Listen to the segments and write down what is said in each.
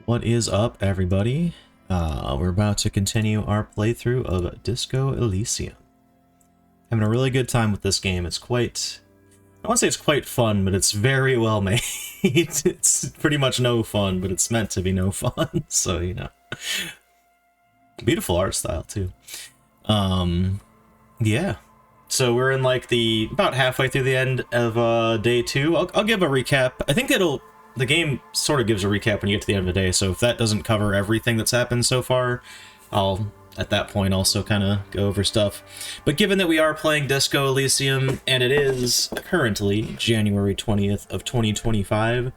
What is up, everybody? We're about to continue our playthrough of Disco Elysium. Having a really good time with this game. It's quite... I want to say it's quite fun, but it's very well made. It's pretty much no fun, but it's meant to be no fun, so, you know. Beautiful art style, too. Yeah. So we're in, like, about halfway through the end of day 2. I'll give a recap. I think the game sort of gives a recap when you get to the end of the day, so if that doesn't cover everything that's happened so far, I'll, at that point, also kind of go over stuff. But given that we are playing Disco Elysium, and it is currently January 20th of 2025,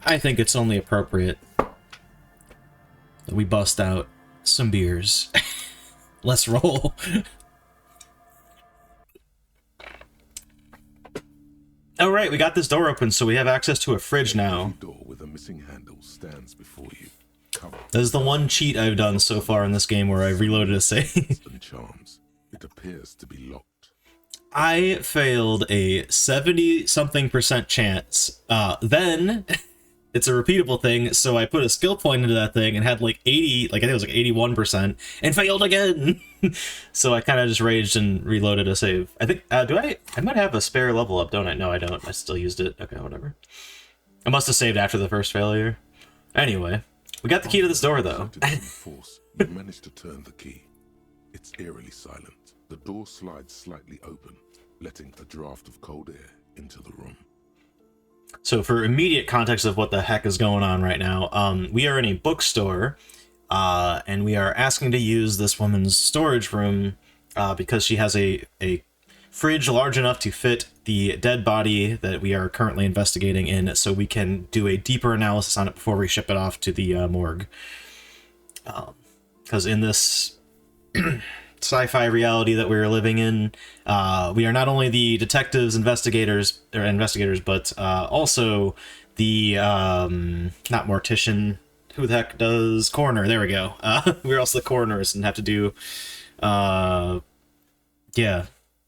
I think it's only appropriate that we bust out some beers. Let's roll. All right, we got this door open, so we have access to a fridge now. Door with a missing handle stands before you. This is the one cheat I've done so far in this game where I've reloaded a save. And charms. It appears to be locked. I failed a 70-something% chance. Then it's a repeatable thing, so I put a skill point into that thing and had like 80, like I think it was like 81%, and failed again. So I kind of just raged and reloaded a save. I think, I might have a spare level up, don't I? No, I don't. I still used it. Okay, whatever. I must have saved after the first failure. Anyway, we got the key to this door, though. Force, you managed to turn the key. It's eerily silent. The door slides slightly open, letting a draft of cold air into the room. So for immediate context of what the heck is going on right now, we are in a bookstore, and we are asking to use this woman's storage room because she has a fridge large enough to fit the dead body that we are currently investigating in, so we can do a deeper analysis on it before we ship it off to the morgue. Because in this sci-fi reality that we're living in, we are not only the detectives, investigators, but also the not mortician. Who the heck does coroner? There we go. We're also the coroners and have to do, yeah,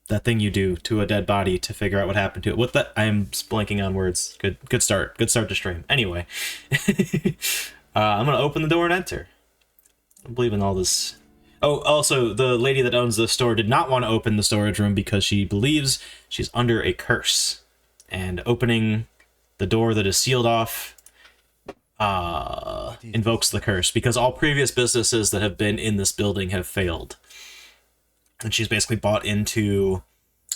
that thing you do to a dead body to figure out what happened to it. What the? I'm blanking on words. Good start. Good start to stream. Anyway, I'm gonna open the door and enter. I believe in all this. Oh, also, the lady that owns the store did not want to open the storage room because she believes she's under a curse. And opening the door that is sealed off invokes the curse, because all previous businesses that have been in this building have failed. And she's basically bought into...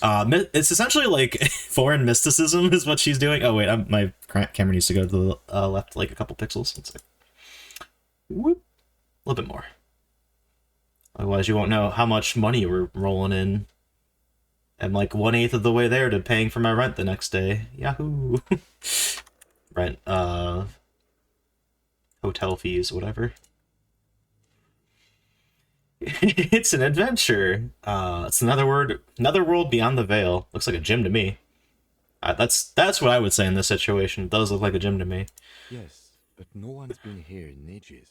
it's essentially like foreign mysticism is what she's doing. Oh, wait, my camera needs to go to the left like a couple pixels. Let's see. Whoop. A little bit more. Otherwise, you won't know how much money we're rolling in. I'm like 1/8 of the way there to paying for my rent the next day. Yahoo! Rent, hotel fees, whatever. It's an adventure. It's another world beyond the veil. Looks like a gym to me. That's what I would say in this situation. It does look like a gym to me. Yes, but no one's been here in ages.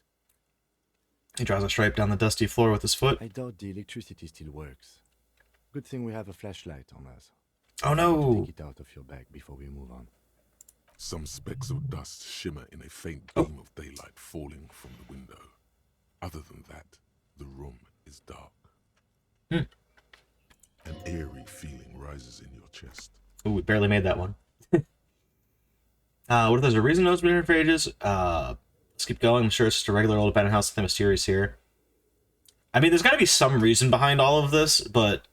He draws a stripe down the dusty floor with his foot. I doubt the electricity still works. Good thing we have a flashlight on us. Oh no! Take it out of your bag before we move on. Some specks of dust shimmer in a faint beam of daylight falling from the window. Other than that, the room is dark. An eerie feeling rises in your chest. Ooh, we barely made that one. What if there's a reason those been here for ages? Let's keep going. I'm sure it's just a regular old abandoned house. Nothing mysterious here. I mean, there's got to be some reason behind all of this, but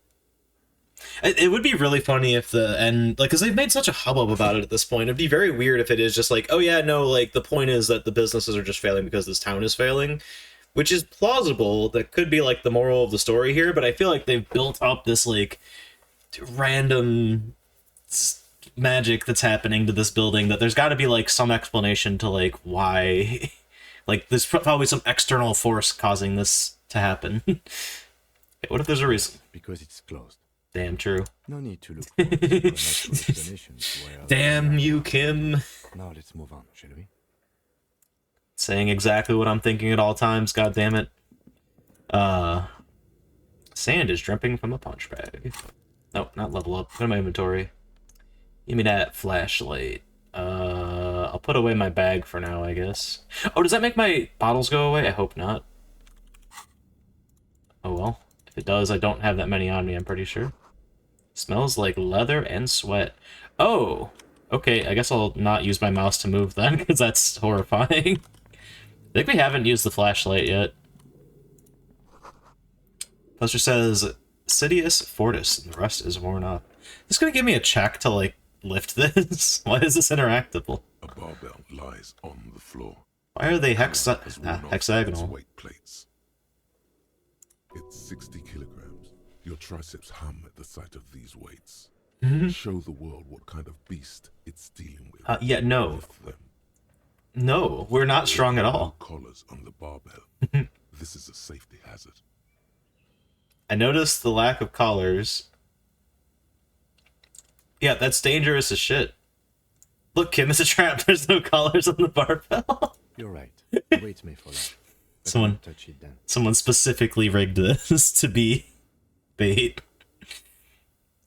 it would be really funny if the end, like, because they've made such a hubbub about it at this point. It'd be very weird if it is just like, oh yeah, no, like the point is that the businesses are just failing because this town is failing, which is plausible. That could be like the moral of the story here, but I feel like they've built up this like random magic that's happening to this building that there's got to be like some explanation to like why, like there's probably some external force causing this to happen. Okay, what if there's a reason? Because it's closed. Damn true. No need to look for supernatural explanations. Damn you, Kim. Now let's move on, shall we? Saying exactly what I'm thinking at all times, god damn it. Sand is dripping from a punch bag. Nope, not level up. Go to my inventory. Give me that flashlight. I'll put away my bag for now, I guess. Oh, does that make my bottles go away? I hope not. Oh well. If it does, I don't have that many on me, I'm pretty sure. Smells like leather and sweat. Oh! Okay, I guess I'll not use my mouse to move then, because that's horrifying. I think we haven't used the flashlight yet. Poster says, Sidious Fortis, and the rest is worn up. This is gonna give me a check to, like, lift this? Why is this interactable? A barbell lies on the floor. Why are they Has worn off its hexagonal? weight plates. It's 60 kilograms. Your triceps hum at the sight of these weights. Show the world what kind of beast it's dealing with. Yeah, no. Lift them. No, we're not strong at all. Collars on the barbell. This is a safety hazard. I noticed the lack of collars. Yeah, that's dangerous as shit. Look, Kim, it's a trap. There's no collars on the barbell. You're right. Wait me for that. But Someone- don't touch it then. Someone specifically rigged this to be bait.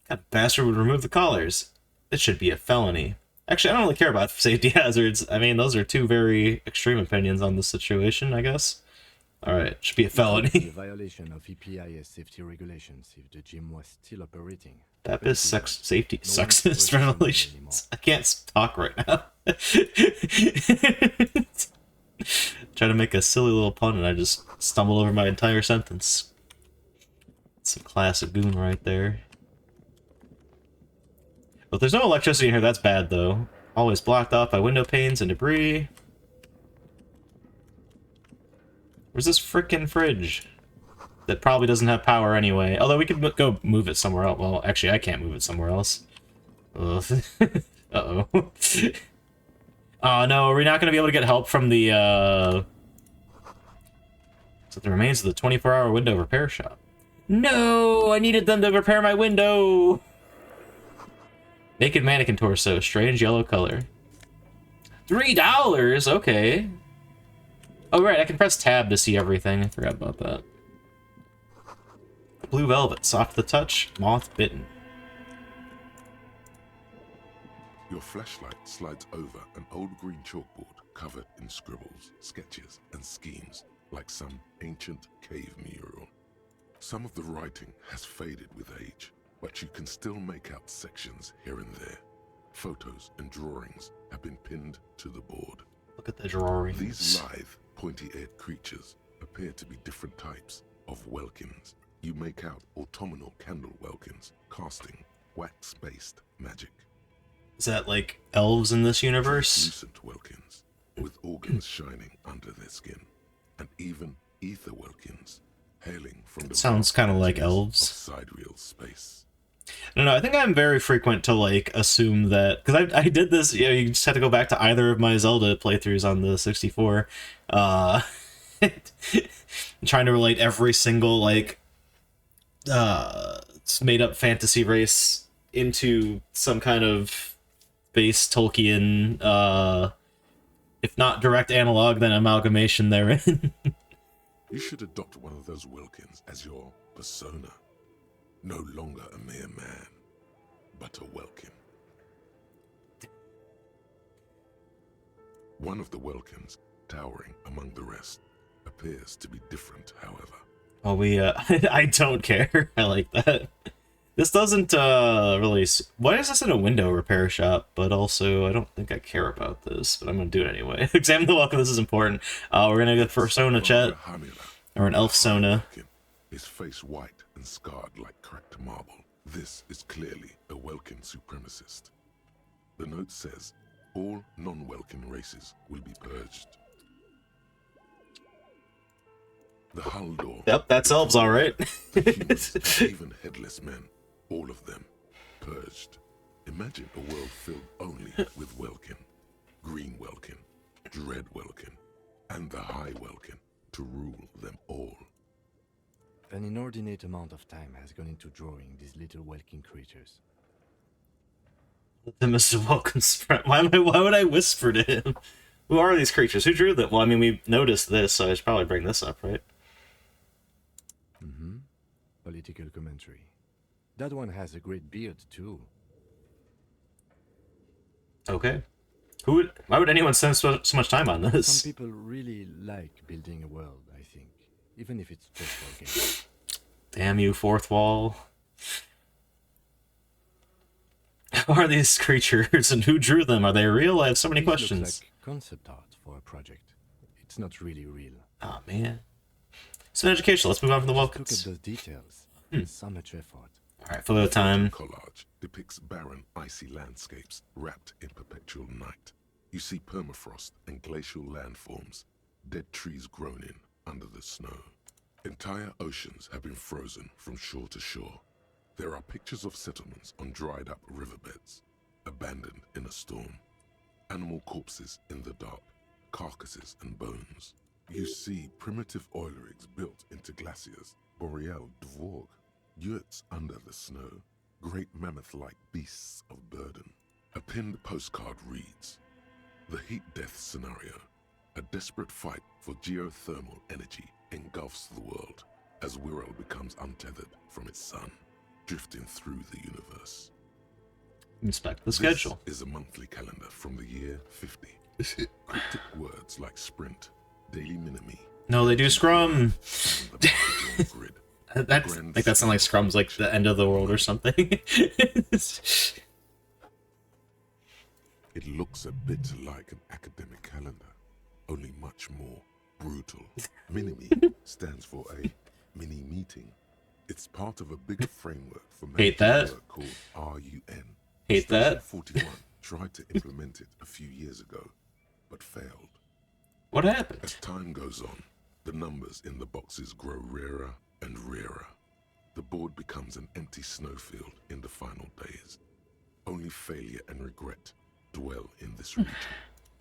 That bastard would remove the collars. It should be a felony. Actually, I don't really care about safety hazards. I mean, those are two very extreme opinions on this situation, I guess. Alright, should be a It would be felony. a violation of EPIS safety regulations if the gym was still operating. That is safety No one's sexist questioning revelations. I can't talk right now. Try to make a silly little pun and I just stumble over my entire sentence. Some classic goon right there. But there's no electricity in here, that's bad though. Always blocked off by window panes and debris. Where's this frickin' fridge? That probably doesn't have power anyway. Although we could go move it somewhere else. Well, actually, I can't move it somewhere else. Ugh. Uh-oh. Oh, no, are we not going to be able to get help from the, So the remains of the 24-hour window repair shop. No! I needed them to repair my window! Naked mannequin torso, strange yellow color. $3? Okay. Oh, right, I can press tab to see everything. I forgot about that. Blue velvet, soft to the touch, moth bitten. Your flashlight slides over an old green chalkboard covered in scribbles, sketches, and schemes like some ancient cave mural. Some of the writing has faded with age, but you can still make out sections here and there. Photos and drawings have been pinned to the board. Look at the drawings. These lithe, pointy-eared creatures appear to be different types of welkins. You make out autumnal candle welkins, casting wax-based magic. Is that like elves in this universe? Translucent welkins, with organs shining under their skin, and even ether welkins, hailing from the Sounds kind of like emptiness elves. of sidereal space. No, I think I'm very frequent to like assume that because I did this. You know, you just have to go back to either of my Zelda playthroughs on the 64. Trying to relate every single like made up fantasy race into some kind of base Tolkien, if not direct analog, then amalgamation therein. You should adopt one of those welkins as your persona. No longer a mere man, but a welkin. One of the welkins, towering among the rest, appears to be different, however. Well, I don't care. I like that. This doesn't, really... Why is this in a window repair shop? But also, I don't think I care about this, but I'm gonna do it anyway. Examine the welcome, this is important. We're gonna get persona chat, or an elf sona. His face white and scarred like cracked marble. This is clearly a Welkin supremacist. The note says, all non-Welkin races will be purged. The hull door. Yep, that's elves, alright. Humans and even headless men, all of them, purged. Imagine a world filled only with Welkin, Green Welkin, Dread Welkin, and the High Welkin to rule them all. An inordinate amount of time has gone into drawing these little welkin creatures. The Mr. Welcome's friend. Why would I whisper to him? Who are these creatures? Who drew them? Well, I mean, we noticed this, so I should probably bring this up, right? Mm-hmm. Political commentary. That one has a great beard, too. Okay. Why would anyone spend so much time on Some this? people really like building a world, I think, even if it's just for a game. Damn you, fourth wall. Who are these creatures and who drew them? Are they real? I have so many This looks questions. like concept art for a project. It's not really real. Oh man. So educational. Let's move on from the Just look at welcomes. those details. So much effort. All right, photo time. Collage depicts barren, icy landscapes wrapped in perpetual night. You see permafrost and glacial landforms, dead trees grown in under the snow. Entire oceans have been frozen from shore to shore. There are pictures of settlements on dried up riverbeds, abandoned in a storm. Animal corpses in the dark, carcasses and bones. You see primitive oil rigs built into glaciers, boreal dvorg, yurts under the snow, great mammoth-like beasts of burden. A pinned postcard reads, "The heat death scenario. A desperate fight for geothermal energy engulfs the world as Wirral becomes untethered from its sun, drifting through the universe." Inspect the schedule. This is a monthly calendar from the year 50. Cryptic words like sprint, daily minimi, No, they do Scrum. span the drawn grid. That's like that sounds like Scrum's like the end of the world or something. It looks a bit like an academic calendar, only much more brutal. Minimi stands for a mini meeting. It's part of a bigger framework for Hate managing that. work called RUN. Hate that. Station 41 tried to implement it a few years ago, but failed. What happened? As time goes on, the numbers in the boxes grow rarer and rarer. The board becomes an empty snowfield in the final days. Only failure and regret dwell in this region.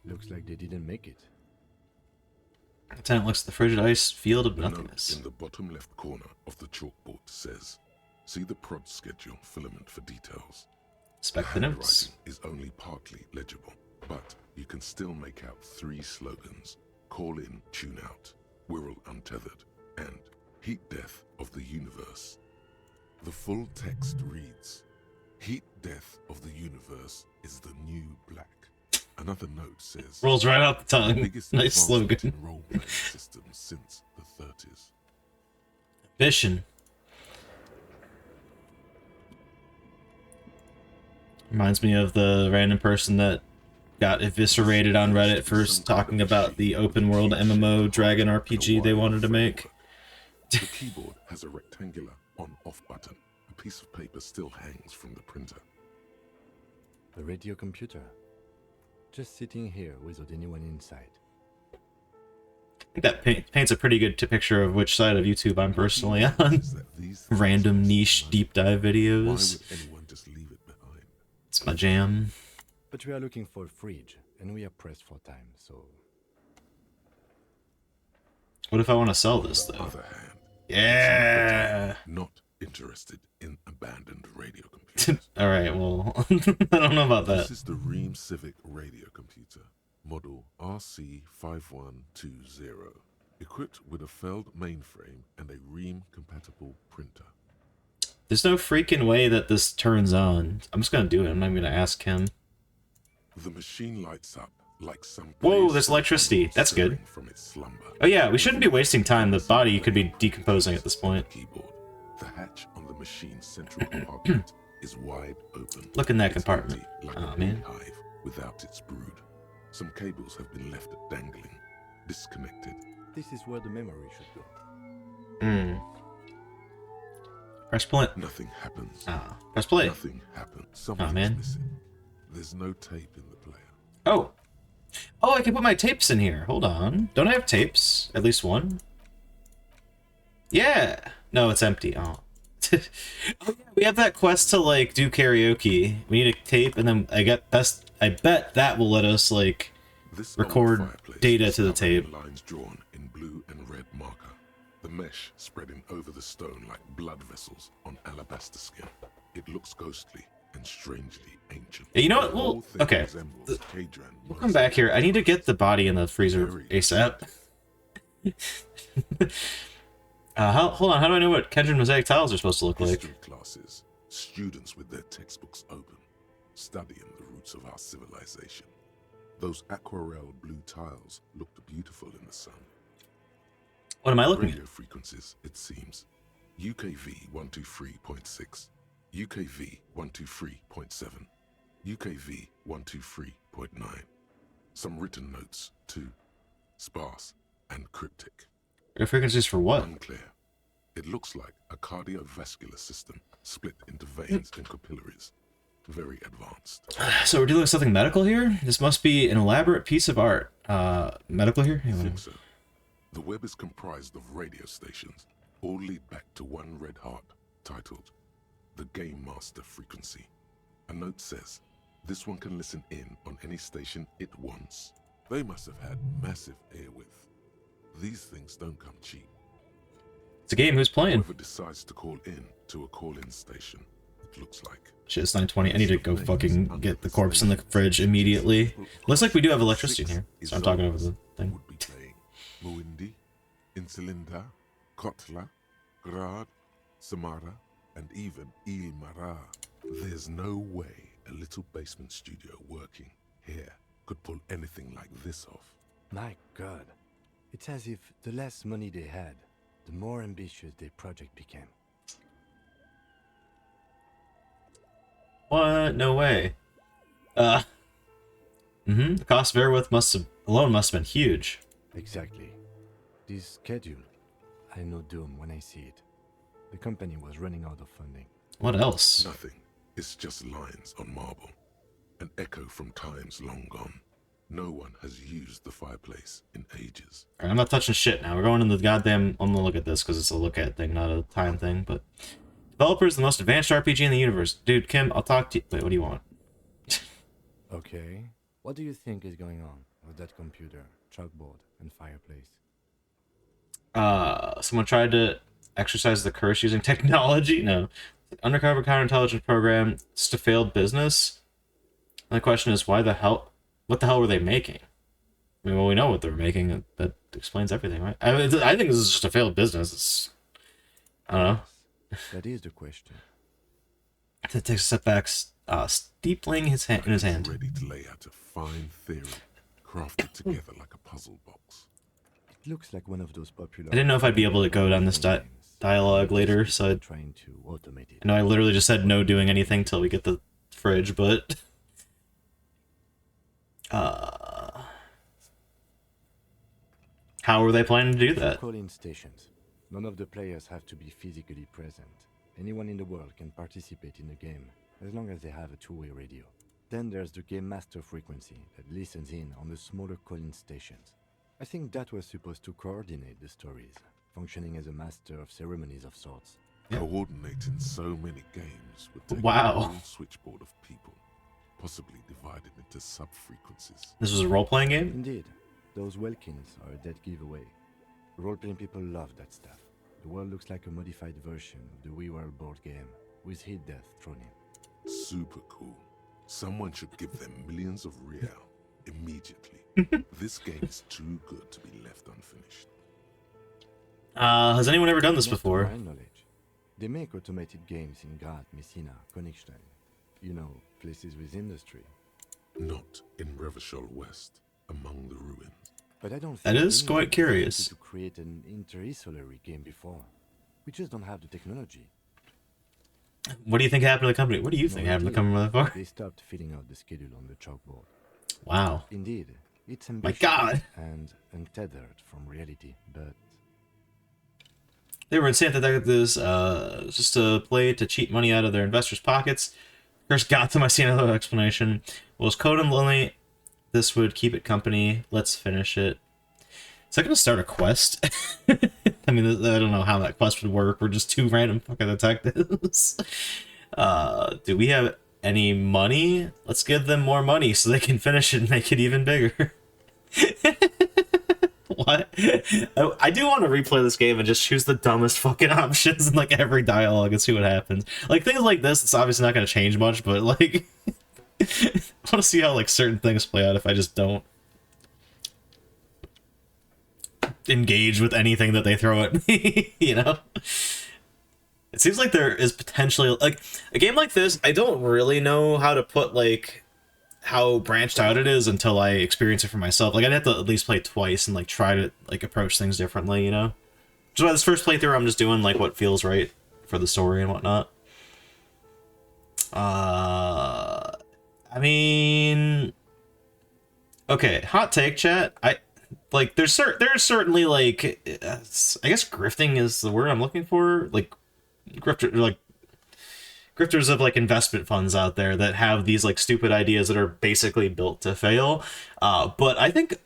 Looks like they didn't make it. Lieutenant looks at the frigid ice field of The note nothingness. in the bottom left corner of the chalkboard says, "See the prod schedule filament for details." Inspect the notes. handwriting is only partly legible, but you can still make out 3 slogans: "Call in, tune out," "Wirral untethered," and "Heat death of the universe." The full text reads, "Heat death of the universe is the new black." Another note says, Rolls right out the "The tongue. biggest Nice advancement slogan. in role-playing systems since the 30s. Ambition. Reminds me of the random person that got eviscerated on Reddit for talking about the open world MMO Dragon RPG they wanted to make. The keyboard has a rectangular on-off button. A piece of paper still hangs from the printer. The radio computer. Just sitting here without anyone inside. I think that paints a pretty good picture of which side of YouTube I'm personally on. Is that these things Random are niche so deep dive Why videos. would anyone just leave it behind? It's my jam. But we are looking for a fridge, and we are pressed for time, so... What if I want to sell On this the though? other hand, Yeah. not interested in abandoned radio computers. All right. Well, I don't know about This that. is the Ream Civic radio computer, model RC5120, equipped with a Feld mainframe and a Ream-compatible printer. There's no freaking way that this turns on. I'm just gonna do it. I'm not even gonna ask him. The machine lights up like some... Whoa, there's electricity. That's good. stirring from its slumber. Oh yeah, we shouldn't be wasting time. The body could be decomposing at this point. Keyboard. The hatch on the machine's central compartment is wide open. Look in that It's compartment. empty, like Aw, a man. beehive without its brood. Some cables have been left dangling, disconnected. This is where the memory should go. Hmm. Press play. Nothing happens. Ah, press play. Nothing happens. Something's man. missing. There's no tape in the player. Oh. Oh, I can put my tapes in here. Hold on. Don't I have tapes? At least one? Yeah. No, it's empty. Oh. Oh, yeah, we have that quest to like do karaoke. We need a tape, and then I bet that will let us like This record old fireplace data is to the covered in tape. Lines drawn in blue and red marker. The mesh spreading over the stone like blood vessels on alabaster skin. It looks ghostly and strangely ancient. You know what? The Well, whole thing okay. resembles Kaydraan We'll come back here. I need to get the body in the freezer ASAP. Hold on. How do I know what Kendrick mosaic tiles are supposed to look like? History classes, students with their textbooks open, studying the roots of our civilization. Those aquarelle blue tiles looked beautiful in the sun. What am I looking at? Radio frequencies, it seems. UKV 123.6, UKV 123.7, UKV 123.9. Some written notes, too. Sparse and cryptic. Radio frequencies for what? Unclear. It looks like a cardiovascular system split into veins and capillaries. Very advanced. So we're dealing with something medical here? This must be an elaborate piece of art. Medical here? I think so. The web is comprised of radio stations, all lead back to one red heart, titled the Game Master Frequency. A note says, this one can listen in on any station it wants. They must have had massive airwidth. These things don't come cheap. It's a game. Who's playing? Whoever decides to call in to a call-in station, it looks like. Shit, it's 9:20. I need to go fucking get the corpse in the fridge immediately. Looks like we do have electricity in here, so I'm talking over the thing. Would be playing Muindi, Insulinda, Kotla, Grad, Samara, and even Il Mara. There's no way a little basement studio working here could pull anything like this off. My God. It's as if the less money they had, the more ambitious their project became. What? No way. The cost of Airwith alone must have been huge. Exactly. This schedule, I know doom when I see it. The company was running out of funding. What else? Nothing. It's just lines on marble. An echo from times long gone. No one has used the fireplace in ages. Alright, I'm not touching shit now. We're going in the goddamn... I'm gonna look at this because it's a look at thing, not a time thing, but... Developers, the most advanced RPG in the universe. Dude, Kim, I'll talk to you... Wait, what do you want? Okay. What do you think is going on with that computer, chalkboard, and fireplace? Someone tried to exercise the curse using technology? No. Undercover counterintelligence program. It's a failed business. And the question is, why the hell... What the hell were they making? I mean, well, we know what they're making. That explains everything, right? I mean, I think this is just a failed business. It's... I don't know. That is the question. It takes a step back, steepling his hand in his hand. Ready to lay out a fine theory, crafted together like a puzzle box. It looks like one of those popular... I didn't know if I'd be able to go down this dialogue later, so trying to automate it. I know I literally just said no doing anything till we get the fridge, but... How are they planning to do that? Call-in stations. None of the players have to be physically present. Anyone in the world can participate in the game, as long as they have a two-way radio. Then there's the Game Master frequency that listens in on the smaller call-in stations. I think that was supposed to coordinate the stories, functioning as a master of ceremonies of sorts. Yeah. Coordinating so many games would take Wow. a whole switchboard of people, possibly divided into sub-frequencies. This was a role-playing game? Indeed, those Welkins are a dead giveaway. Role-playing people love that stuff. The world looks like a modified version of the WeWorld board game, with hit death thrown in. Super cool. Someone should give them millions of real immediately. This game is too good to be left unfinished. Has anyone ever done this Not to before? my knowledge. They make automated games in Graz, Messina, Königstein. You know, places with industry. Not in Revachol West, among the ruins. But I don't That think is anyone quite has curious. attempted to create an interinsulary game before. We just don't have the technology. What do you think happened to the company? What do you think happened to the company, motherfucker? They stopped filling out the schedule on the chalkboard. Wow. Indeed, it's My ambitious God. and untethered from reality, but They were insane that they got this just a play to cheat money out of their investors' pockets. First got them, I see another explanation. Was code and lonely. This would keep it company. Let's finish it. Is that gonna start a quest? I mean, I don't know how that quest would work. We're just two random fucking detectives. Do we have any money? Let's give them more money so they can finish it and make it even bigger. What? I do want to replay this game and just choose the dumbest fucking options in like every dialogue and see what happens. Like things like this, it's obviously not going to change much, but like I want to see how like certain things play out if I just don't engage with anything that they throw at me, you know? It seems like there is potentially like a game like this, I don't really know how to put like how branched out it is until I experience it for myself. Like, I'd have to at least play twice and like try to like approach things differently, you know? Which is why this first playthrough I'm just doing like what feels right for the story and whatnot. I mean, okay, hot take, chat. I like there's certainly like I guess grifting is the word I'm looking for. Like grifters of like investment funds out there that have these like stupid ideas that are basically built to fail. But I think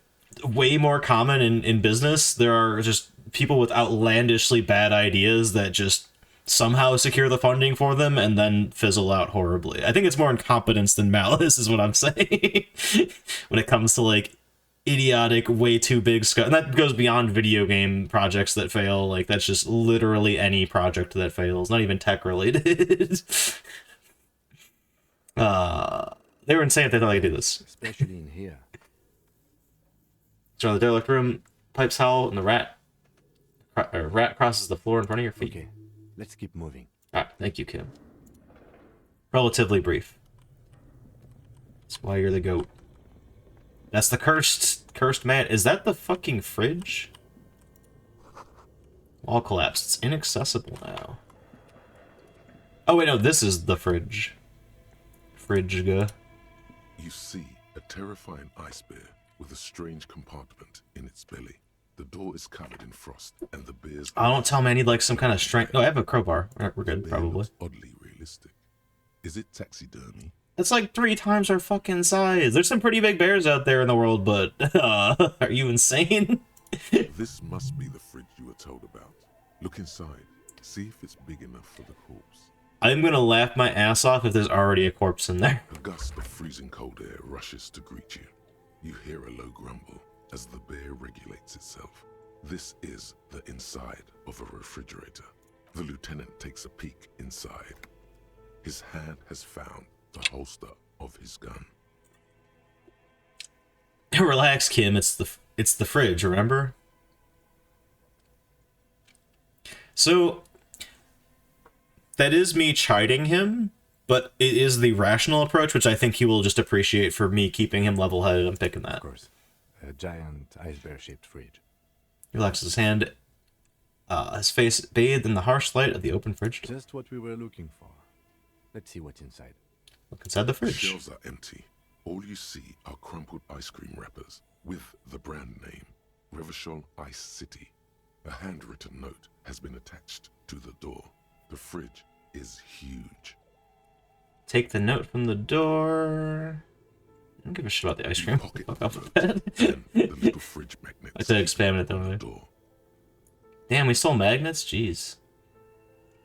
way more common in business, there are just people with outlandishly bad ideas that just somehow secure the funding for them and then fizzle out horribly. I think it's more incompetence than malice is what I'm saying when it comes to like idiotic, way too big scope. And that goes beyond video game projects that fail. Like, that's just literally any project that fails, not even tech related. They were insane if they thought they could do this. Especially in here. So the derelict room, pipes howl, and the rat crosses the floor in front of your feet. Okay, let's keep moving. Alright, thank you, Kim. Relatively brief. That's why you're the goat. That's the cursed man. Is that the fucking fridge? Wall collapsed. It's inaccessible now. Oh wait, no, this is the fridge. Fridge-ga. You see a terrifying ice bear with a strange compartment in its belly. The door is covered in frost, and the bear's... Oh, don't tell me I need like some kind of strength. No, I have a crowbar. We're good, probably. Oddly realistic. Is it taxidermy? That's like 3 times our fucking size. There's some pretty big bears out there in the world, but are you insane? This must be the fridge you were told about. Look inside. See if it's big enough for the corpse. I'm gonna laugh my ass off if there's already a corpse in there. A gust of freezing cold air rushes to greet you. You hear a low grumble as the bear regulates itself. This is the inside of a refrigerator. The lieutenant takes a peek inside. His hand has found the holster of his gun. Relax, Kim. It's the fridge. Remember? So that is me chiding him, but it is the rational approach, which I think he will just appreciate for me keeping him level-headed. I'm picking that. Of course, a giant ice bear-shaped fridge. He relaxes his hand, his face bathed in the harsh light of the open fridge door. Just what we were looking for. Let's see what's inside. Look inside the The fridge. shelves are empty. All you see are crumpled ice cream wrappers with the brand name, Revachol Ice City. A handwritten note has been attached to the door. The fridge is huge. Take the note from the door. I don't give a shit about the ice cream. Pocket Fuck the off note with that. and the little fridge magnets. I said expand it, don't on the I? door. Damn, we stole magnets? Jeez.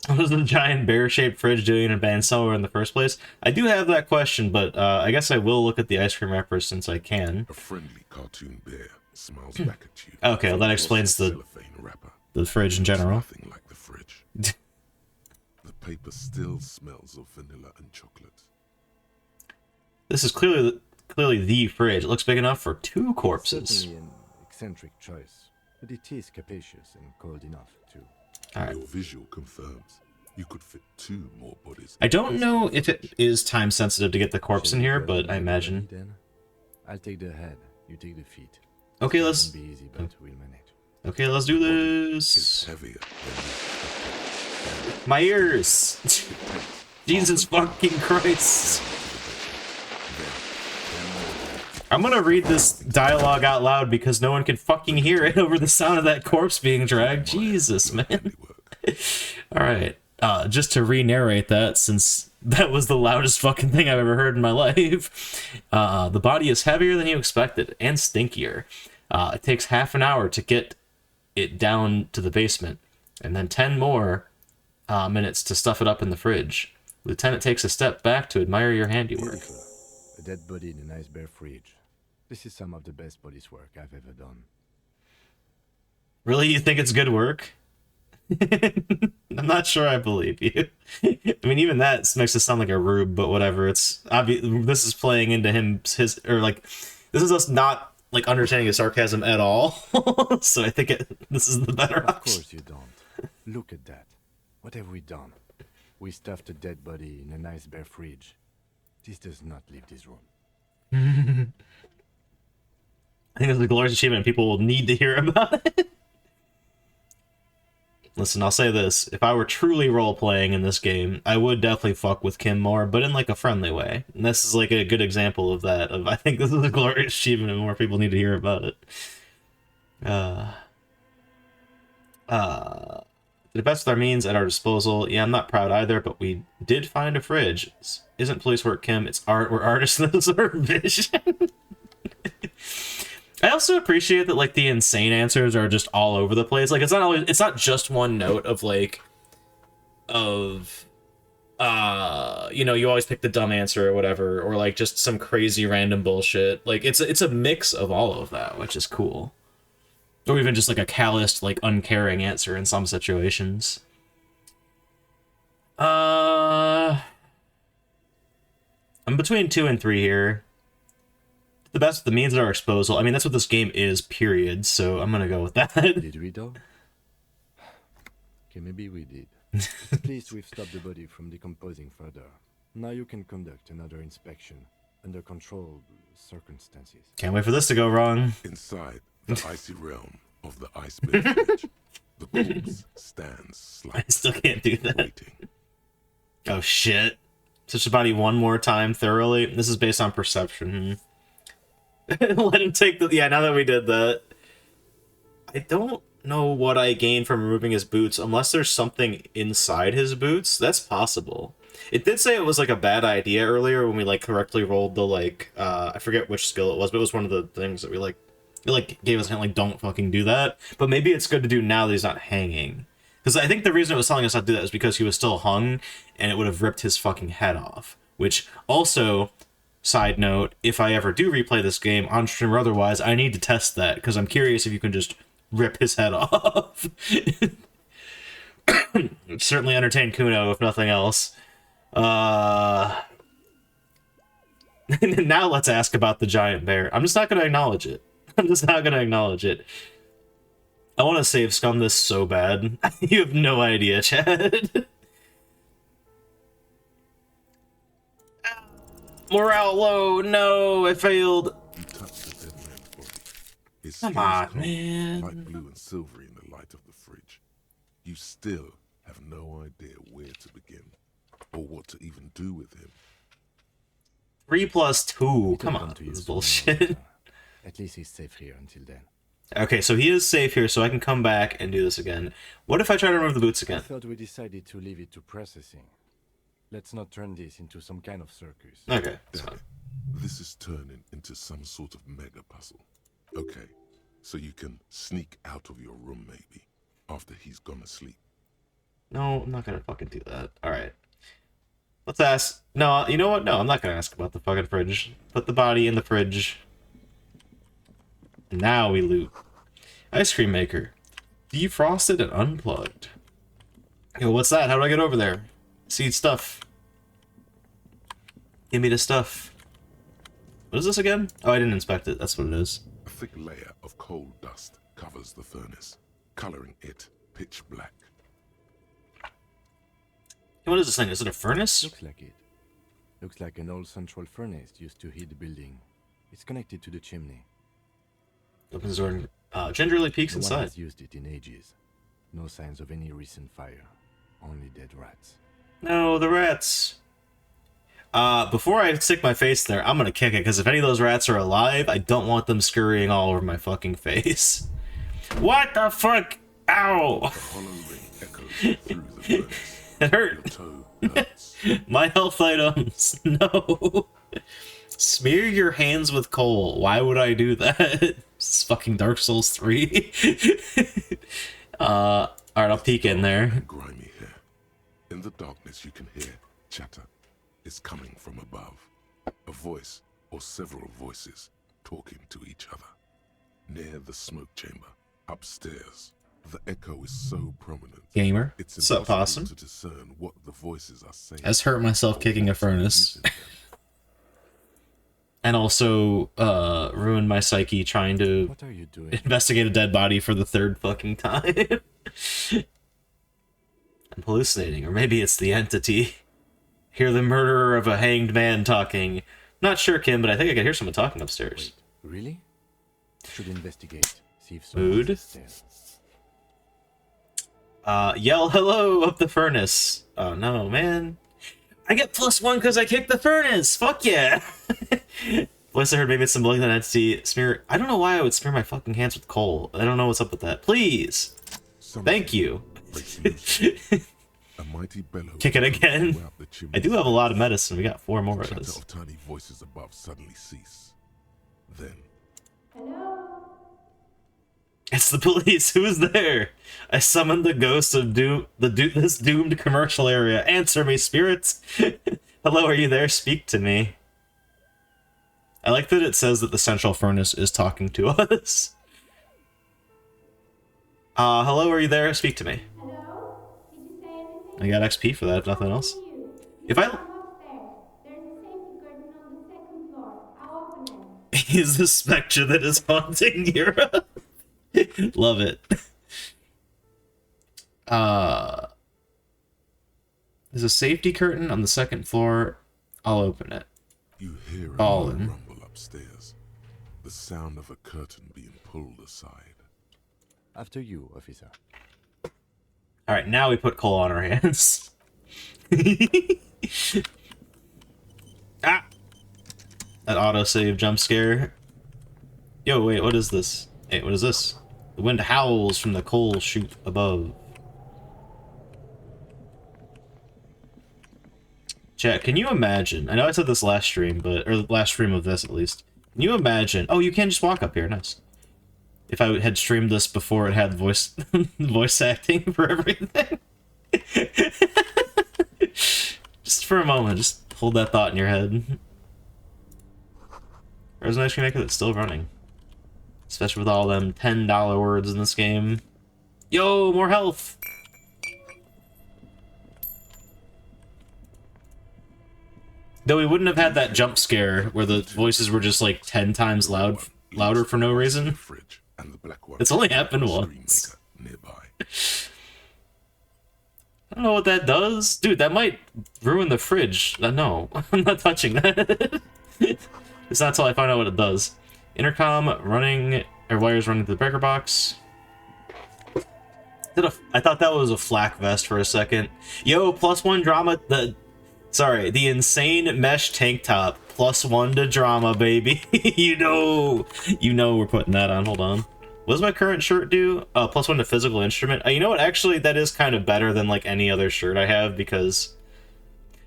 What was the giant bear-shaped fridge doing in a band cellar in the first place? I do have that question, but I guess I will look at the ice cream wrappers since I can. A friendly cartoon bear smiles back at you. Okay, well, that from explains across the cellophane wrapper. the fridge in It's general. nothing like the fridge. The paper still smells of vanilla and chocolate. This is clearly the fridge. It looks big enough for 2 corpses. Certainly an eccentric choice, but it is capacious and cold enough too. Alright. Your visual confirms you could fit 2 more bodies. I don't know if it is time sensitive to get the corpse Shall in we here, go but and I get imagine. ready then? I'll take the head, you take the feet. Okay, It let's won't be easy, but we'll manage. okay, let's do It's this. heavier than you expected. My ears. It takes Jesus half an hour fucking Christ. down to the bed. Then more. I'm gonna read this dialogue out loud because no one can fucking hear it over the sound of that corpse being dragged. Jesus, man. Handiwork. Alright, just to re-narrate that, since that was the loudest fucking thing I've ever heard in my life. The body is heavier than you expected, and stinkier. It takes half an hour to get it down to the basement, and then 10 more minutes to stuff it up in the fridge. Lieutenant takes a step back to admire your handiwork. Beautiful. A dead body in a nice bear fridge. This is some of the best body's work I've ever done. Really, you think it's good work? I'm not sure I believe you. I mean, even that makes it sound like a rube, but whatever. It's obvious. This is playing into this is us not like understanding his sarcasm at all. So I think this is the better Of option. course you don't. Look at that. What have we done? We stuffed a dead body in a nice bear fridge. This does not leave this room. I think it's a glorious achievement. People will need to hear about it. Listen, I'll say this. If I were truly role-playing in this game, I would definitely fuck with Kim more, but in, like, a friendly way. And this is, like, a good example of that. I think this is a glorious achievement and more people need to hear about it. To the best of our means at our disposal, yeah, I'm not proud either, but we did find a fridge. This isn't police work, Kim. It's art. We're artists. This is our vision. I also appreciate that, like, the insane answers are just all over the place. Like, it's not just one note of, like, you know, you always pick the dumb answer or whatever, or, like, just some crazy random bullshit. Like, it's a mix of all of that, which is cool. Or even just, like, a calloused, like, uncaring answer in some situations. I'm between 2 and 3 here. The best of the means at our disposal. I mean, that's what this game is, period, so I'm gonna go with that. Did we, though? Okay, maybe we did. At least we've stopped the body from decomposing further. Now you can conduct another inspection under controlled circumstances. Can't wait for this to go wrong. Inside the icy realm of the iceberg fridge, the corpse stands slightly. I still can't do that. Waiting. Oh, shit. Touch the body one more time thoroughly. This is based on perception. Let him take the... Yeah, now that we did that. I don't know what I gained from removing his boots, unless there's something inside his boots. That's possible. It did say it was, like, a bad idea earlier when we, like, correctly rolled the, like, I forget which skill it was, but it was one of the things that we, like, it, like, gave us a hint, like, don't fucking do that. But maybe it's good to do now that he's not hanging. Because I think the reason it was telling us not to do that is because he was still hung, and it would have ripped his fucking head off. Which, also... Side note, if I ever do replay this game, on stream or otherwise, I need to test that, because I'm curious if you can just rip his head off. Certainly entertain Kuno, if nothing else. Now let's ask about the giant bear. I'm just not going to acknowledge it. I want to save scum this so bad. You have no idea, Chad. Morale low. No, I failed. You touch the dead man's body. His Come skin is on, cold, man. light blue and silvery in the light of the fridge. You still have no idea where to begin, or what to even do with him. 3 plus 2. It'll Come come on, to this you is sooner or bullshit. later. At least he's safe here until then. Okay, so he is safe here, so I can come back and do this again. What if I try to remove the boots I again? thought we decided to leave it to processing. Let's not turn this into some kind of circus. Okay, that's Damn fine. it. This is turning into some sort of mega puzzle. Okay, so you can sneak out of your room maybe, after he's gone to sleep. No, I'm not gonna fucking do that. Alright. Let's ask... No, you know what? No, I'm not gonna ask about the fucking fridge. Put the body in the fridge. Now we loot. Ice cream maker. Defrosted and unplugged. Yo, what's that? How do I get over there? See stuff. Give me the stuff. What is this again? Oh, I didn't inspect it. That's what it is. A thick layer of coal dust covers the furnace, coloring it pitch black. Hey, what is this thing? Is it a furnace? Looks like it. Looks like an old central furnace used to heat the building. It's connected to the chimney. Opens the door and gingerly peeks No one inside. has used it in ages. No signs of any recent fire. Only dead rats. No, the rats. Before I stick my face there, I'm gonna kick it, because if any of those rats are alive, I don't want them scurrying all over my fucking face. What the fuck? Ow! A hollow ring echoes through the furnace. It Your hurt. toe hurts. My health items. No. Smear your hands with coal. Why would I do that? This is fucking Dark Souls 3. Alright, I'll peek in there. And grimy hair. In the darkness you can hear chatter. Is coming from above. A voice or several voices talking to each other. Near the smoke chamber, upstairs, the echo is so prominent. Gamer. It's What's up, impossible Possum? to discern what the voices are saying. I just hurt myself or kicking a what's furnace. confusing them. And also, ruined my psyche trying to What are you doing? investigate a dead body for the third fucking time. I'm hallucinating, or maybe it's the entity. Hear the murderer of a hanged man talking. Not sure, Kim, but I think I can hear someone talking upstairs. Wait, really? Should investigate. See if Mood. someone's Yell hello up the furnace. Oh no, man. I get +1 because I kicked the furnace. Fuck yeah. Voice I heard maybe it's some malignant entity. Smear. I don't know why I would smear my fucking hands with coal. I don't know what's up with that. Please. Thank you. A mighty bellow Kick it again. throughout the chimney. I do have a lot of medicine. We got 4 more The of chatter this. of tiny voices above suddenly cease. Then It's the police. Who's there? I summoned the ghost of this doomed commercial area. Answer me, spirits. Hello, are you there? Speak to me. I like that it says that the central furnace is talking to us. Hello, are you there? Speak to me. Hello? Did you say anything? I got XP for that, if nothing else. If I... Come upstairs. There's a safety curtain on the second floor. I'll open it. He's the spectre that is haunting Europe. Love it. There's a safety curtain on the second floor. I'll open it. you hear a Ballin'. rumble upstairs. The sound of a curtain being pulled aside. After you, officer. Alright, now we put coal on our hands. Ah! That autosave jump scare. Yo, wait, what is this? Hey, what is this? The wind howls from the coal chute above. Chat, can you imagine? I know I said this last stream, or last stream of this at least. Can you imagine? Oh, you can just walk up here. Nice. If I had streamed this before it had voice voice acting for everything. Just for a moment, just hold that thought in your head. There's an ice cream maker that's still running. Especially with all them $10 words in this game. Yo, more health! Though we wouldn't have had that jump scare where the voices were just like 10 times louder for no reason. Fridge and the black one. It's only happened Screen once. maker nearby. I don't know what that does. Dude, that might ruin the fridge. No, I'm not touching that. It's not until I find out what it does. Intercom running, or wires running to the breaker box. I thought that was a flak vest for a second. Yo, +1 drama. The insane mesh tank top. +1 to drama, baby. you know we're putting that on. Hold on. What does my current shirt do? +1 to physical instrument. You know what? Actually, that is kind of better than like any other shirt I have because.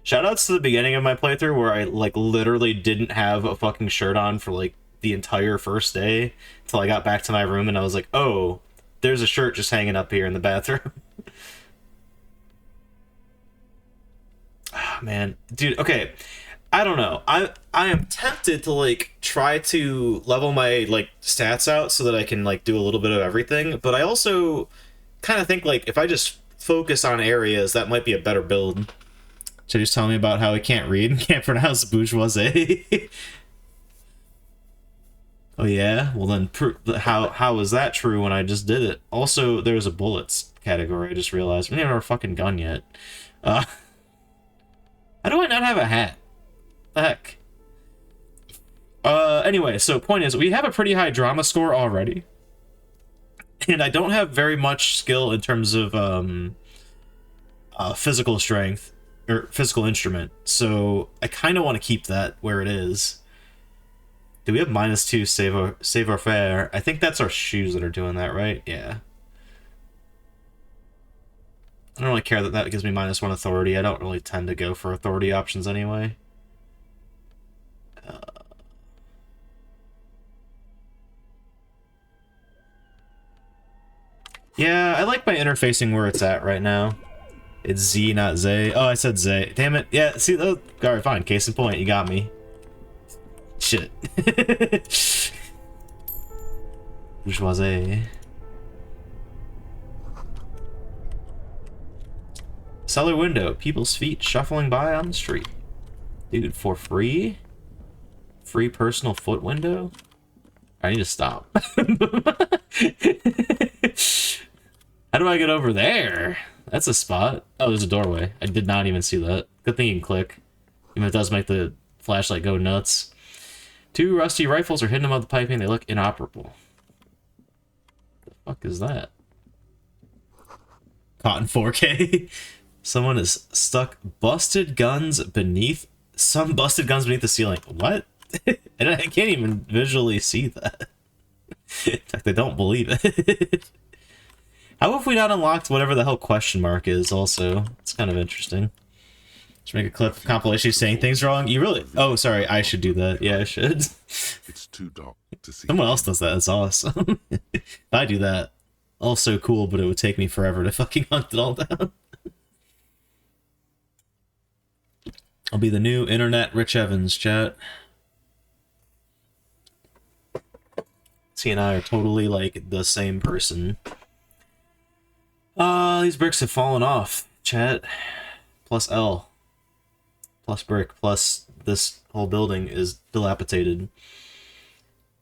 Shoutouts to the beginning of my playthrough where I like literally didn't have a fucking shirt on for like the entire first day until I got back to my room and I was like, oh, there's a shirt just hanging up here in the bathroom. Ah, man, dude. Okay, I don't know. I am tempted to like try to level my like stats out so that I can like do a little bit of everything, but I also kind of think like if I just focus on areas, that might be a better build. So just tell me about how he can't read and can't pronounce bourgeoisie. Oh yeah? Well then, how is that true when I just did it? Also, there's a bullets category, I just realized. We don't have our fucking gun yet. How do I not have a hat? The heck? Anyway, so point is, we have a pretty high drama score already. And I don't have very much skill in terms of, physical strength. Or physical instrument, so I kind of want to keep that where it is. Do we have -2 save our fare? I think that's our shoes that are doing that, right? Yeah. I don't really care that that gives me -1 authority. I don't really tend to go for authority options anyway. Yeah, I like my interfacing where it's at right now. It's Z, not Zay. Oh, I said Zay. Damn it. Yeah, see, alright, fine. Case in point, you got me. Shit. Bourgeoisie. Cellar window. People's feet shuffling by on the street. Dude, for free? Free personal foot window? I need to stop. How do I get over there? That's a spot. Oh, there's a doorway. I did not even see that. Good thing you can click. Even if it does make the flashlight go nuts. 2 rusty rifles are hidden above the piping. They look inoperable. The fuck is that? Caught in 4K. Someone has stuck busted guns beneath the ceiling. What? And I can't even visually see that. In fact, I don't believe it. How have we not unlocked whatever the hell question mark is also? It's kind of interesting. Just make a clip compilation saying things wrong. You really... Oh, sorry. I should do that. Yeah, I should. It's too dark to see. Someone else does that. That's awesome. If I do that, also cool, but it would take me forever to fucking hunt it all down. I'll be the new internet Rich Evans, chat. He and I are totally, like, the same person. These bricks have fallen off, chat. Plus L. Plus brick. Plus this whole building is dilapidated.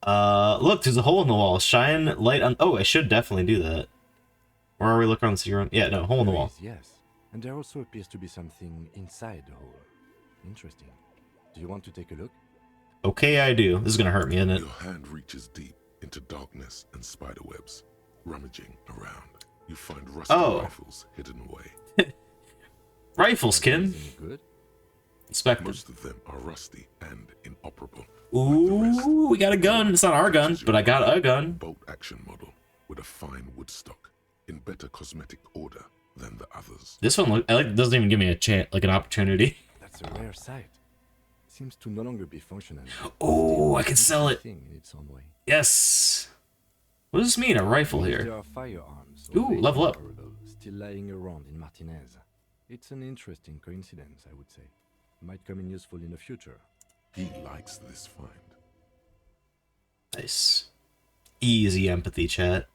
Look, there's a hole in the wall. Shine light on... Oh, I should definitely do that. Where are we looking on the... Yeah, no, hole in the wall. Yes, and there also appears to be something inside the hole. Interesting. Do you want to take a look? Okay, I do. This is gonna hurt me, isn't it? Your hand reaches deep into darkness and spiderwebs. Rummaging around, you find rusty rifles hidden away. Rifles, Kim. Good. Inspected. Most of them are rusty and inoperable. Ooh, we got a gun. It's not our gun, but I got a gun. Bolt action model with a fine wood stock in better cosmetic order than the others. This one doesn't even give me a chance, like an opportunity. That's a rare sight. Seems to no longer be functional. Oh, I can sell it. Thing in its own way. Yes. What does this mean? A rifle here. There are firearms. Ooh, level up. Still lying around in Martinez. It's an interesting coincidence, I would say. Might come in useful in the future. He likes this find. Nice. Easy empathy, chat.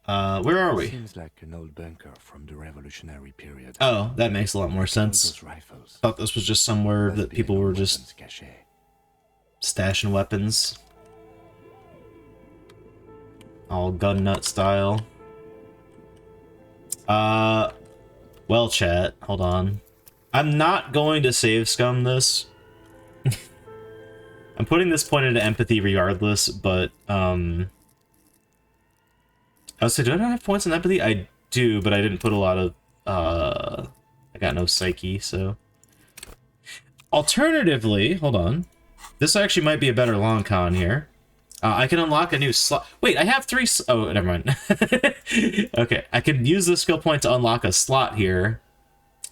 Where are we? Seems like an old bunker from the Revolutionary period. Oh, that makes a lot more sense. Those rifles. Thought this was just somewhere Must that be people a were just weapons cache. stashing weapons. All gun nut style. Well, chat, hold on. I'm not going to save scum this. I'm putting this point into empathy regardless, but, I was saying, do I not have points in empathy? I do, but I didn't put a lot of, I got no psyche, so. Alternatively, hold on. This actually might be a better long con here. I can unlock a new slot. Wait, I have 3... Oh, never mind. Okay, I can use this skill point to unlock a slot here.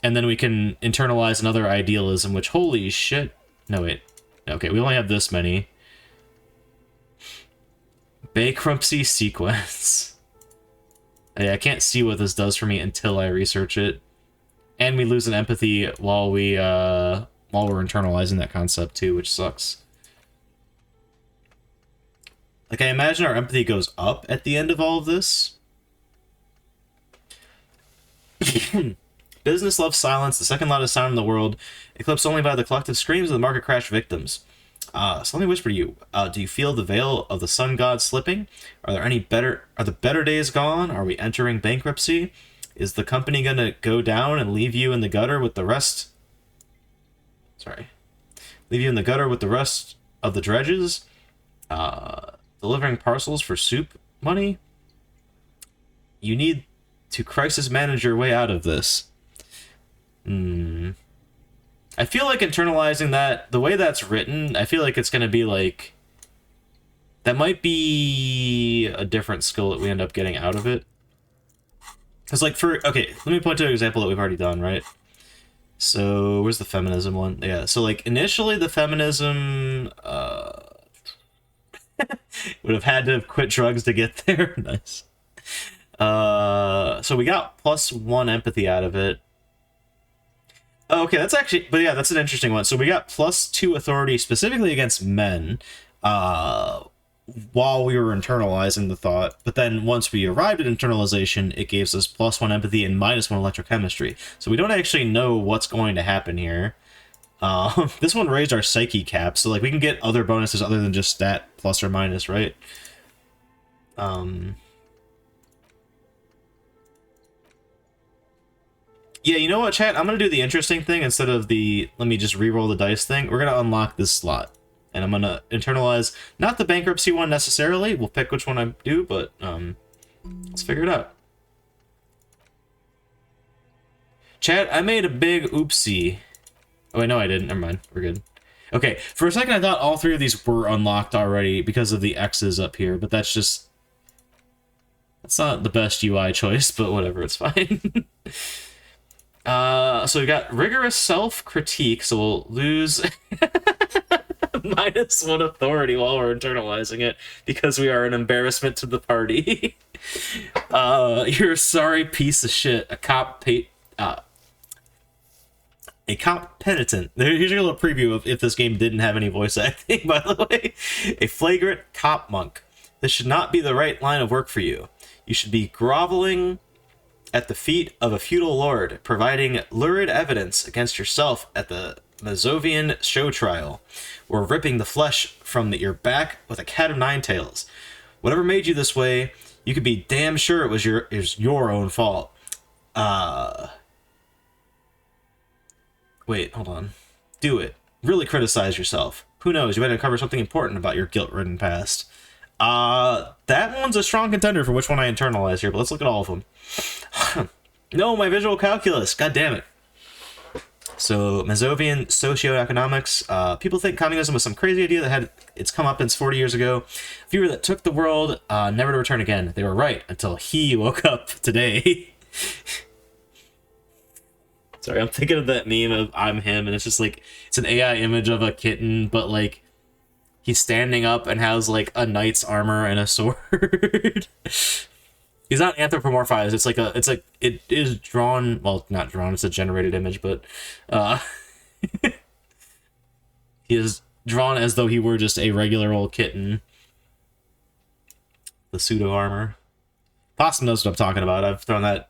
And then we can internalize another idealism, which, holy shit. No, wait. Okay, we only have this many. Bankruptcy sequence. I can't see what this does for me until I research it. And we lose an empathy while we're internalizing that concept too, which sucks. Like, I imagine our empathy goes up at the end of all of this. Business loves silence, the second loudest sound in the world, eclipsed only by the collective screams of the market crash victims. So let me whisper to you. Do you feel the veil of the sun god slipping? Are the better days gone? Are we entering bankruptcy? Is the company gonna go down and leave you in the gutter with the rest? Sorry. Leave you in the gutter with the rest of the dredges? Delivering parcels for soup money? You need to crisis manage your way out of this. I feel like internalizing that, the way that's written, I feel like it's going to be like... That might be a different skill that we end up getting out of it. Because, like, okay, let me point to an example that we've already done, right? So, where's the feminism one? Yeah, so, like, initially the feminism... would have had to have quit drugs to get there. Nice. So we got +1 empathy out of it. Okay, that's actually... But yeah, that's an interesting one. So we got +2 authority specifically against men while we were internalizing the thought. But then once we arrived at internalization, it gives us +1 empathy and -1 electrochemistry. So we don't actually know what's going to happen here. This one raised our psyche cap, so like we can get other bonuses other than just stat plus or minus, right? Yeah, you know what, chat? I'm gonna do the interesting thing instead of the let me just re-roll the dice thing. We're gonna unlock this slot, and I'm gonna internalize not the bankruptcy one necessarily. We'll pick which one I do, but let's figure it out. Chat, I made a big oopsie. Oh wait, no, I didn't. Never mind. We're good. Okay, for a second I thought all three of these were unlocked already because of the X's up here, but that's not the best UI choice, but whatever, it's fine. So we got rigorous self-critique, so we'll lose -1 authority while we're internalizing it, because we are an embarrassment to the party. You're a sorry piece of shit. A cop penitent. Here's a little preview of if this game didn't have any voice acting, by the way. A flagrant cop monk. This should not be the right line of work for you. You should be groveling at the feet of a feudal lord, providing lurid evidence against yourself at the Mazovian show trial, or ripping the flesh from your back with a cat of nine tails. Whatever made you this way, you could be damn sure it was your own fault. Wait, hold on. Do it. Really criticize yourself. Who knows, you might uncover something important about your guilt-ridden past. That one's a strong contender for which one I internalize here, but let's look at all of them. No, my visual calculus. God damn it. So, Mazovian socioeconomics. People think communism was some crazy idea that had its comeuppance 40 years ago. A viewer that took the world, never to return again. They were right until he woke up today. Sorry, I'm thinking of that meme of I'm him, and it's just like, it's an AI image of a kitten, but like, he's standing up and has like a knight's armor and a sword. He's not anthropomorphized. It is drawn. Well, not drawn. It's a generated image, but he is drawn as though he were just a regular old kitten. The pseudo armor. Possum knows what I'm talking about. I've thrown that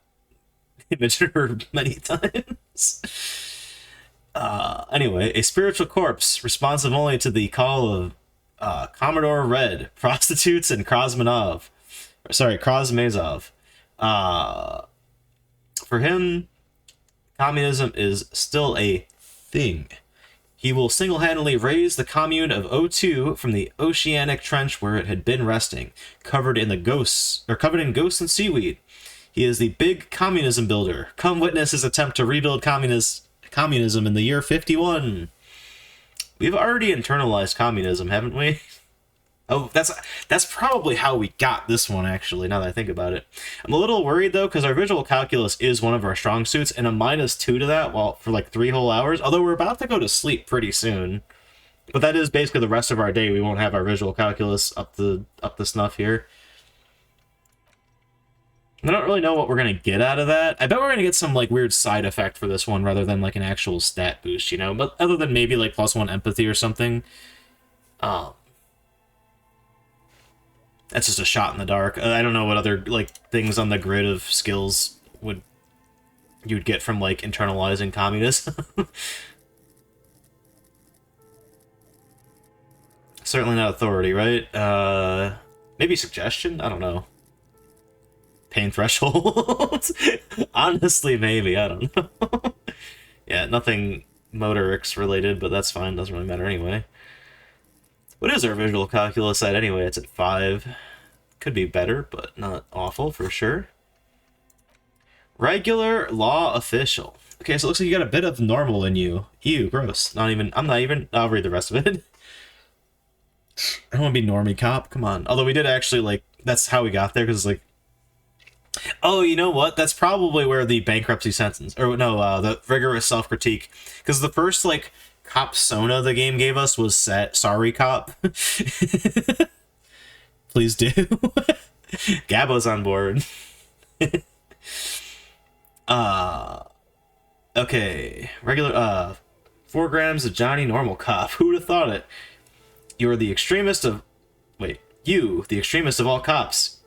image at her many times. Anyway, a spiritual corpse responsive only to the call of Commodore Red, prostitutes, and Krasmazov. For him, communism is still a thing. He will single-handedly raise the commune of O2 from the oceanic trench where it had been resting, covered in ghosts and seaweed. He is the big communism builder. Come witness his attempt to rebuild communism in the year 51. We've already internalized communism, haven't we? Oh, that's probably how we got this one, actually, now that I think about it. I'm a little worried, though, because our visual calculus is one of our strong suits, and a -2 to that for like 3 whole hours, although we're about to go to sleep pretty soon. But that is basically the rest of our day. We won't have our visual calculus up the snuff here. I don't really know what we're going to get out of that. I bet we're going to get some like weird side effect for this one rather than like an actual stat boost, you know? But other than maybe like +1 empathy or something. That's just a shot in the dark. I don't know what other like things on the grid of skills you would get from like internalizing communism. Certainly not authority, right? Maybe suggestion? I don't know. Pain threshold? Honestly, maybe. I don't know. Yeah, nothing motorics related, but that's fine. Doesn't really matter anyway. What is our visual calculus at anyway? It's at 5. Could be better, but not awful for sure. Regular law official. Okay, so it looks like you got a bit of normal in you. Ew, gross. I'll read the rest of it. I don't want to be normie cop. Come on. Although we did actually, like, that's how we got there, because, like, oh, you know what? That's probably where the bankruptcy sentence, or no, the rigorous self-critique, because the first, like, cop sona the game gave us was sorry cop. Please do. Gabbo's on board. Okay. Regular, 4 grams of Johnny Normal Cop. Who'd have thought it? You're the extremist of... Wait. You, the extremist of all cops.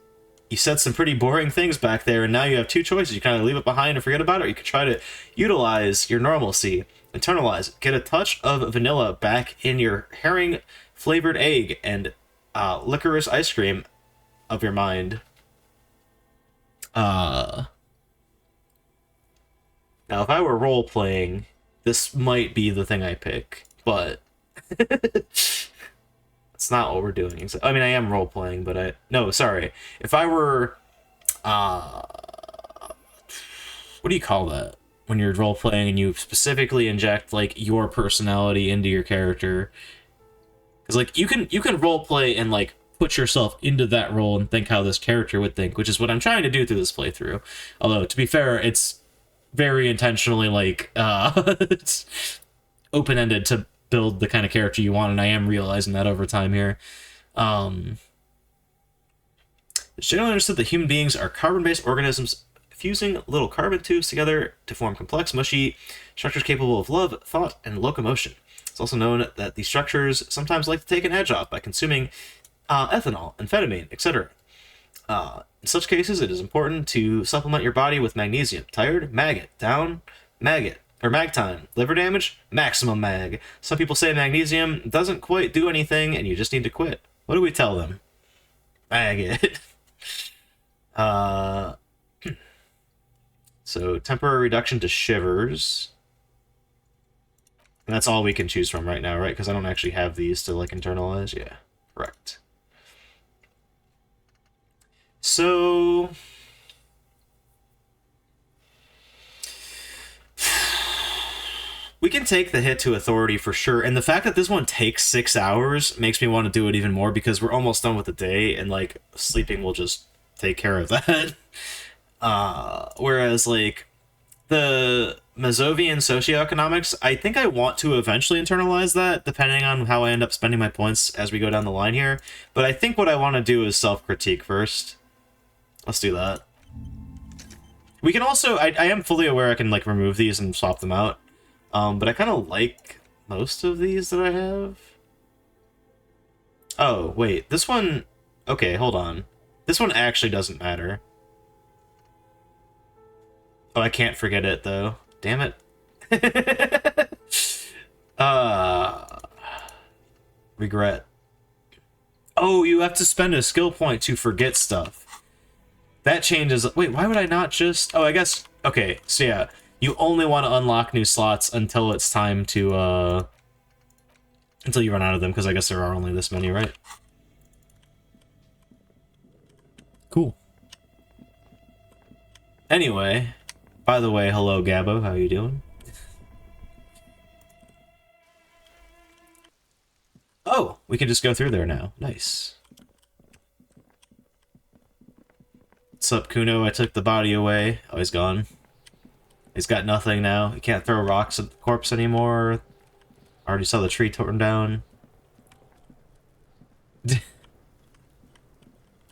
You said some pretty boring things back there, and now you have 2 choices. You kind of leave it behind and forget about it, or you could try to utilize your normalcy. Internalize it. Get a touch of vanilla back in your herring-flavored egg and licorice ice cream of your mind. Now, if I were role playing, this might be the thing I pick, but it's not what we're doing. I mean, I am role playing, but no, sorry. If I were, what do you call that? When you're role playing and you specifically inject like your personality into your character, because like you can role play and like put yourself into that role and think how this character would think, which is what I'm trying to do through this playthrough. Although to be fair, it's very intentionally like it's open-ended to build the kind of character you want, and I am realizing that over time here. It's generally understood that human beings are carbon-based organisms fusing little carbon tubes together to form complex, mushy structures capable of love, thought, and locomotion. It's also known that these structures sometimes like to take an edge off by consuming ethanol, amphetamine, etc. In such cases, it is important to supplement your body with magnesium. Tired? Maggot. Down? Maggot. Or mag time. Liver damage? Maximum mag. Some people say magnesium doesn't quite do anything and you just need to quit. What do we tell them? Maggot. So, temporary reduction to shivers. And that's all we can choose from right now, right? Because I don't actually have these to, like, internalize. Yeah, correct. So... we can take the hit to authority for sure, and the fact that this one takes 6 hours makes me want to do it even more, because we're almost done with the day, and, like, sleeping will just take care of that. Whereas, like, the Mazovian socioeconomics, I think I want to eventually internalize that, depending on how I end up spending my points as we go down the line here. But I think what I want to do is self-critique first. Let's do that. We can also... I am fully aware I can, like, remove these and swap them out. But I kind of like most of these that I have. Oh, wait. This one... okay, hold on. This one actually doesn't matter. Oh, I can't forget it, though. Damn it. Regret. Oh, you have to spend a skill point to forget stuff. That changes... wait, why would I not just... oh, I guess... okay, so yeah. You only want to unlock new slots until it's time to, until you run out of them, because I guess there are only this many, right? Cool. Anyway... by the way, hello Gabbo, how you doing? Oh, we can just go through there now. Nice. What's up, Kuno? I took the body away. Oh, he's gone. He's got nothing now. He can't throw rocks at the corpse anymore. Already saw the tree torn down.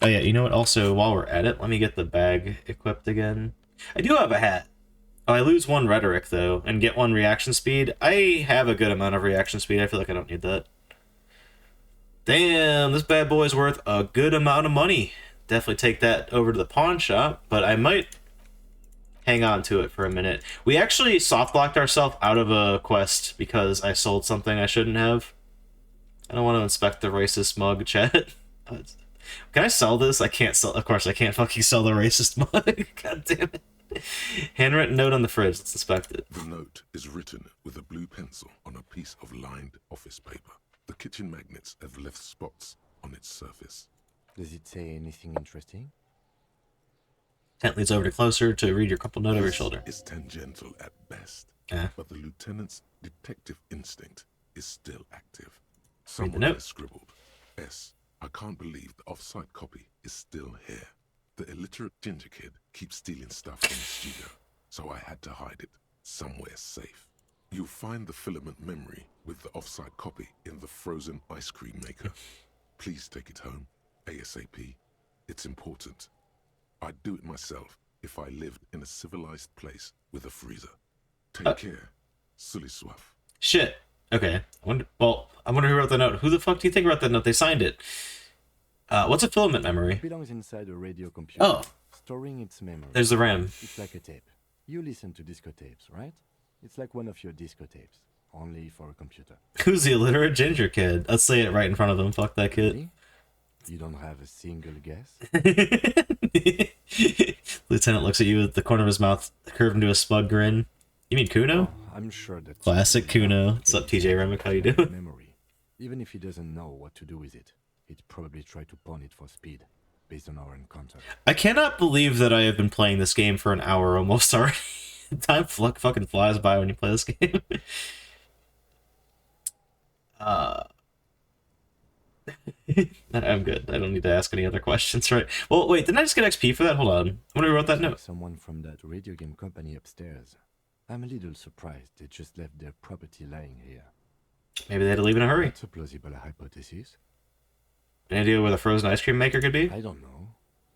Oh yeah, you know what? Also, while we're at it, let me get the bag equipped again. I do have a hat. Oh, I lose 1 rhetoric, though, and get 1 reaction speed. I have a good amount of reaction speed. I feel like I don't need that. Damn, this bad boy's worth a good amount of money. Definitely take that over to the pawn shop, but I might hang on to it for a minute. We actually soft-blocked ourselves out of a quest because I sold something I shouldn't have. I don't want to inspect the racist mug, chat. Can I sell this? I can't sell... of course, I can't fucking sell the racist mug. God damn it. Handwritten note on the fridge. Let's inspect it. The note is written with a blue pencil on a piece of lined office paper. The kitchen magnets have left spots on its surface. Does it say anything interesting? Tent leads over to closer to read your crumpled note over your shoulder. It's tangential at best, but the lieutenant's detective instinct is still active. Read the Someone note. has scribbled, S. I can't believe the off-site copy is still here. The illiterate ginger kid keeps stealing stuff from the studio, so I had to hide it somewhere safe. You'll find the filament memory with the off-site copy in the frozen ice cream maker. Please take it home, ASAP. It's important. I'd do it myself if I lived in a civilized place with a freezer. Take care. Sully Swaff. Shit. Okay. I wonder who wrote the note. Who the fuck do you think wrote that note? They signed it. What's a filament memory? It belongs inside a radio computer. Oh. Storing its memory. There's the RAM. It's like a tape. You listen to disco tapes, right? It's like one of your disco tapes, only for a computer. Who's the illiterate ginger kid? Let's say it right in front of him. Fuck that kid. Really? You don't have a single guess? Lieutenant looks at you with the corner of his mouth curved into a smug grin. You mean Kuno? I'm sure that Classic Kuno. What's up, TJ Remick? How you doing? memory. Even if he doesn't know what to do with it, he'd probably try to pawn it for speed, based on our encounter. I cannot believe that I have been playing this game for an hour almost already. Time fucking flies by when you play this game. I'm good. I don't need to ask any other questions, right? Well, wait, didn't I just get XP for that? Hold on. I wonder who wrote that note. Someone from that radio game company upstairs. I'm a little surprised they just left their property lying here. Maybe they had to leave in a hurry. That's a plausible hypothesis. An idea where the frozen ice cream maker could be? I don't know.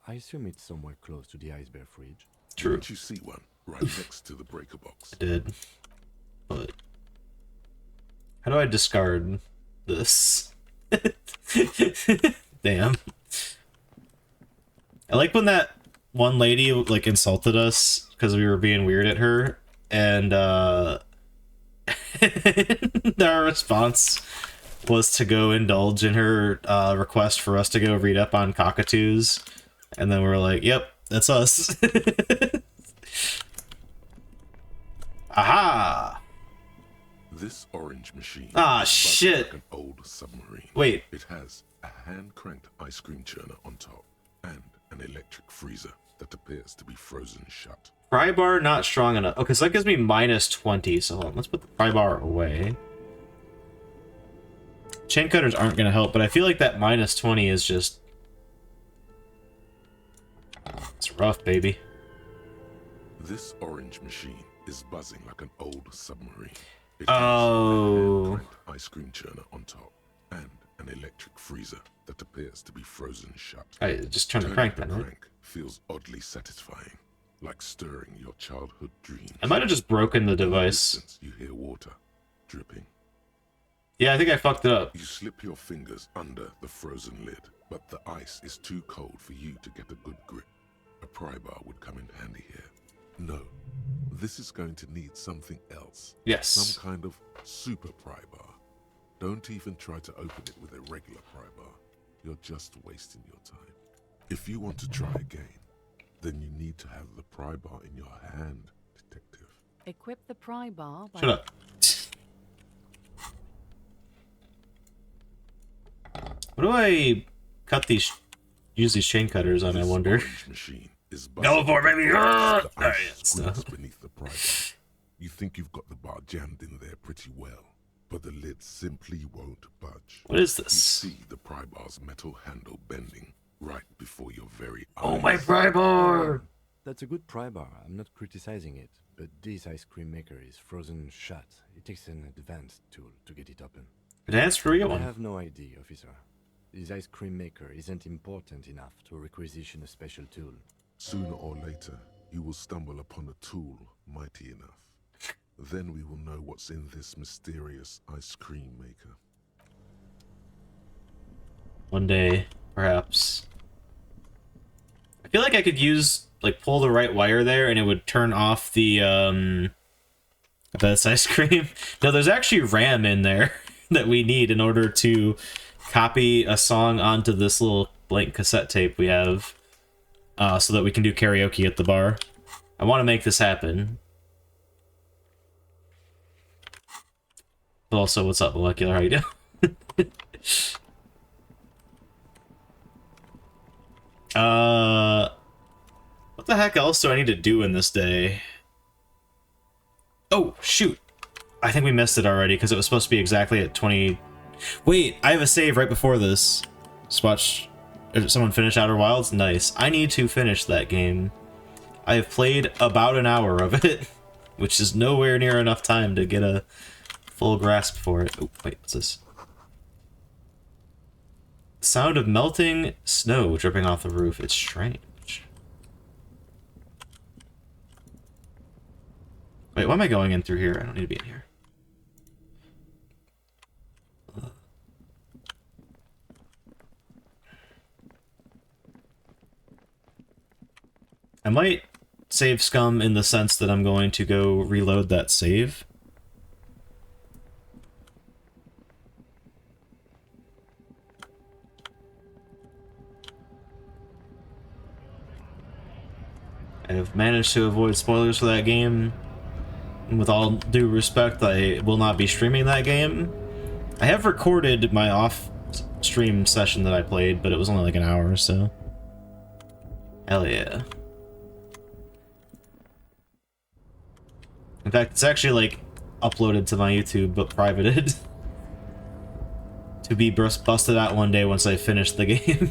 I assume it's somewhere close to the ice bear fridge. True. Didn't you see one right next to the breaker box? I did. But how do I discard this? Damn. I like when that one lady like insulted us because we were being weird at her, and our response was to go indulge in her request for us to go read up on cockatoos, and then we were like, "Yep, that's us." Aha! This orange machine Ah, is buzzed shit. like an old submarine. Wait. It has a hand-cranked ice cream churner on top and an electric freezer that appears to be frozen shut. Pry bar not strong enough. Okay, so that gives me minus 20. So hold on, let's put the pry bar away. Chain cutters aren't going to help, but I feel like that minus 20 is just... It's rough, baby. This orange machine is buzzing like an old submarine. It Oh. has a hand-cranked ice cream churner on top and an electric freezer that appears to be frozen shut. I just turn the Turning crank the then, right? crank feels oddly satisfying, like stirring your childhood dreams. I might have just broken the In the device. distance, you hear water dripping. Yeah, I think I fucked it up. You slip your fingers under the frozen lid, but the ice is too cold for you to get a good grip. A pry bar would come in handy here. No, this is going to need something else. Yes. Some kind of super pry bar. Don't even try to open it with a regular pry bar. You're just wasting your time. If you want to try again, then you need to have the pry bar in your hand, detective. Equip the pry bar by... Shut up. What do I cut these... Use these chain cutters on, I This wonder? orange machine is Go for it, baby! the Alright, ice so- squeezes beneath the pry bar. You think you've got the bar jammed in there pretty well, but the lid simply won't budge. What is You this? see the pry bar's metal handle bending right before your very eyes. Oh, my pry bar! That's a good pry bar. I'm not criticizing it, but this ice cream maker is frozen shut. It takes an advanced tool to get it open. Advanced for real I one. have no idea, officer. This ice cream maker isn't important enough to requisition a special tool. Sooner or later, you will stumble upon a tool mighty enough. Then we will know what's in this mysterious ice cream maker. One day, perhaps. I feel like I could use, like, pull the right wire there and it would turn off the, this ice cream. No, there's actually RAM in there that we need in order to copy a song onto this little blank cassette tape we have, so that we can do karaoke at the bar. I want to make this happen. But also, what's up, Molecular? How you doing? What the heck else do I need to do in this day? Oh, shoot. I think we missed it already, because it was supposed to be exactly at 20... Wait, I have a save right before this. Just watch someone finish Outer Wilds. Nice. I need to finish that game. I have played about an hour of it, which is nowhere near enough time to get a full grasp for it. Oh, wait, what's this? Sound of melting snow dripping off the roof. It's strange. Wait, why am I going in through here? I don't need to be in here. I might save scum in the sense that I'm going to go reload that save. I have managed to avoid spoilers for that game With all due respect, I will not be streaming that game. I have recorded my off-stream session that I played, but it was only like an hour or so. Hell yeah. In fact, it's actually like uploaded to my YouTube, but privated. To be busted out one day once I finish the game.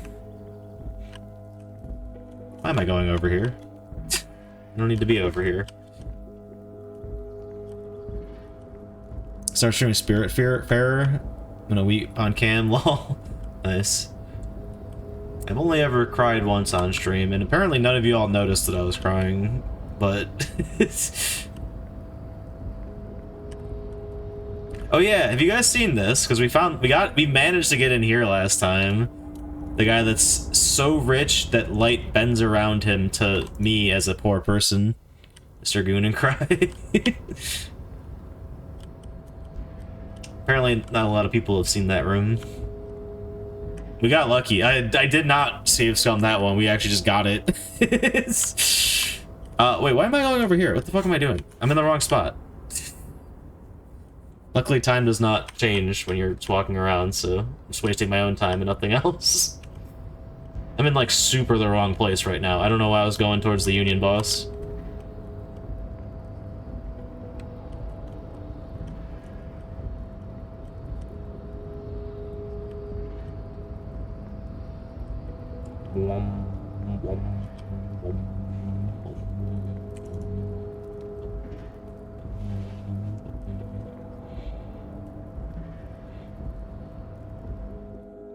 Why am I going over here? I don't need to be over here. Start streaming Spirit Farer in a week on cam. Lol. Nice. I've only ever cried once on stream, and apparently none of you all noticed that I was crying, but... Oh yeah, have you guys seen this? Because we managed to get in here last time. The guy that's so rich that light bends around him to me as a poor person. Mr. Goon and Cry. Apparently not a lot of people have seen that room. We got lucky. I did not save scum that one. We actually just got it. Wait, why am I going over here? What the fuck am I doing? I'm in the wrong spot. Luckily, time does not change when you're just walking around, so I'm just wasting my own time and nothing else. I'm in, like, super the wrong place right now. I don't know why I was going towards the Union boss.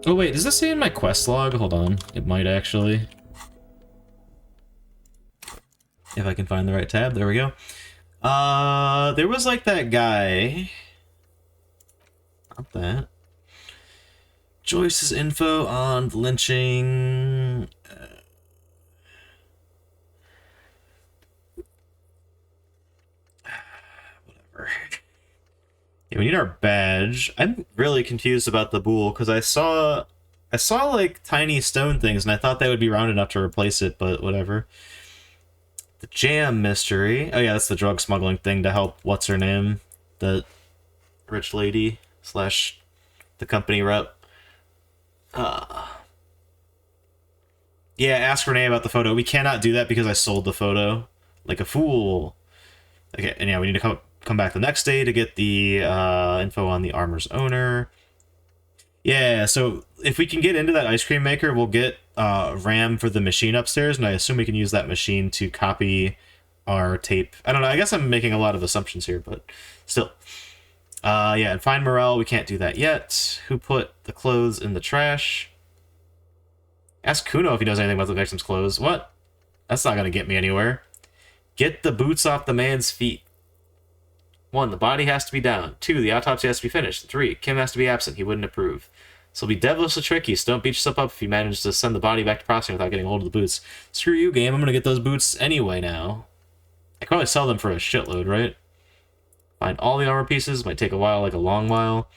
Oh wait, does this say in my quest log? Hold on, it might actually. If I can find the right tab, there we go. There was like that guy. Not that. Joyce's info on the lynching. Whatever. Yeah, we need our badge. I'm really confused about the Bool because I saw like tiny stone things and I thought they would be round enough to replace it, but whatever. The jam mystery. Oh yeah, that's the drug smuggling thing to help what's her name, the rich lady / the company rep. Yeah, ask Renee about the photo. We cannot do that because I sold the photo like a fool. Okay, and yeah, we need to come back the next day to get the info on the armor's owner. Yeah, so if we can get into that ice cream maker, we'll get RAM for the machine upstairs, and I assume we can use that machine to copy our tape. I don't know, I guess I'm making a lot of assumptions here, but still. Yeah, and find Morel, we can't do that yet. Who put the clothes in the trash? Ask Kuno if he knows anything about the victim's clothes. What? That's not gonna get me anywhere. Get the boots off the man's feet. 1, the body has to be down. 2, the autopsy has to be finished. 3, Kim has to be absent. He wouldn't approve. So be devilishly tricky, so don't beat yourself up if you manage to send the body back to processing without getting hold of the boots. Screw you, game. I'm gonna get those boots anyway now. I could probably sell them for a shitload, right? Find all the armor pieces. Might take a while, like a long while.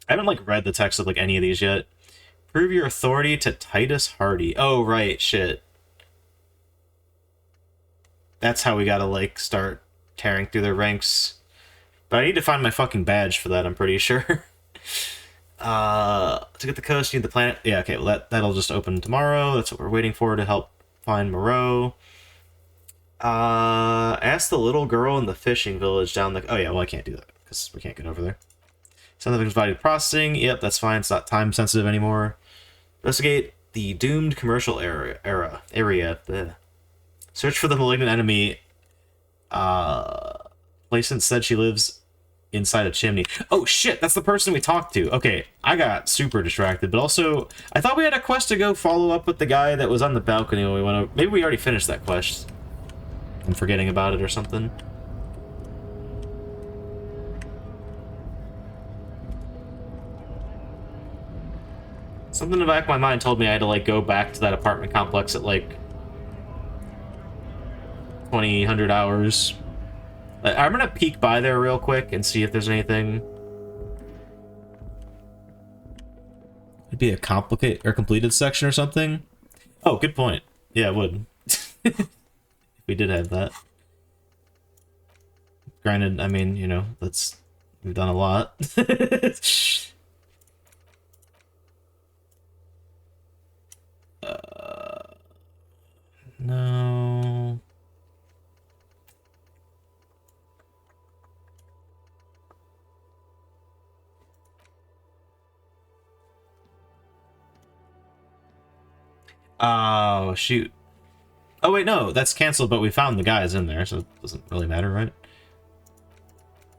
I haven't, like, read the text of, like, any of these yet. Prove your authority to Titus Hardy. Oh, right, shit. That's how we gotta, like, start tearing through their ranks. But I need to find my fucking badge for that, I'm pretty sure. To get the coast, you need the planet. Yeah, okay, well, that'll just open tomorrow. That's what we're waiting for to help find Moreau. Ask the little girl in the fishing village down the... Oh, yeah, well, I can't do that, because we can't get over there. Send the victim's body to processing. Yep, that's fine. It's not time-sensitive anymore. Investigate the doomed commercial area. Blech. Search for the malignant enemy. Placent said she lives inside a chimney. Oh, shit, that's the person we talked to. Okay, I got super distracted, but also, I thought we had a quest to go follow up with the guy that was on the balcony when we went over. Maybe we already finished that quest. I'm forgetting about it or something. Something in the back of my mind told me I had to, like, go back to that apartment complex at, like, 2000 hours. I'm gonna peek by there real quick and see if there's anything. It'd be a complicated or completed section or something. Oh, good point. Yeah, it would. If we did have that. Granted, I mean, you know, we've done a lot. No. Oh, shoot. Oh, wait, no, that's canceled, but we found the guys in there, so it doesn't really matter, right?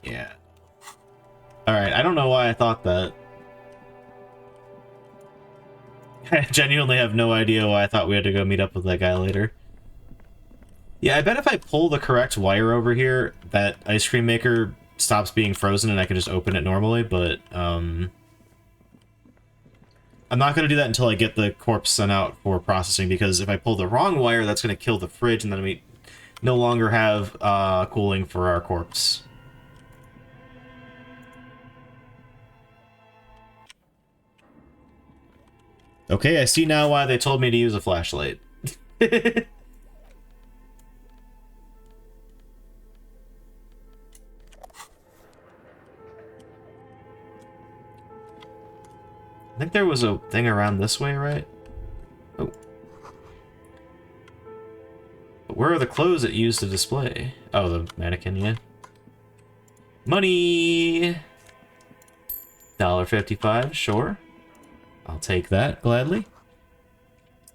Yeah. Alright, I don't know why I thought that. I genuinely have no idea why I thought we had to go meet up with that guy later. Yeah, I bet if I pull the correct wire over here, that ice cream maker stops being frozen and I can just open it normally, but, I'm not going to do that until I get the corpse sent out for processing, because if I pull the wrong wire, that's going to kill the fridge, and then we no longer have cooling for our corpse. Okay, I see now why they told me to use a flashlight. I think there was a thing around this way, right? Oh. But where are the clothes it used to display? Oh, the mannequin, yeah. Money! $1.55, sure. I'll take that, gladly.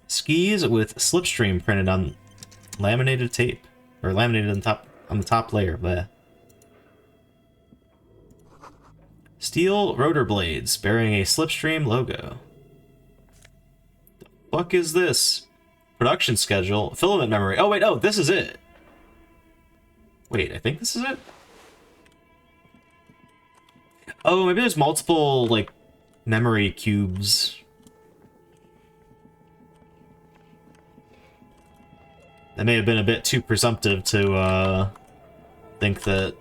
Skis with slipstream printed on laminated tape. Or laminated on the top layer, bleh. Steel rotor blades bearing a slipstream logo. The fuck is this? Production schedule. Filament memory. Oh, wait, oh, this is it. Wait, I think this is it? Oh, maybe there's multiple, like, memory cubes. That may have been a bit too presumptive to, think that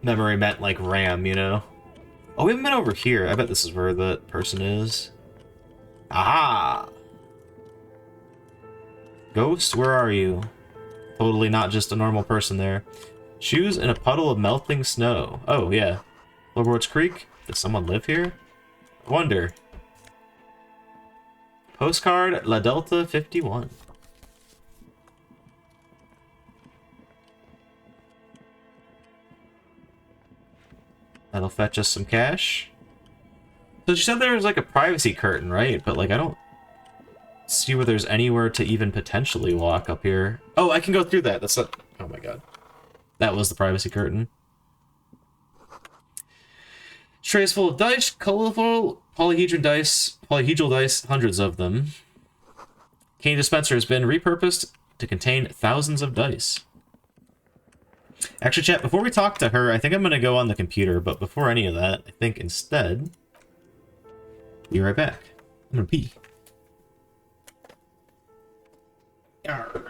memory meant, like, RAM, you know? Oh, we haven't been over here. I bet this is where the person is. Aha! Ghost, where are you? Totally not just a normal person there. Shoes in a puddle of melting snow. Oh, yeah. Floorboards Creek? Does someone live here? I wonder. Postcard La Delta 51. That'll fetch us some cash. So she said there was like a privacy curtain, right? But like I don't see where there's anywhere to even potentially walk up here. Oh, I can go through that. That's not... Oh my god. That was the privacy curtain. Trays full of dice, colorful polyhedral dice, hundreds of them. Candy dispenser has been repurposed to contain thousands of dice. Actually, chat, before we talk to her, I think I'm going to go on the computer, but before any of that, I think instead... Be right back. I'm going to pee. Arr.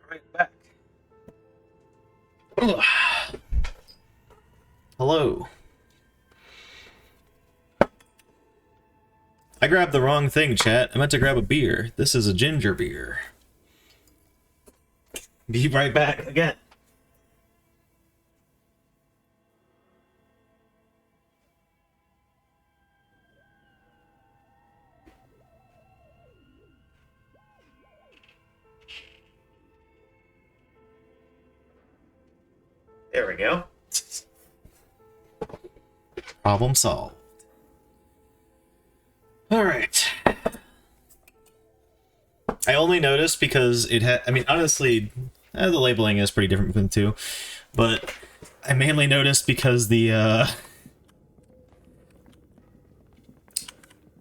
Right back. Ugh. Hello. I grabbed the wrong thing, chat. I meant to grab a beer. This is a ginger beer. Be right back again. There we go. Problem solved. Alright. I only noticed because it had... I mean, honestly, the labeling is pretty different between the two. But I mainly noticed because the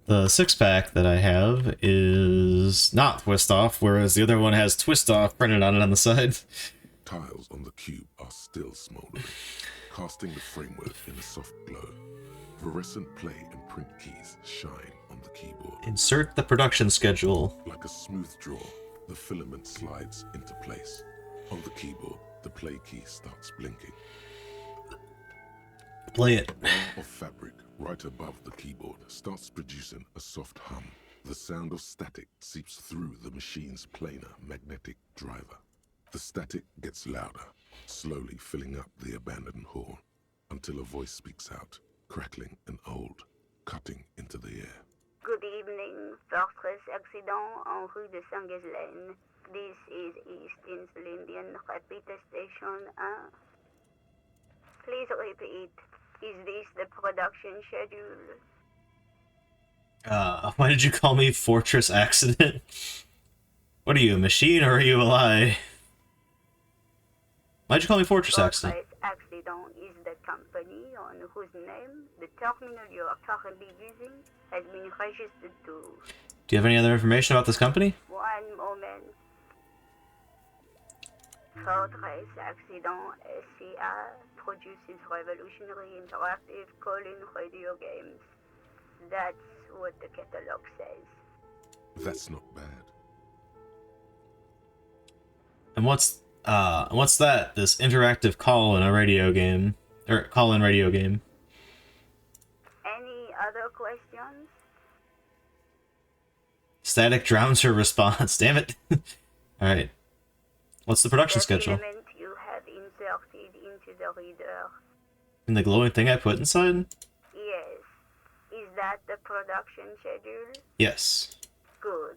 six-pack that I have is not twist off, whereas the other one has twist off printed on it on the side. Tiles on the cube are still smoldering, casting the framework in a soft glow. Fluorescent play and print keys shine on the keyboard. Insert the production schedule. Like a smooth draw, the filament slides into place. On the keyboard, the play key starts blinking. Play it. Of fabric right above the keyboard starts producing a soft hum. The sound of static seeps through the machine's planar magnetic driver. The static gets louder, slowly filling up the abandoned hall, until a voice speaks out, crackling and old, cutting into the air. Good evening, Fortress Accident en rue de Saint-Ghislaine. This is East Insulindian Repeater Station 1. Please repeat. Is this the production schedule? Why did you call me Fortress Accident? What are you, a machine or are you a lie? Why'd you call me Fortress Accident? Fortress Accident is the company on whose name the terminal you are currently using has been registered to. Do you have any other information about this company? One moment. Fortress Accident SCA produces revolutionary interactive call-in radio games. That's what the catalog says. That's not bad. And what's that? This interactive call-in radio game? Any other questions? Static drowns her response. Damn it. Alright. What's the production The schedule? filament you have inserted into the reader. And the glowing thing I put inside? Yes. Is that the production schedule? Yes. Good.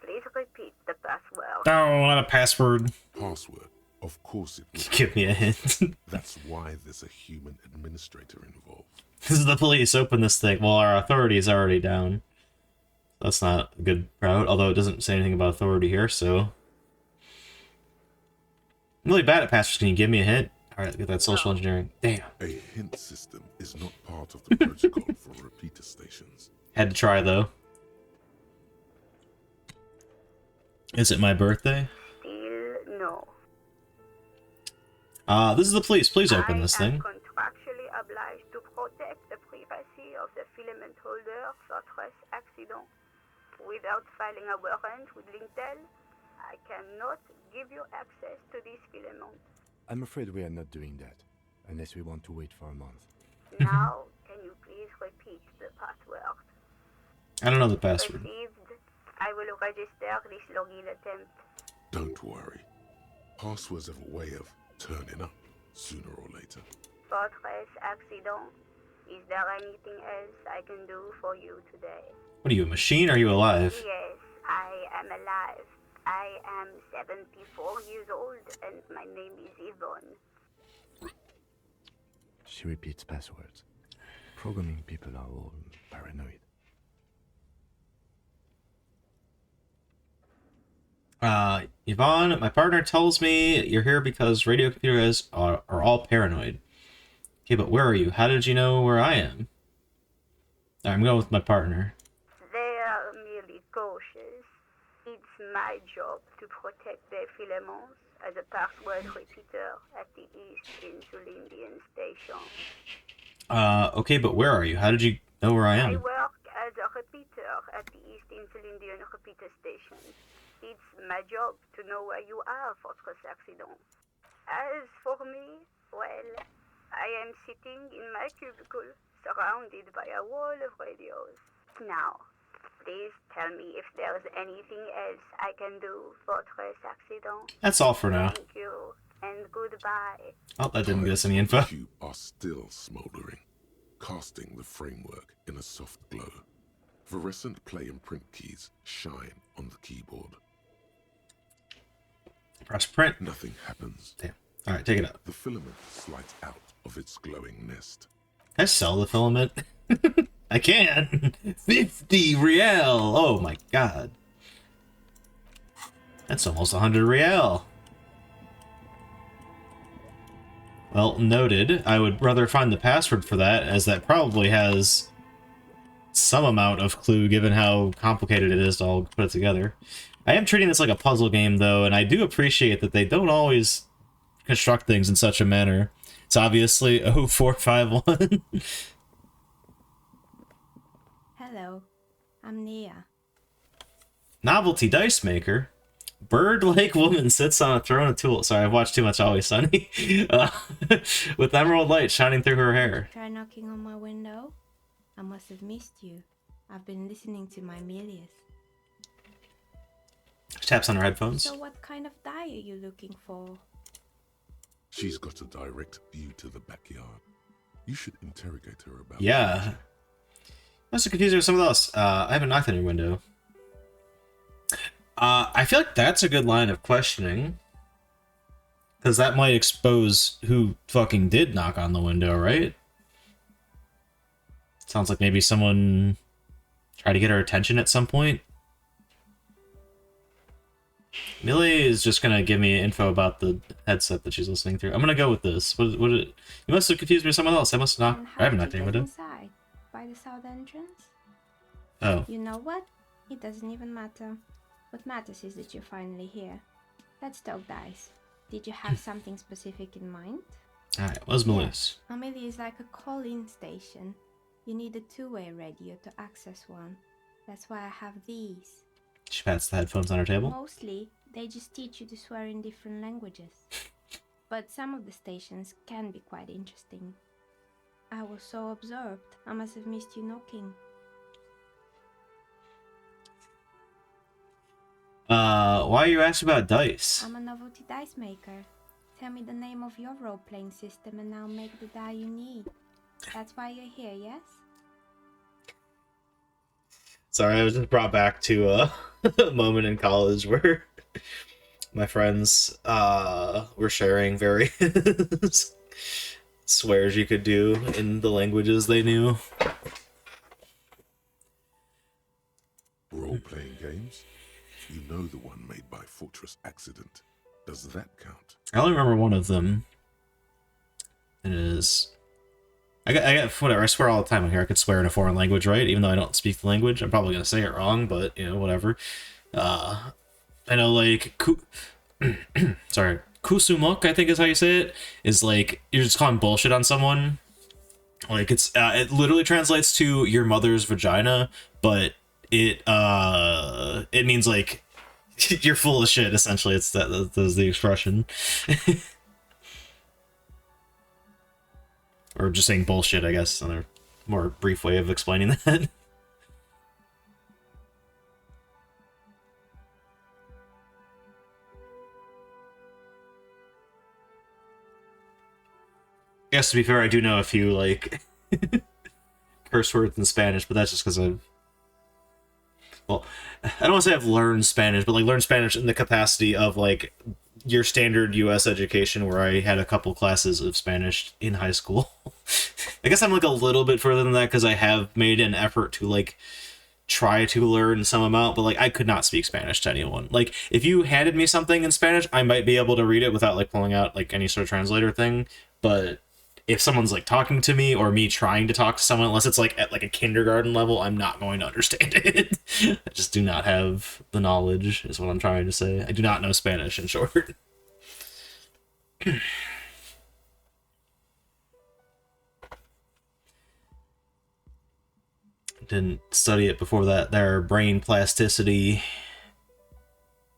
Please repeat the password. Oh, not a password. Password. Of course it will. Give me a hint. That's why there's a human administrator involved. This is the police. Open this thing. Well, our authority is already down. That's not a good route, although it doesn't say anything about authority here, so... I'm really bad at passwords. Can you give me a hint? Alright, get that social engineering. Damn. A hint system is not part of the protocol for repeater stations. Had to try, though. Is it my birthday? Still no. This is the police. Please open this I am thing. contractually obliged to protect the privacy of the filament holder Fortress Accident. Without filing a warrant with Lintel, I cannot give you access to this filament. I'm afraid we are not doing that, unless we want to wait for a month. Now, can you please repeat the password? I don't know the password. Received. I will register this login attempt. Don't worry. Passwords have a way of turning up sooner or later. Fortress Accident. Is there anything else I can do for you today? What are you, a machine? Or are you alive? Yes, I am alive. I am 74 years old and my name is Yvonne. She repeats passwords. Programming people are all paranoid. Yvonne, my partner tells me you're here because radio computers are all paranoid. Okay, but where are you? How did you know where I am? I'm going with my partner. They are merely cautious. It's my job to protect their filaments as a password repeater at the East Insulindian Station. Okay, but where are you? How did you know where I I am? work as a repeater at the East Insulindian Repeater Station. It's my job to know know where you are, Fortress Accident. As for me, well, I am sitting in my cubicle, surrounded by a wall of radios. Now, please tell me if there's anything else I can do, Fortress Accident. That's all for now. Thank you, and goodbye. Oh, that didn't get us any The info. cube are still smoldering, casting the framework in a soft glow. Fluorescent play and print keys shine on the keyboard. Press print. Nothing happens. Damn. All right, take it out. The filament slides out of its glowing nest. Can I sell the filament? I can. 50 real. Oh my god. That's almost 100 real. Well, noted. I would rather find the password for that, as that probably has some amount of clue given how complicated it is to all put it together. I am treating this like a puzzle game, though, and I do appreciate that they don't always construct things in such a manner. It's obviously 0451. Hello, I'm Nia. Novelty dice maker. Bird-like woman sits on a throne of tools. Sorry, I've watched too much Always Sunny. With emerald light shining through her hair. Try knocking on my window? I must have missed you. I've been listening to my Melius. She taps on her headphones. So what kind of die are you looking for? She's got a direct view to the backyard. You should interrogate her about Yeah. Must have confused her with someone else. I haven't knocked on your window. I feel like that's a good line of questioning. Because that might expose who fucking did knock on the window, right? Sounds like maybe someone tried to get her attention at some point. Millie is just gonna give me info about the headset that she's listening through. I'm gonna go with this. What you must have confused me with someone else. I must not. And I haven't how knocked did on you your get window. inside? By the south entrance? Oh. You know what? It doesn't even matter. What matters is that you're finally here. Let's talk dice. Did you have something specific in mind? Alright, what's Millie's? Amelia is like a call-in station. You need a two-way radio to access one. That's why I have these. She pats the headphones on her table. Mostly, they just teach you to swear in different languages. But some of the stations can be quite interesting. I was so absorbed, I must have missed you knocking. Why are you asking about dice? I'm a novelty dice maker. Tell me the name of your role-playing system and I'll make the die you need. That's why you're here, yes? Sorry, I was just brought back to a moment in college where my friends were sharing various swears you could do in the languages they knew. Role-playing games? You know the one made by Fortress Accident. Does that count? I only remember one of them. It is... I got whatever, I swear all the time on here. I could swear in a foreign language, right? Even though I don't speak the language. I'm probably going to say it wrong, but, you know, whatever. I know, like... Sorry. Kusumok, I think is how you say it. Is like, you're just calling bullshit on someone. Like, it's... it literally translates to your mother's vagina, but it means, like... You're full of shit, essentially. It's that's the expression. Or just saying bullshit, I guess, another more brief way of explaining that. I guess to be fair, I do know a few, like, curse words in Spanish, but that's just because I've... Well, I don't want to say I've learned Spanish, but, like, learned Spanish in the capacity of, like, your standard U.S. education, where I had a couple classes of Spanish in high school. I guess I'm, like, a little bit further than that, because I have made an effort to, like, try to learn some amount, but, like, I could not speak Spanish to anyone. Like, if you handed me something in Spanish, I might be able to read it without, like, pulling out, like, any sort of translator thing, but... if someone's like talking to me or me trying to talk to someone, unless it's like at like a kindergarten level, I'm not going to understand it. I just do not have the knowledge, is what I'm trying to say. I do not know Spanish, in short. Didn't study it before that. Their brain plasticity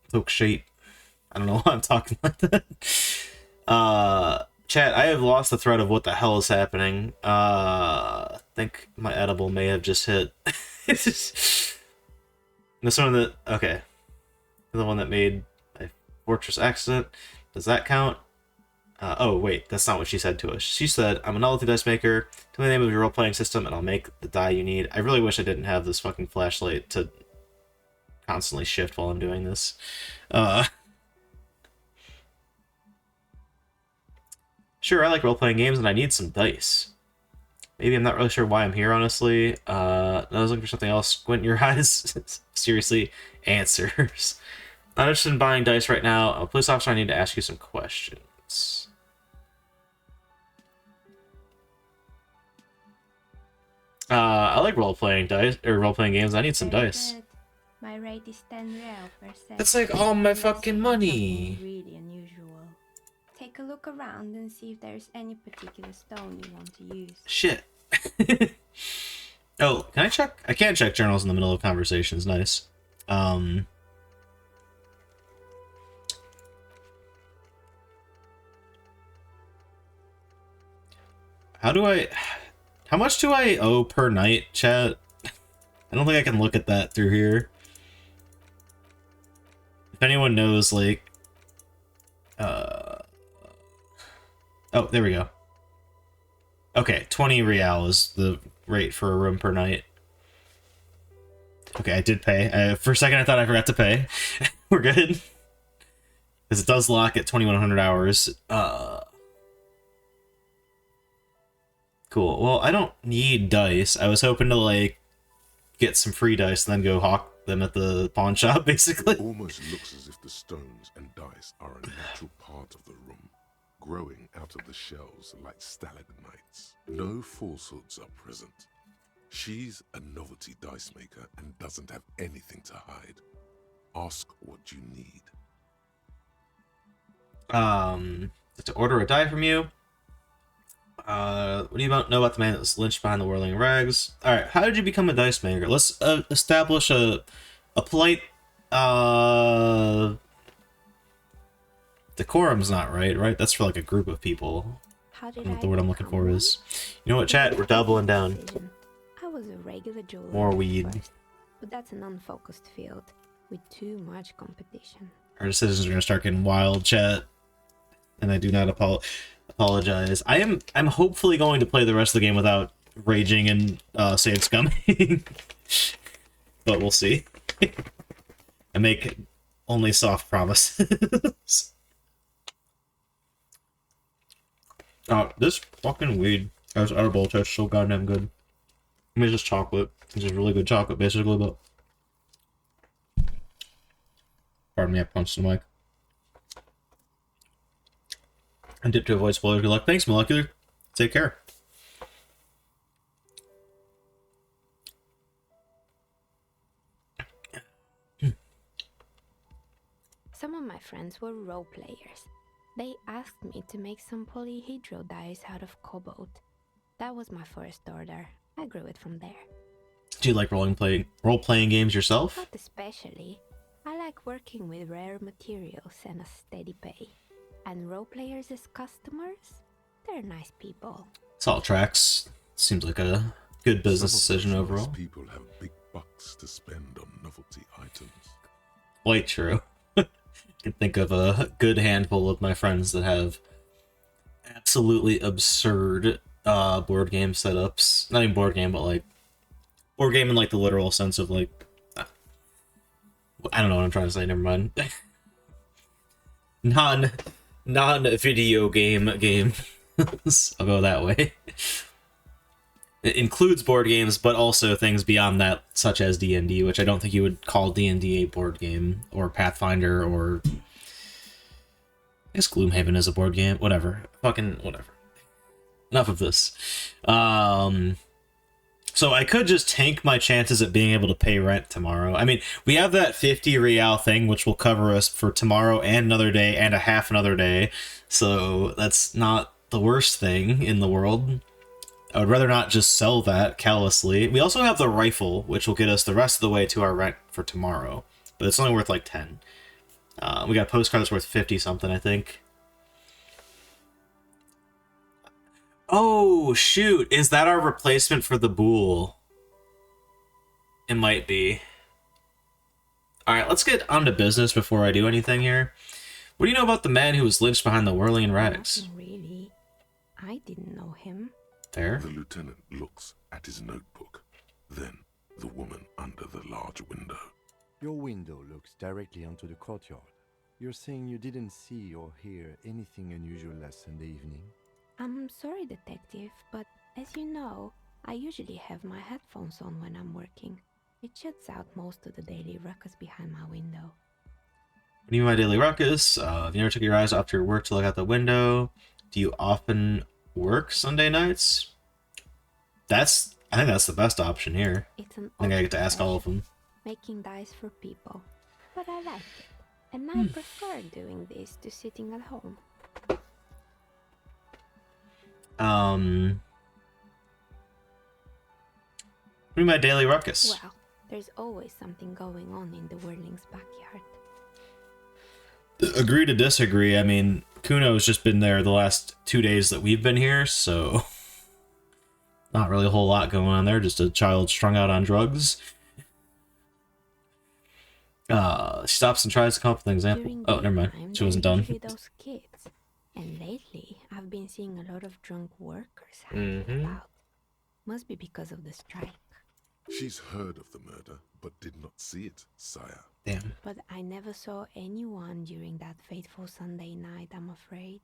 took shape. I don't know why I'm talking like that. Chat, I have lost the thread of what the hell is happening. I think my edible may have just hit. This one that... Okay. The one that made a Fortress accident. Does that count? Oh, wait. That's not what she said to us. She said, I'm a novelty dice maker. Tell me the name of your role-playing system, and I'll make the die you need. I really wish I didn't have this fucking flashlight to constantly shift while I'm doing this. Sure, I like role-playing games, and I need some dice. Maybe I'm not really sure why I'm here, honestly. I was looking for something else. Squint your eyes. Seriously, answers. Not interested in buying dice right now. I'm a police officer. I need to ask you some questions. I like role-playing dice or role-playing games. I need some dice. Good. My rate is 10 real per set. That's like all my Unless fucking you want money. something really unusual. Take a look around and see if there's any particular stone you want to use. Shit. Oh, can I check? I can't check journals in the middle of conversations. Nice. How much do I owe per night, chat? I don't think I can look at that through here. If anyone knows, like... Oh, there we go. Okay, 20 real is the rate for a room per night. Okay, I did pay. For a second, I thought I forgot to pay. We're good. Because it does lock at 2100 hours. Cool. Well, I don't need dice. I was hoping to, like, get some free dice and then go hawk them at the pawn shop, basically. It almost looks as if the stones and dice are a natural part of the room, growing out of the shells like stalagmites. No falsehoods are present. She's a novelty dice maker and doesn't have anything to hide. Ask what you need. To order a die from you. What do you know about the man that was lynched behind the whirling rags? Alright, how did you become a dice maker? Let's establish a polite, decorum's not right? That's for like a group of people. How did I don't know I what the word I'm looking become for one? is. You know what, chat? We're doubling down. I was a regular jeweler More at weed. first, but that's an unfocused field with too much competition. Our decisions are gonna start getting wild, chat. And I do not apologize. I'm hopefully going to play the rest of the game without raging and save scumming. But we'll see. I make only soft promises. This fucking weed has edible tastes so goddamn good. I mean, it's just chocolate. It's just really good chocolate, basically, but... Pardon me, I punched the mic. And dip to avoid spoilers. Good luck. Thanks, Molecular. Take care. Some of my friends were role players. They asked me to make some polyhedral dice out of cobalt. That was my first order. I grew it from there. Do you like role-playing games yourself? Not especially. I like working with rare materials and a steady pay. And role players as customers? They're nice people. Salt tracks. Seems like a good business Some of decision those overall. nice people have big bucks to spend on novelty items. Quite true. I can think of a good handful of my friends that have absolutely absurd board game setups. Not even board game, but like board game in like the literal sense of like I don't know what I'm trying to say. Never mind. non-video game. I'll go that way. It includes board games, but also things beyond that, such as D&D, which I don't think you would call D&D a board game, or Pathfinder, or... I guess Gloomhaven is a board game. Whatever. Fucking whatever. Enough of this. So I could just tank my chances at being able to pay rent tomorrow. I mean, we have that 50 real thing, which will cover us for tomorrow and another day and a half another day. So that's not the worst thing in the world. I would rather not just sell that callously. We also have the rifle, which will get us the rest of the way to our rent for tomorrow. But it's only worth like 10. We got a postcard that's worth 50 something, I think. Oh, shoot. Is that our replacement for the Bool? It might be. Alright, let's get on to business before I do anything here. What do you know about the man who was lynched behind the whirling rags? Nothing really. I didn't know him. Fair. The lieutenant looks at his notebook, then the woman under the large window. Your window looks directly onto the courtyard. You're saying you didn't see or hear anything unusual last Sunday evening? I'm sorry, detective, but as you know, I usually have my headphones on when I'm working. It shuts out most of the daily ruckus behind my window. What do you mean by daily ruckus? Have you ever took your eyes off your work to look out the window? Do you often work Sunday nights? I think that's the best option here. It's an I think I get to ask all of them. making dice for people, but I like it, and I prefer doing this to sitting at home. What do you mean by daily ruckus? Well, there's always something going on in the Whirling's backyard. Agree to disagree. I mean, Kuno's just been there the last 2 days that we've been here, so not really a whole lot going on there. Just a child strung out on drugs. She stops and tries to come up with an example. During Oh, never mind. daytime, She wasn't there are done. usually those kids, and lately I've been seeing a lot of drunk workers hanging about. Must be because of the strike. She's heard of the murder, but did not see it, sire. Damn. But I never saw anyone during that fateful Sunday night, I'm afraid.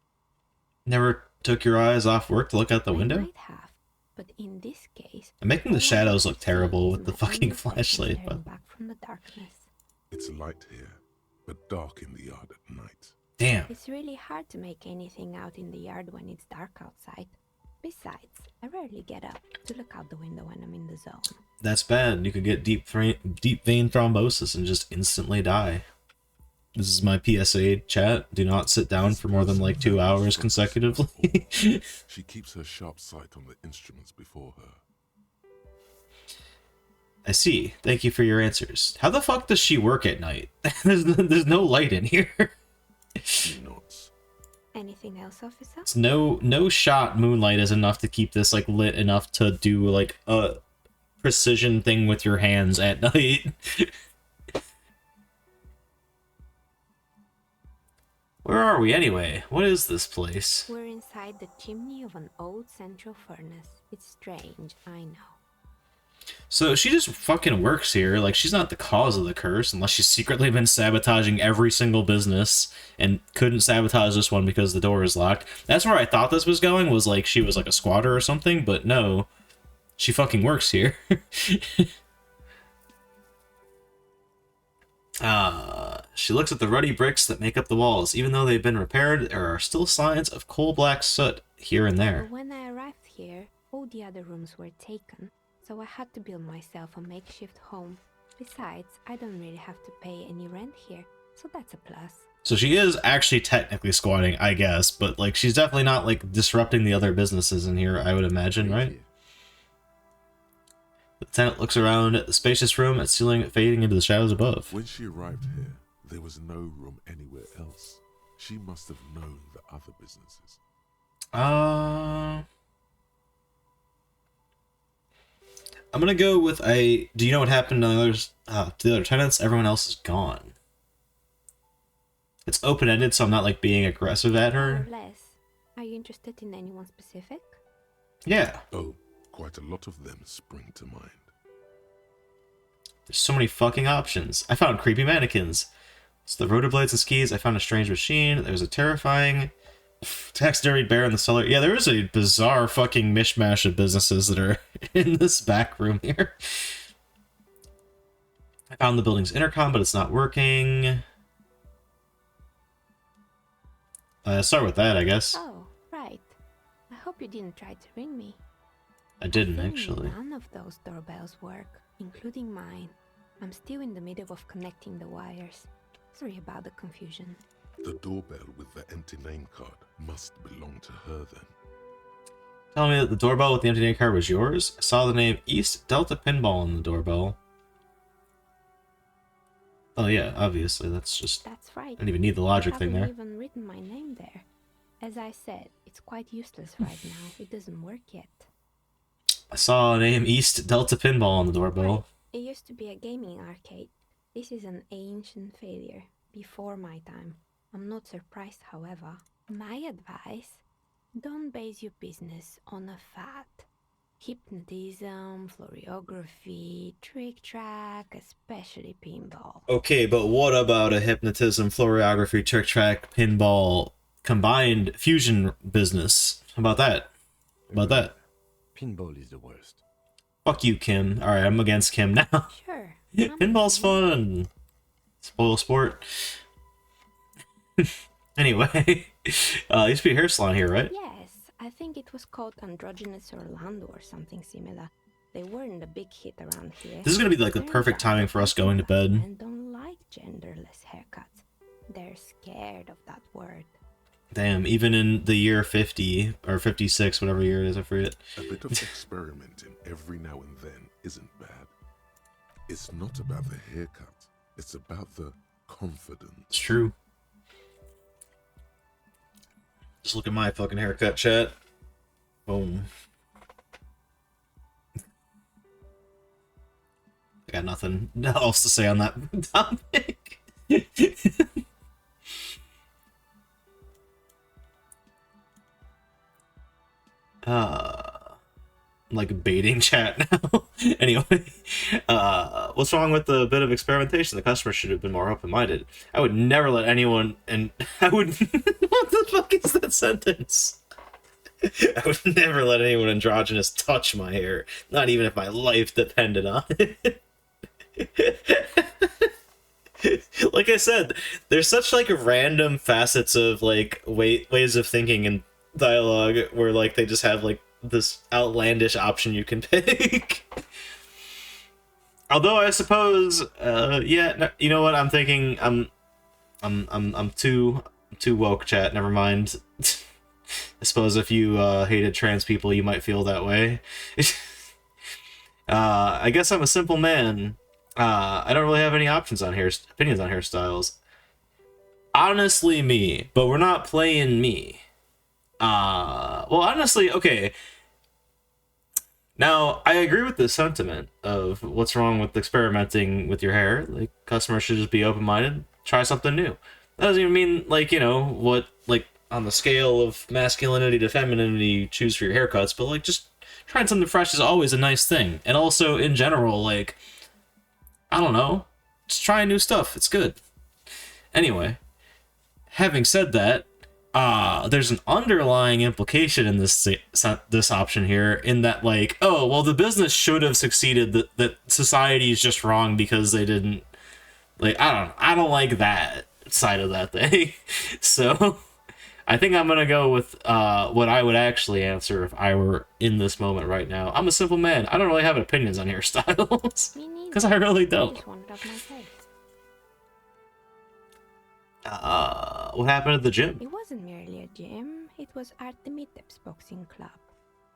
Never took your eyes off work to look out the I window? might have, but in this case, I'm making the all I shadows could look terrible see with is the my fucking own reflection flashlight, staring but back from the darkness. It's light here, but dark in the yard at night. damn. It's really hard to make anything out in the yard when it's dark outside. Besides, I rarely get up to look out the window when I'm in the zone. That's bad. You could get deep vein thrombosis and just instantly die. This is my PSA chat. Do not sit down for more than like 2 hours consecutively. She keeps her sharp sight on the instruments before her. I see. Thank you for your answers. How the fuck does she work at night? there's no light in here. She nods. Anything else, officer? It's no shot moonlight is enough to keep this like lit enough to do like a precision thing with your hands at night. Where are we anyway? What is this place? We're inside the chimney of an old central furnace. It's strange, I know. So she just fucking works here. Like, she's not the cause of the curse, unless she's secretly been sabotaging every single business and couldn't sabotage this one because the door is locked. That's where I thought this was going, was like she was like a squatter or something, but no. She fucking works here. She looks at the ruddy bricks that make up the walls. Even though they've been repaired, there are still signs of coal-black soot here and there. But when I arrived here, all the other rooms were taken, so I had to build myself a makeshift home. Besides, I don't really have to pay any rent here, so that's a plus. So she is actually technically squatting, I guess, but like she's definitely not like disrupting the other businesses in here, I would imagine, right? The tenant looks around at the spacious room, at ceiling fading into the shadows above. When she arrived here, there was no room anywhere else. She must have known the other businesses. I'm gonna go with a. Do you know what happened to the others? To the other tenants? Everyone else is gone. It's open-ended, so I'm not like being aggressive at her. More or less. Are you interested in anyone specific? Yeah. Oh, quite a lot of them spring to mind. There's so many fucking options. I found creepy mannequins. So the rotor blades and skis. I found a strange machine. There's a terrifying taxidermied bear in the cellar. Yeah, there is a bizarre fucking mishmash of businesses that are in this back room here. I found the building's intercom, but it's not working. Start with that, I guess. Oh, right. I hope you didn't try to ring me. I didn't, Feeling actually. None of those doorbells work, including mine. I'm still in the middle of connecting the wires. Sorry about the confusion. The doorbell with the empty name card must belong to her then. Tell me that the doorbell with the empty name card was yours? I saw the name East Delta Pinball on the doorbell. Oh yeah, obviously, that's just... That's right. I didn't even need the logic I thing haven't there. even written my name there. As I said, it's quite useless right now. It doesn't work yet. I saw a name East Delta Pinball on the doorbell. Right. It used to be a gaming arcade. This is an ancient failure, before my time. I'm not surprised, however. My advice, don't base your business on a fad. Hypnotism, floriography, trick track, especially pinball. Okay, but what about a hypnotism, floriography, trick track, pinball, combined fusion business? How about that? How about that? Pinball is the worst. Fuck you, Kim. Alright, I'm against Kim now. Sure. Pinball's fun. Spoil sport. Anyway, used to be a hair salon here, right? Yes, I think it was called Androgynous Orlando or something similar. They weren't a big hit around here. This is gonna be like the perfect timing for us going to bed. And don't like genderless haircuts. They're scared of that word. Damn, even in the year 50 or 56, whatever year it is, I forget. A bit of experimenting every now and then isn't bad. It's not about the haircut. It's about the confidence. It's true. Just look at my fucking haircut, chat. Boom. I got nothing else to say on that topic. Like baiting chat now. Anyway, what's wrong with the bit of experimentation? The customer should have been more open-minded. I would never let anyone, and I would... What the fuck is that sentence? I would never let anyone androgynous touch my hair, not even if my life depended on it. Like I said, there's such like random facets of like ways of thinking and dialogue where like they just have like this outlandish option you can pick. Although I suppose, yeah, no, you know what? I'm thinking I'm too woke, chat. Never mind. I suppose if you hated trans people, you might feel that way. I guess I'm a simple man. I don't really have any opinions on hairstyles. Honestly, me, but we're not playing me. Well, honestly, okay. Now, I agree with the sentiment of what's wrong with experimenting with your hair. Like, customers should just be open-minded, try something new. That doesn't even mean, like, you know, what, like, on the scale of masculinity to femininity you choose for your haircuts, but, like, just trying something fresh is always a nice thing. And also, in general, like, I don't know, just trying new stuff. It's good. Anyway, having said that, there's an underlying implication in this option here, in that, like, oh, well, the business should have succeeded, that society is just wrong because they didn't, like, I don't like that side of that thing. So I think I'm gonna go with what I would actually answer if I were in this moment right now. I'm a simple man. I don't really have opinions on hairstyles. Me neither. Because I really don't. Just wanted off my face. What happened at the gym? It wasn't merely a gym, it was Artemiteps Boxing Club,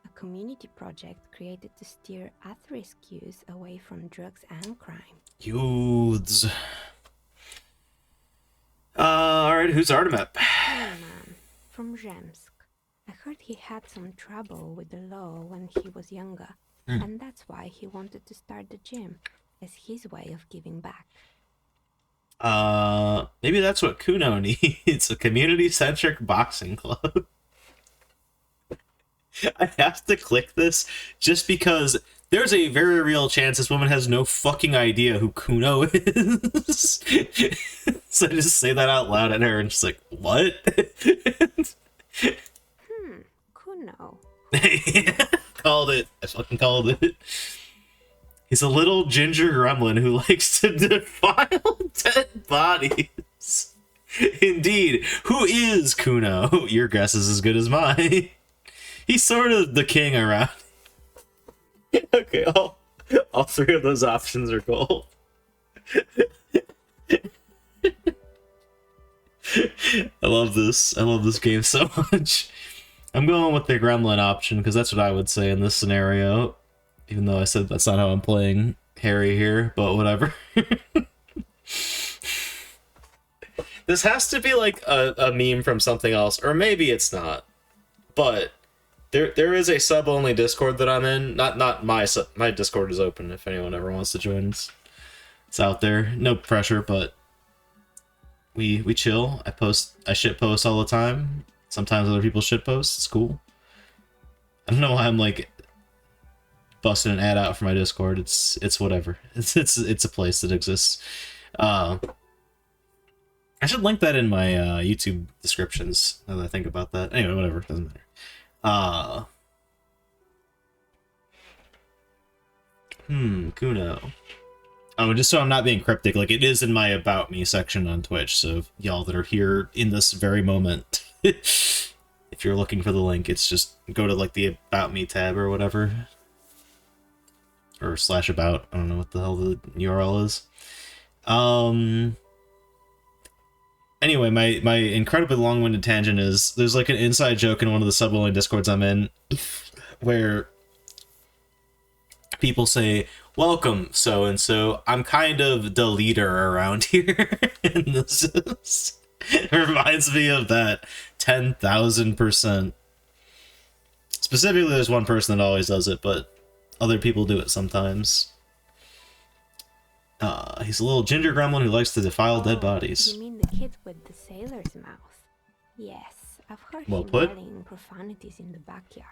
a community project created to steer at-risk youth away from drugs and crime. Youths. Alright, who's Artemep? Hey man, from Zemsk. I heard he had some trouble with the law when he was younger, and that's why he wanted to start the gym, as his way of giving back. Maybe that's what Kuno needs, a community-centric boxing club. I have to click this just because there's a very real chance this woman has no fucking idea who Kuno is. So I just say that out loud at her and she's like, what? Kuno. Called it. I fucking called it. He's a little ginger gremlin who likes to defile dead bodies. Indeed. Who is Kuno? Your guess is as good as mine. He's sort of the king around. Okay, all three of those options are cool. I love this. I love this game so much. I'm going with the gremlin option because that's what I would say in this scenario. Even though I said that's not how I'm playing Harry here, but whatever. This has to be like a meme from something else, or maybe it's not. But there is a sub only Discord that I'm in. Not my Discord is open if anyone ever wants to join. It's out there. No pressure, but we chill. I shit post all the time. Sometimes other people shit post. It's cool. I don't know why I'm like busting an ad out for my Discord. It's whatever. It's a place that exists. I should link that in my YouTube descriptions now that I think about that. Anyway, whatever, it doesn't matter. Kuno. Oh, just so I'm not being cryptic, like it is in my About Me section on Twitch, so y'all that are here in this very moment, if you're looking for the link, it's just go to like the About Me tab or whatever. Or /about, I don't know what the hell the URL is. Anyway, my incredibly long-winded tangent is there's like an inside joke in one of the sub-only Discords I'm in where people say, "Welcome, so-and-so. I'm kind of the leader around here." And this reminds me of that 10,000%. Specifically, there's one person that always does it, but other people do it sometimes. He's a little ginger gremlin who likes to defile dead bodies. You mean the kid with the sailor's mouth? Yes, I've heard Well him put. yelling profanities in the backyard.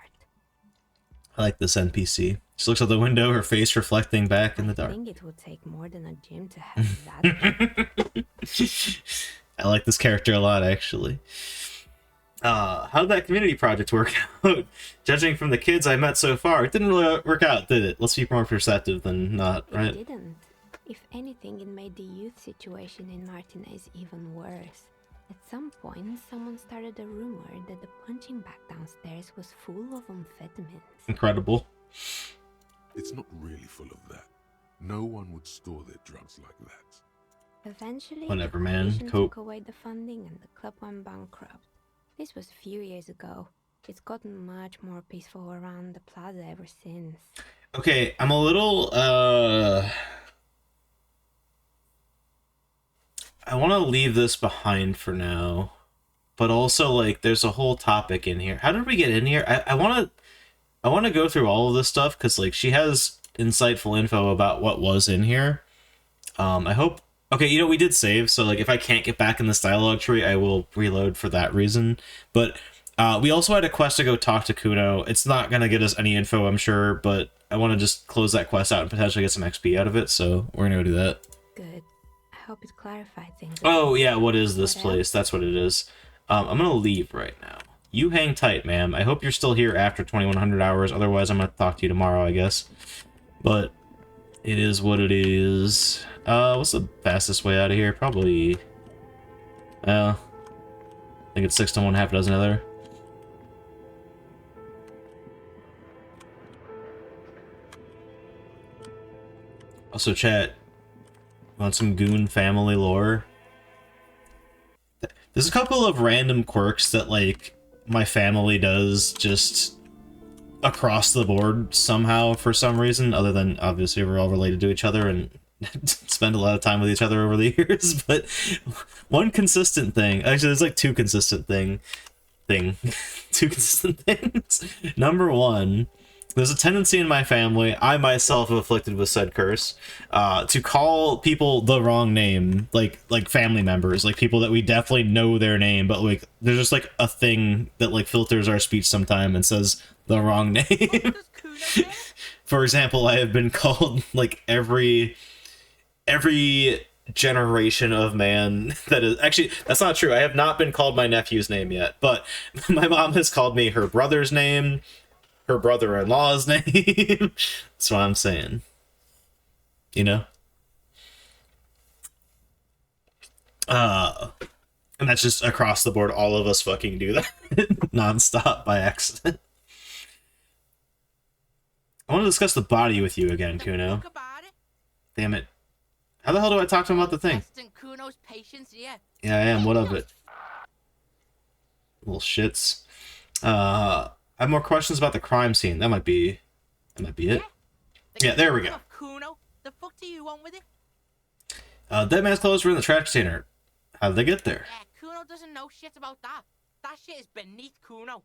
I like this NPC. She looks out the window, her face reflecting back in the I dark. think it would take more than a gym to have that. I like this character a lot, actually. How did that community project work out? Judging from the kids I met so far, it didn't really work out, did it? Let's be more perceptive than not, right? It didn't. If anything, it made the youth situation in Martinez even worse. At some point, someone started a rumor that the punching bag downstairs was full of amphetamines. Incredible. It's not really full of that. No one would store their drugs like that. Eventually, Whatever, the man. coalition Cope. took away the funding and the club went bankrupt. This was a few years ago. It's gotten much more peaceful around the plaza ever since. Okay, I'm a little, I want to leave this behind for now, but also, like, there's a whole topic in here. How did we get in here? I want to go through all of this stuff, because, like, she has insightful info about what was in here. I hope... Okay, you know, we did save, so, like, if I can't get back in this dialogue tree, I will reload for that reason. But we also had a quest to go talk to Kuno. It's not going to get us any info, I'm sure, but I want to just close that quest out and potentially get some XP out of it, so we're going to go do that. Good. I hope it clarified things. Oh, yeah, what is this What place? else? That's what it is. I'm going to leave right now. You hang tight, ma'am. I hope you're still here after 2100 hours, otherwise I'm going to talk to you tomorrow, I guess. But it is what it is. What's the fastest way out of here? Probably... I think it's 6 to 1, half a dozen other. Also, chat, want some Goon family lore? There's a couple of random quirks that, like, my family does just across the board somehow for some reason, other than obviously we're all related to each other and spend a lot of time with each other over the years. But one consistent thing, actually there's like two consistent two consistent things. Number one, there's a tendency in my family, I myself am afflicted with said curse, to call people the wrong name, like family members, like people that we definitely know their name, but like there's just like a thing that like filters our speech sometime and says the wrong name. For example, I have been called like every generation of man that is actually, that's not true. I have not been called my nephew's name yet, but my mom has called me her brother's name, her brother-in-law's name. That's what I'm saying. You know? And that's just across the board. All of us fucking do that nonstop by accident. I want to discuss the body with you again, Kuno. Damn it. How the hell do I talk to him about the thing? Yeah, I am. What of it? Little shits. I have more questions about the crime scene. That might be it. Yeah, there we go. The fuck do you want with it? Dead man's clothes were in the trash container. How did they get there? Yeah, Kuno doesn't know shit about that. That shit is beneath Kuno.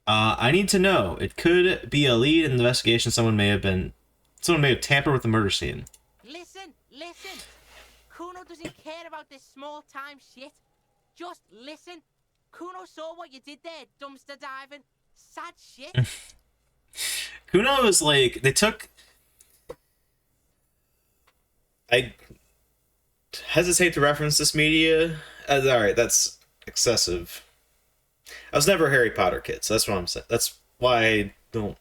I need to know. It could be a lead in the investigation. Someone may have tampered with the murder scene. Listen. Kuno doesn't care about this small-time shit. Just listen. Kuno saw what you did there, dumpster diving. Sad shit. Kuno is like, they took... I hesitate to reference this media. Alright, that's excessive. I was never a Harry Potter kid, so that's what I'm saying. That's why I don't...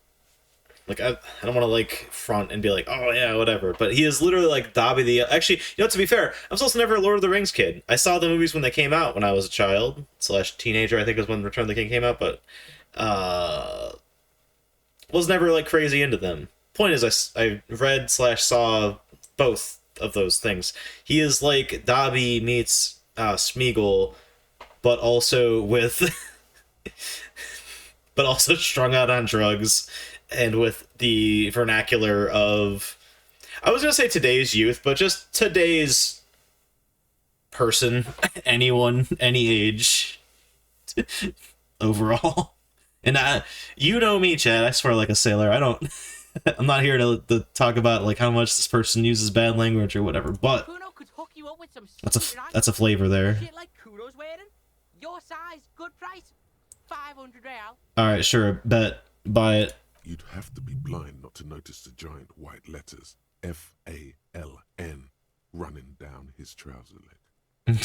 Like, I don't want to, like, front and be like, oh, yeah, whatever. But he is literally, like, Dobby the... Actually, you know, to be fair, I was also never a Lord of the Rings kid. I saw the movies when they came out when I was a child. / teenager, I think was when Return of the King came out. But, was never, like, crazy into them. Point is, I read / saw both of those things. He is, like, Dobby meets Smeagol, but also with... but also strung out on drugs... And with the vernacular of, I was gonna say today's youth, but just today's person, anyone, any age, overall. And you know me, Chad. I swear like a sailor. I'm not here to talk about like how much this person uses bad language or whatever. But Kuno could hook you up with some that's a flavor there. shit like Kuno's wearing. Your size, good price, 500 real. All right, sure, bet, buy it. You'd have to be blind not to notice the giant white letters FALN running down his trouser leg.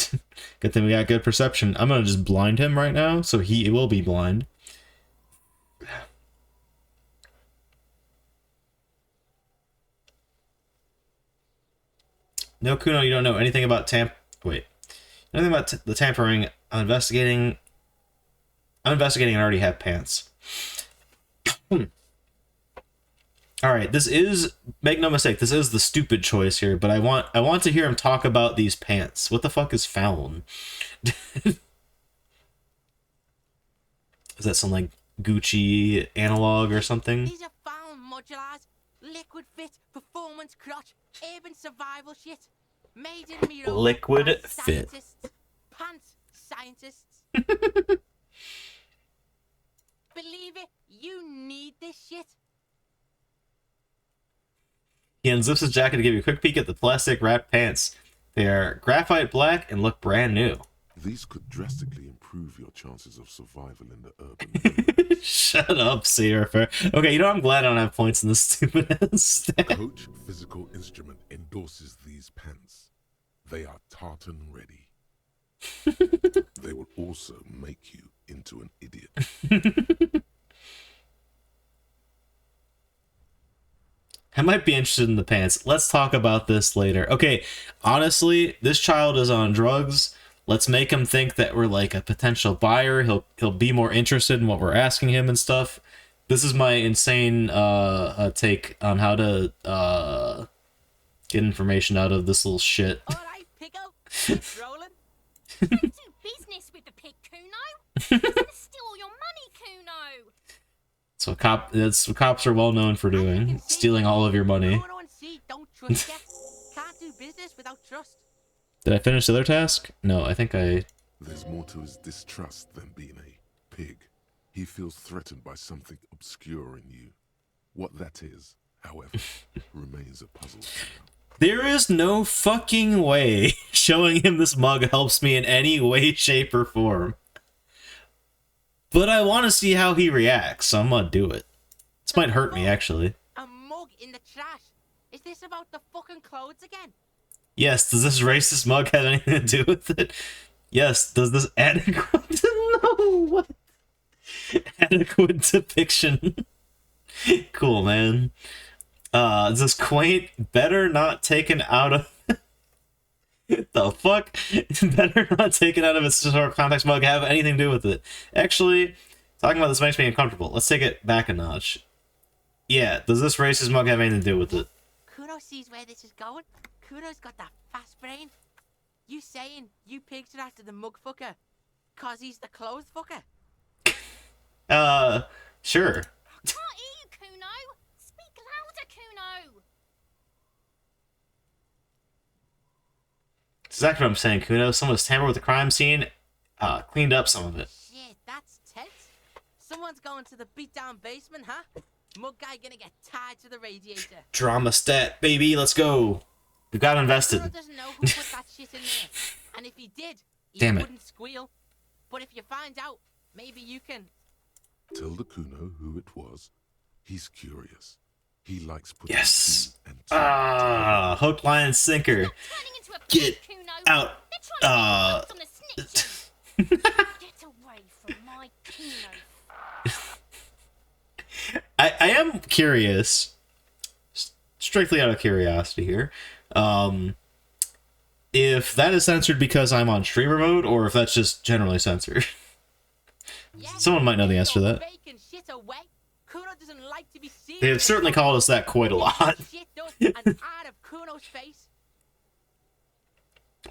Good thing we got good perception. I'm gonna just blind him right now, so he will be blind. No, Kuno, you don't know anything about Wait. Nothing about the tampering. I'm investigating and I already have pants. Alright, this is, make no mistake, this is the stupid choice here, but I want to hear him talk about these pants. What the fuck is Fallon? Does that sound like Gucci analog or something? These are Fallon modulars, liquid fit, performance crotch, urban survival shit. Made in Miro. Liquid fit. Pants scientists. Believe it, you need this shit. He unzips his jacket to give you a quick peek at the plastic wrapped pants. They are graphite black and look brand new. These could drastically improve your chances of survival in the urban. Shut up, Sierra. Okay, you know, I'm glad I don't have points in this stupid ass. Coach Physical Instrument endorses these pants. They are tartan ready. They will also make you into an idiot. I might be interested in the pants. Let's talk about this later. Okay, honestly, this child is on drugs. Let's make him think that we're like a potential buyer. He'll be more interested in what we're asking him and stuff. This is my insane take on how to get information out of this little shit. All right, Pico. Rolling. Don't do business with the pig, Kuno. He's gonna steal all your money, Kuno. That's what cops are well known for doing, stealing all of your money. Kuno and C don't trust you. Can't do business without trust. Did I finish the other task? No, I think I... There's more to his distrust than being a pig. He feels threatened by something obscure in you. What that is, however, remains a puzzle to know. There is no fucking way showing him this mug helps me in any way, shape, or form. But I want to see how he reacts, so I'm gonna do it. This might hurt me, actually. A mug in the trash. Is this about the fucking clothes again? Yes, does this racist mug have anything to do with it? Yes, does this adequate... No, what? Adequate depiction. Cool, man. Is this quaint, better not taken out of... the fuck? Better not taken out of its historical context mug have anything to do with it. Actually, talking about this makes me uncomfortable. Let's take it back a notch. Yeah, does this racist mug have anything to do with it? Kuno sees where this is going. Kuno's got that fast brain. You saying you pigs are after the mug fucker cause he's the clothes fucker? Sure. Can't hear you, Kuno. Speak louder, Kuno. exactly what I'm saying, Kuno. Someone's tampered with the crime scene, cleaned up some of it. Shit, that's tense. Someone's going to the beat-down basement, huh? Mug guy gonna get tied to the radiator. Drama stat, baby, let's go. We've got invested. Kuno doesn't know who put that shit in there. And if he did, he Damn it. wouldn't squeal. But if you find out, maybe you can... Tell the Kuno who it was. He's curious. He likes putting Yes. two and two Ah, hook, line, sinker. Turning into a Get pig, Kuno. out. They're trying to get on the snitches. Get away from my Kuno. I am curious, strictly out of curiosity here, if that is censored because I'm on streamer mode, or if that's just generally censored. Someone might know the answer to that. Bacon shit away. Kuno doesn't like to be seen. They have certainly called us that quite a lot. Shit dust and out of Kuno's face.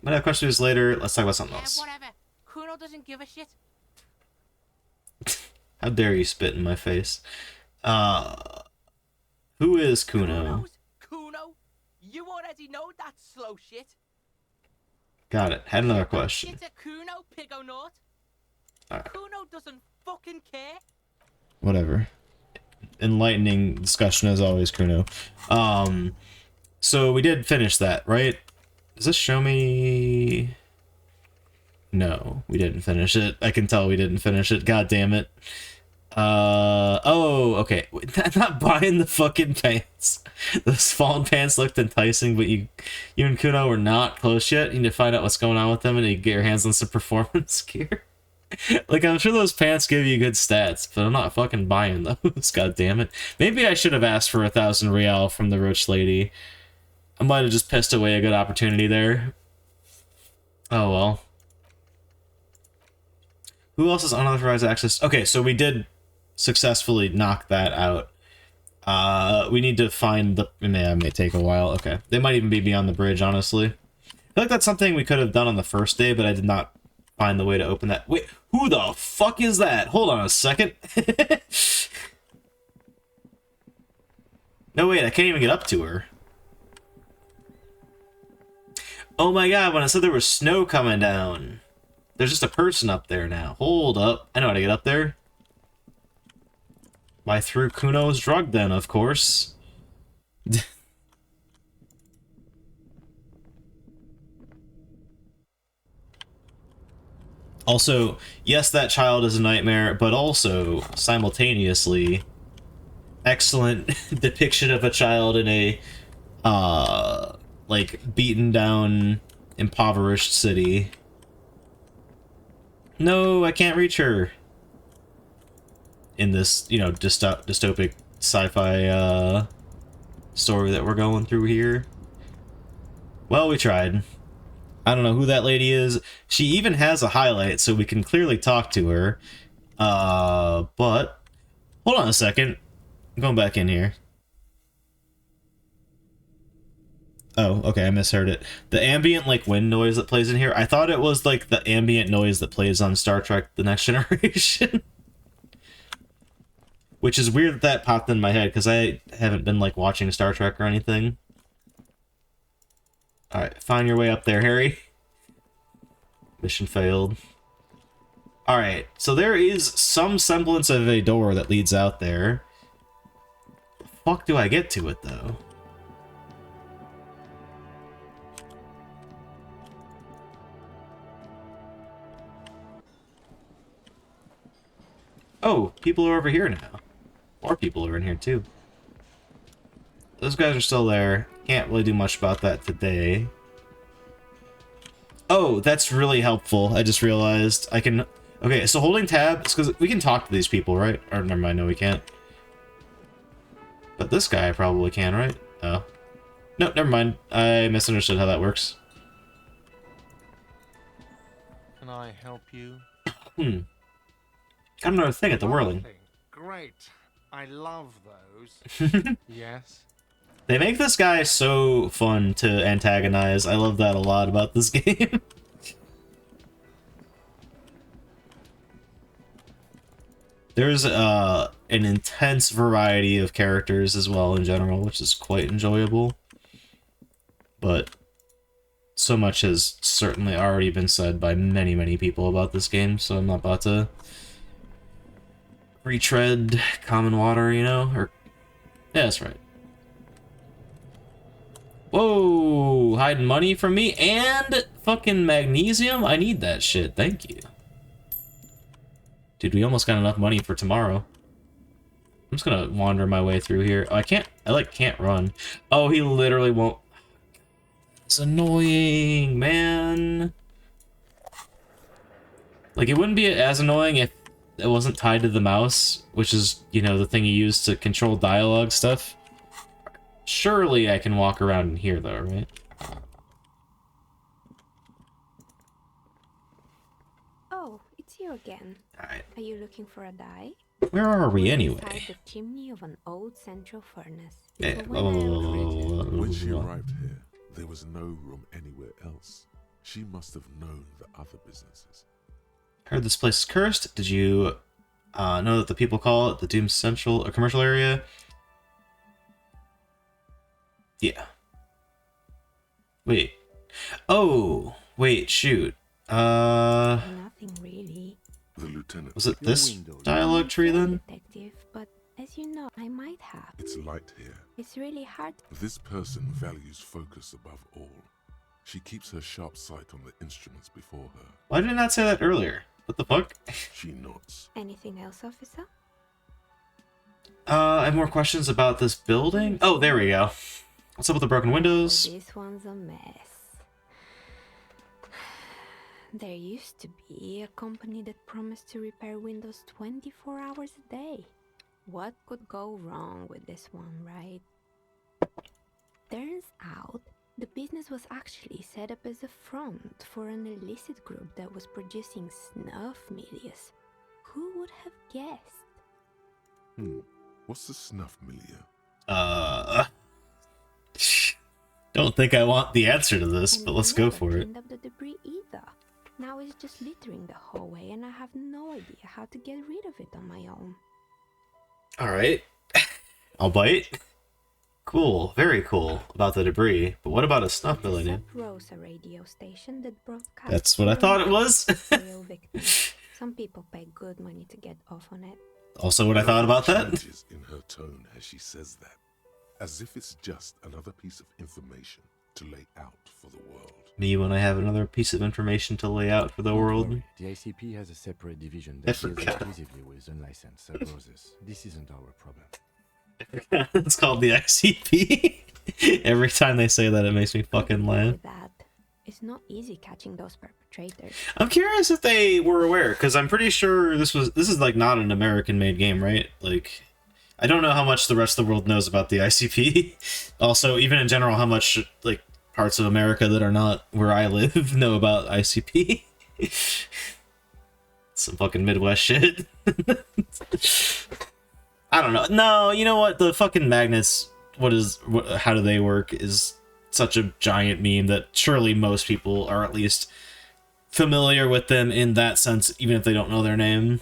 Might have questions later. Let's talk about something Yeah, else. whatever. Kuno doesn't give a shit. How dare you spit in my face? Who is Kuno? Kuno's Kuno? You already know that slow shit. Got it. Had another question. Shit a Kuno, Pigonaut. Alright. Kuno doesn't fucking care. Whatever. Enlightening discussion as always, Kuno. So we did finish that, right? Does this show me... No, we didn't finish it. I can tell we didn't finish it. God damn it. Oh, okay. I'm not buying the fucking pants. Those fallen pants looked enticing, but you and Kuno were not close yet. You need to find out what's going on with them and you get your hands on some performance gear. Like, I'm sure those pants give you good stats, but I'm not fucking buying those. God damn it. Maybe I should have asked for 1,000 real from the rich lady. I might have just pissed away a good opportunity there. Oh well. Who else has unauthorized access? Okay, so we did successfully knock that out. We need to find the... It may take a while. Okay. They might even be beyond the bridge, honestly. I feel like that's something we could have done on the first day, but I did not find the way to open that. Wait, who the fuck is that? Hold on a second. No, wait, I can't even get up to her. Oh my god, when I said there was snow coming down. There's just a person up there now. Hold up. I know how to get up there. By through Kuno's drug den, of course. Also, yes, that child is a nightmare, but also, simultaneously, excellent depiction of a child in a, like, beaten down, impoverished city. No, I can't reach her. In this, you know, dystopic sci-fi, story that we're going through here. Well, we tried. I don't know who that lady is. She even has a highlight, so we can clearly talk to her. But... Hold on a second. I'm going back in here. Oh, okay, I misheard it. The ambient, like, wind noise that plays in here, I thought it was, like, the ambient noise that plays on Star Trek The Next Generation. Which is weird that popped in my head, because I haven't been, like, watching Star Trek or anything. Alright, find your way up there, Harry. Mission failed. Alright, so there is some semblance of a door that leads out there. The fuck do I get to it, though? Oh, people are over here now. More people are in here, too. Those guys are still there. Can't really do much about that today. Oh, that's really helpful. I just realized I can... Okay, so holding tab... because we can talk to these people, right? Or never mind, no we can't. But this guy probably can, right? Oh. No, never mind. I misunderstood how that works. Can I help you? Got another thing at the whirling. Great. I love those. Yes. They make this guy so fun to antagonize. I love that a lot about this game. There's an intense variety of characters as well in general, which is quite enjoyable. But so much has certainly already been said by many, many people about this game, so I'm not about to retread common water, you know? Or yeah, that's right. Whoa, hiding money from me and fucking magnesium? I need that shit, thank you. Dude, we almost got enough money for tomorrow. I'm just gonna wander my way through here. Oh, I can't run. Oh, he literally won't. It's annoying, man. Like, it wouldn't be as annoying if it wasn't tied to the mouse, which is, you know, the thing you use to control dialogue stuff. Surely I can walk around in here, though, right? Oh, it's you again. Alright. Are you looking for a dye? Where are we We're anyway? inside the chimney of an old central furnace. Yeah. So when When she arrived here, there was no room anywhere else. She must have known the other businesses. Heard this place is cursed. Did you know that the people call it the Doom Central or commercial area? Yeah. Wait. Oh, wait, shoot. Nothing really. The lieutenant. Was it this dialogue tree then? Detective, but as you know, I might have. It's light here. It's really hard. This person values focus above all. She keeps her sharp sight on the instruments before her. Why did I not say that earlier? What the fuck? She nods. Anything else, officer? I have more questions about this building. Oh, there we go. What's up with the broken windows? Oh, this one's a mess. There used to be a company that promised to repair windows 24 hours a day. What could go wrong with this one, right? Turns out, the business was actually set up as a front for an illicit group that was producing snuff milias. Who would have guessed? What's the snuff milieu? Don't think I want the answer to this, but let's go for it. Cleaned up the debris either. Now it's just littering the hallway, and I have no idea how to get rid of it on my own. Alright. I'll bite. Cool, very cool about the debris. But what about a snuff milieu? Rosa radio station that broadcasts. That's what I thought it was. Real victims. Some people pay good money to get off on it. Also what I thought about that. Changes in her tone as she says that, as if it's just another piece of information to lay out for the world. Me when I have another piece of information to lay out for the world. The ICP has a separate division that deals forgot. exclusively with unlicensed roses. This isn't our problem. It's called the XCP. Every time they say that, it makes me fucking laugh. With that, it's not easy catching those perpetrators. I'm curious if they were aware, because I'm pretty sure this is like not an American-made game, right? Like, I don't know how much the rest of the world knows about the ICP. Also, even in general, how much like parts of America that are not where I live know about ICP. Some fucking Midwest shit. I don't know. No, you know what? The fucking magnets, how do they work is such a giant meme that surely most people are at least familiar with them in that sense, even if they don't know their name.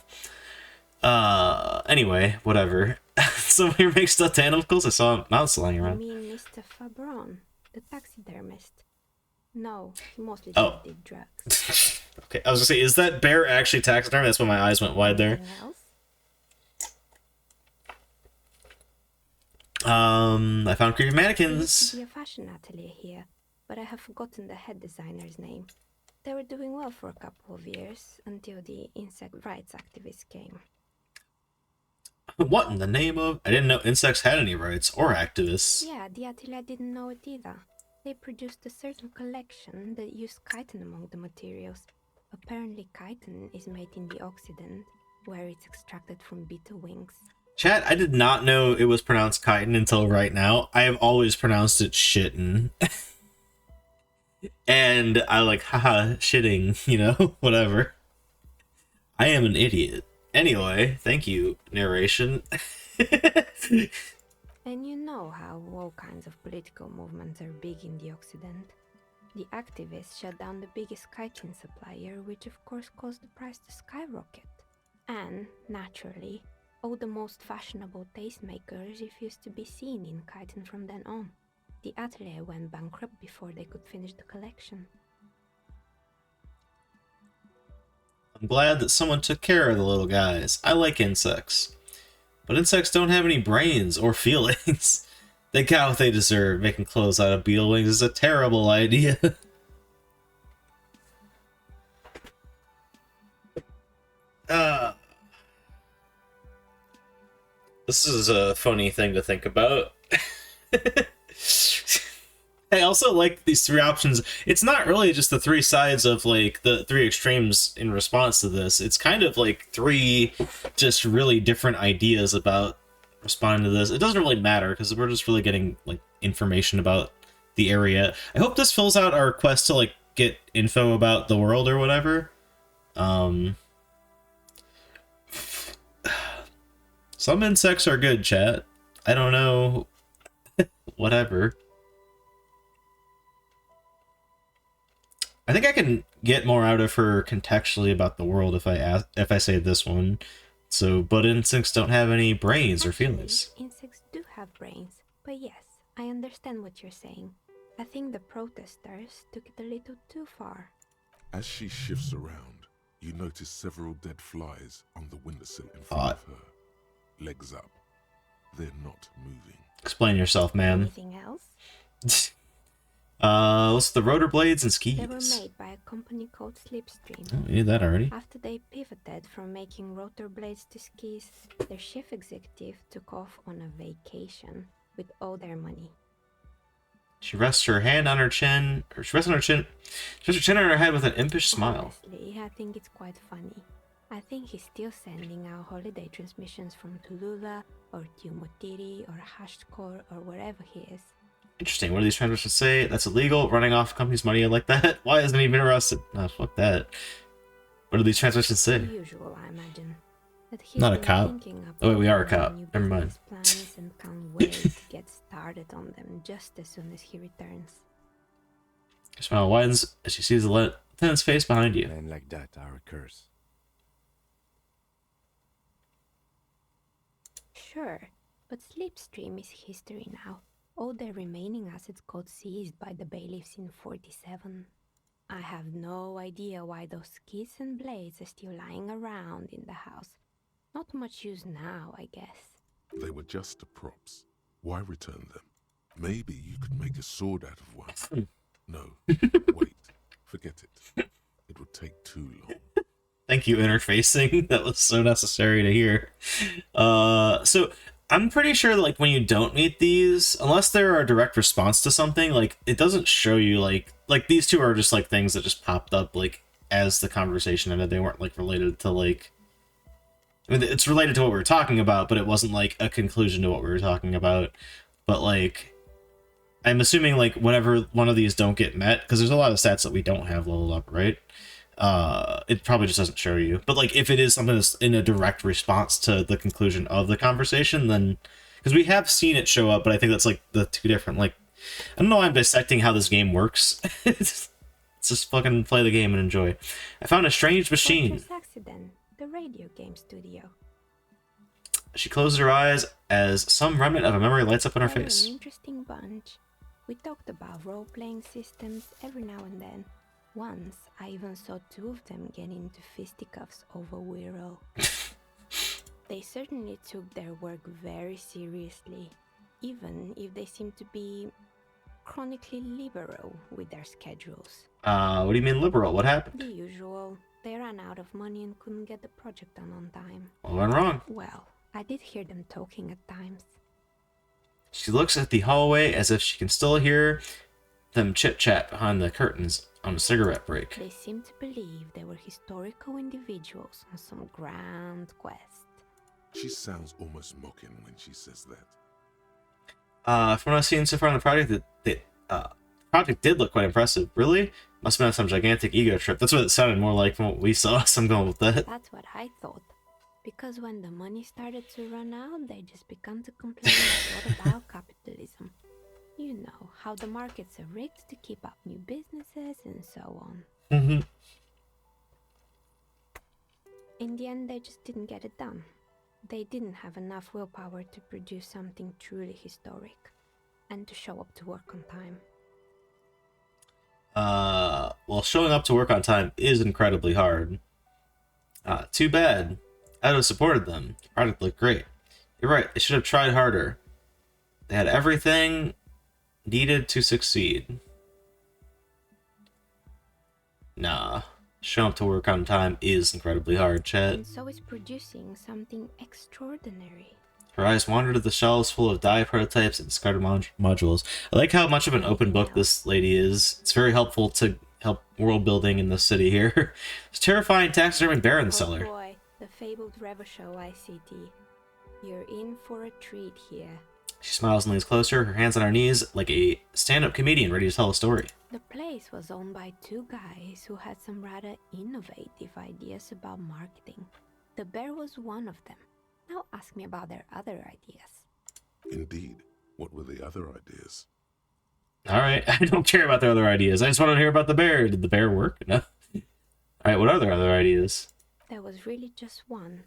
Anyway, whatever. So here makes stuffed animals. I saw a mouse lying You around. mean Mr. Fabron, the taxidermist? No, he mostly Oh. did drugs. Okay, I was gonna say, is that bear actually taxidermy? That's why my eyes went wide there. Anything else? I found creepy There used mannequins. to be a fashion atelier here, but I have forgotten the head designer's name. They were doing well for a couple of years until the insect rights activists came. What in the name of? I didn't know insects had any rights or activists. Yeah, the atelier didn't know it either. They produced a certain collection that used chitin among the materials. Apparently chitin is made in the Occident, where it's extracted from beetle wings. Chat, I did not know it was pronounced chitin until right now. I have always pronounced it shittin'. And I like, haha, shitting, you know, whatever. I am an idiot. Anyway, thank you, narration. And you know how all kinds of political movements are big in the Occident. The activists shut down the biggest chitin supplier, which of course caused the price to skyrocket. And, naturally, all the most fashionable tastemakers refused to be seen in chitin from then on. The atelier went bankrupt before they could finish the collection. I'm glad that someone took care of the little guys. I like insects. But insects don't have any brains or feelings. They got what they deserve. Making clothes out of beetle wings is a terrible idea. This is a funny thing to think about. I also like these three options. It's not really just the three sides of, like, the three extremes in response to this. It's kind of like three just really different ideas about responding to this. It doesn't really matter, because we're just really getting, like, information about the area. I hope this fills out our quest to, like, get info about the world or whatever. Some insects are good, chat. I don't know. Whatever. I think I can get more out of her contextually about the world if I say this one. So, but insects don't have any brains or feelings. Insects do have brains, but yes, I understand what you're saying. I think the protesters took it a little too far. As she shifts around, you notice several dead flies on the windowsill in front of her. Legs up. They're not moving. Explain yourself, ma'am. Anything else? What's the rotor blades and skis? They were made by a company called Slipstream. Oh, you knew that already. After they pivoted from making rotor blades to skis, their chief executive took off on a vacation with all their money. She rests her hand on her chin, or she rests her chin on her head with an impish smile. Honestly, I think it's quite funny. I think he's still sending out holiday transmissions from Tulula or Tiumotiri or Hashkor or wherever he is. Interesting. What do these transmissions say? That's illegal. Running off company's money like that? Why isn't he even arrested? No, fuck that. What do these transmissions say? The usual, I imagine. That he's Not a cop. Oh wait, we are a cop. Never mind. Plans and can't wait to get started on them just as soon as he returns. Her smile widens as she sees the lieutenant's face behind you. Men like that are a curse. Sure, but Slipstream is history now. All their remaining assets got seized by the bailiffs in 47. I have no idea why those skis and blades are still lying around in the house. Not much use now, I guess. They were just the props. Why return them? Maybe you could make a sword out of one. No, wait. Forget it. It would take too long. Thank you, interfacing. That was so necessary to hear. So I'm pretty sure that, like, when you don't meet these, unless they're a direct response to something, like, it doesn't show you, like these two are just, like, things that just popped up, like, as the conversation ended. They weren't, like, related to, like, I mean, it's related to what we were talking about, but it wasn't, like, a conclusion to what we were talking about. But, like, I'm assuming, like, whenever one of these don't get met, because there's a lot of stats that we don't have leveled up, right? It probably just doesn't show you. But, like, if it is something that's in a direct response to the conclusion of the conversation, then... Because we have seen it show up, but I think that's, like, the two different, like... I don't know why I'm dissecting how this game works. Let's just fucking play the game and enjoy. I found a strange machine. Accident, the radio game studio. She closes her eyes as some remnant of a memory lights up on her They're face. an interesting bunch. We talked about role-playing systems every now and then. Once, I even saw two of them get into fisticuffs over Wiro. They certainly took their work very seriously, even if they seem to be chronically liberal with their schedules. What do you mean liberal? What happened? The usual. They ran out of money and couldn't get the project done on time. What went wrong? Well, I did hear them talking at times. She looks at the hallway as if she can still hear them chit-chat behind the curtains on a cigarette break. They seemed to believe they were historical individuals on some grand quest. She sounds almost mocking when she says that. From what I've seen so far on the project, the project did look quite impressive. Really? Must have been some gigantic ego trip. That's what it sounded more like from what we saw, so I'm going with that. That's what I thought. Because when the money started to run out, they just began to complain a lot about capitalism. You know, how the markets are rigged to keep up new businesses and so on. Mm-hmm. In the end, they just didn't get it done. They didn't have enough willpower to produce something truly historic. and to show up to work on time. Well, showing up to work on time is incredibly hard. Too bad. I'd have supported them. The product looked great. You're right, they should have tried harder. They had everything needed to succeed. Nah. Showing up to work on time is incredibly hard, chat. And so is producing something extraordinary. Her eyes wandered to the shelves full of die prototypes and discarded modules. I like how much of an open book this lady is. It's very helpful to help world building in the city here. There's a terrifying taxidermy bear in the cellar. Boy, the fabled Revershow ICT. You're in for a treat here. She smiles and leans closer, her hands on her knees, like a stand-up comedian ready to tell a story. The place was owned by two guys who had some rather innovative ideas about marketing. The bear was one of them. Now ask me about their other ideas. Indeed. What were the other ideas? Alright, I don't care about their other ideas. I just want to hear about the bear. Did the bear work? No. Alright, what are their other ideas? There was really just one.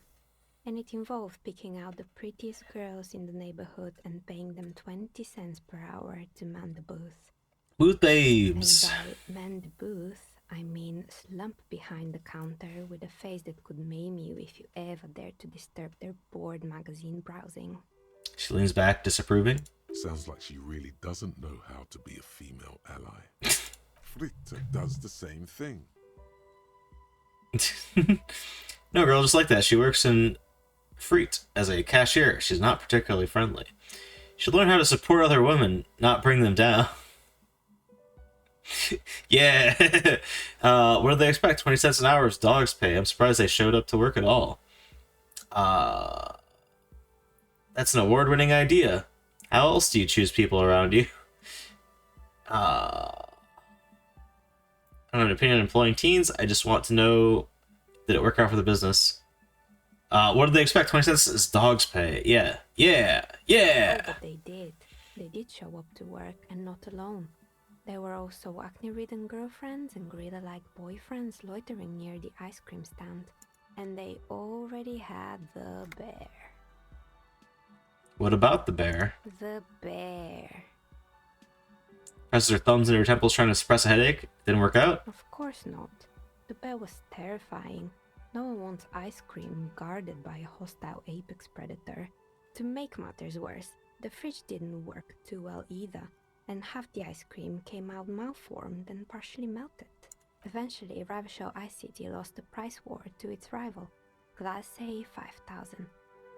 And it involved picking out the prettiest girls in the neighborhood and paying them 20 cents per hour to man the booth. Booth babes. And by man the booth, I mean slump behind the counter with a face that could maim you if you ever dared to disturb their bored magazine browsing. She leans back, disapproving. Sounds like she really doesn't know how to be a female ally. Fritta does the same thing. No girl just like that. She works in Freet as a cashier. She's not particularly friendly. She should learn how to support other women, not bring them down. Yeah. What do they expect? 20 cents an hour is dog's pay. I'm surprised they showed up to work at all. That's an award-winning idea. How else do you choose people around you? I don't have an opinion on employing teens. I just want to know, did it work out for the business? What did they expect? 20 cents is dog's pay. Yeah. Yeah. Yeah. Oh, but they did. They did show up to work, and not alone. There were also acne-ridden girlfriends and gorilla-like boyfriends loitering near the ice cream stand. And they already had the bear. What about the bear? The bear. Presses her thumbs into her temples trying to suppress a headache. Didn't work out? Of course not. The bear was terrifying. No one wants ice cream guarded by a hostile apex predator. To make matters worse, the fridge didn't work too well either, and half the ice cream came out malformed and partially melted. Eventually, Ravishell Ice City lost the price war to its rival, Glace 5000.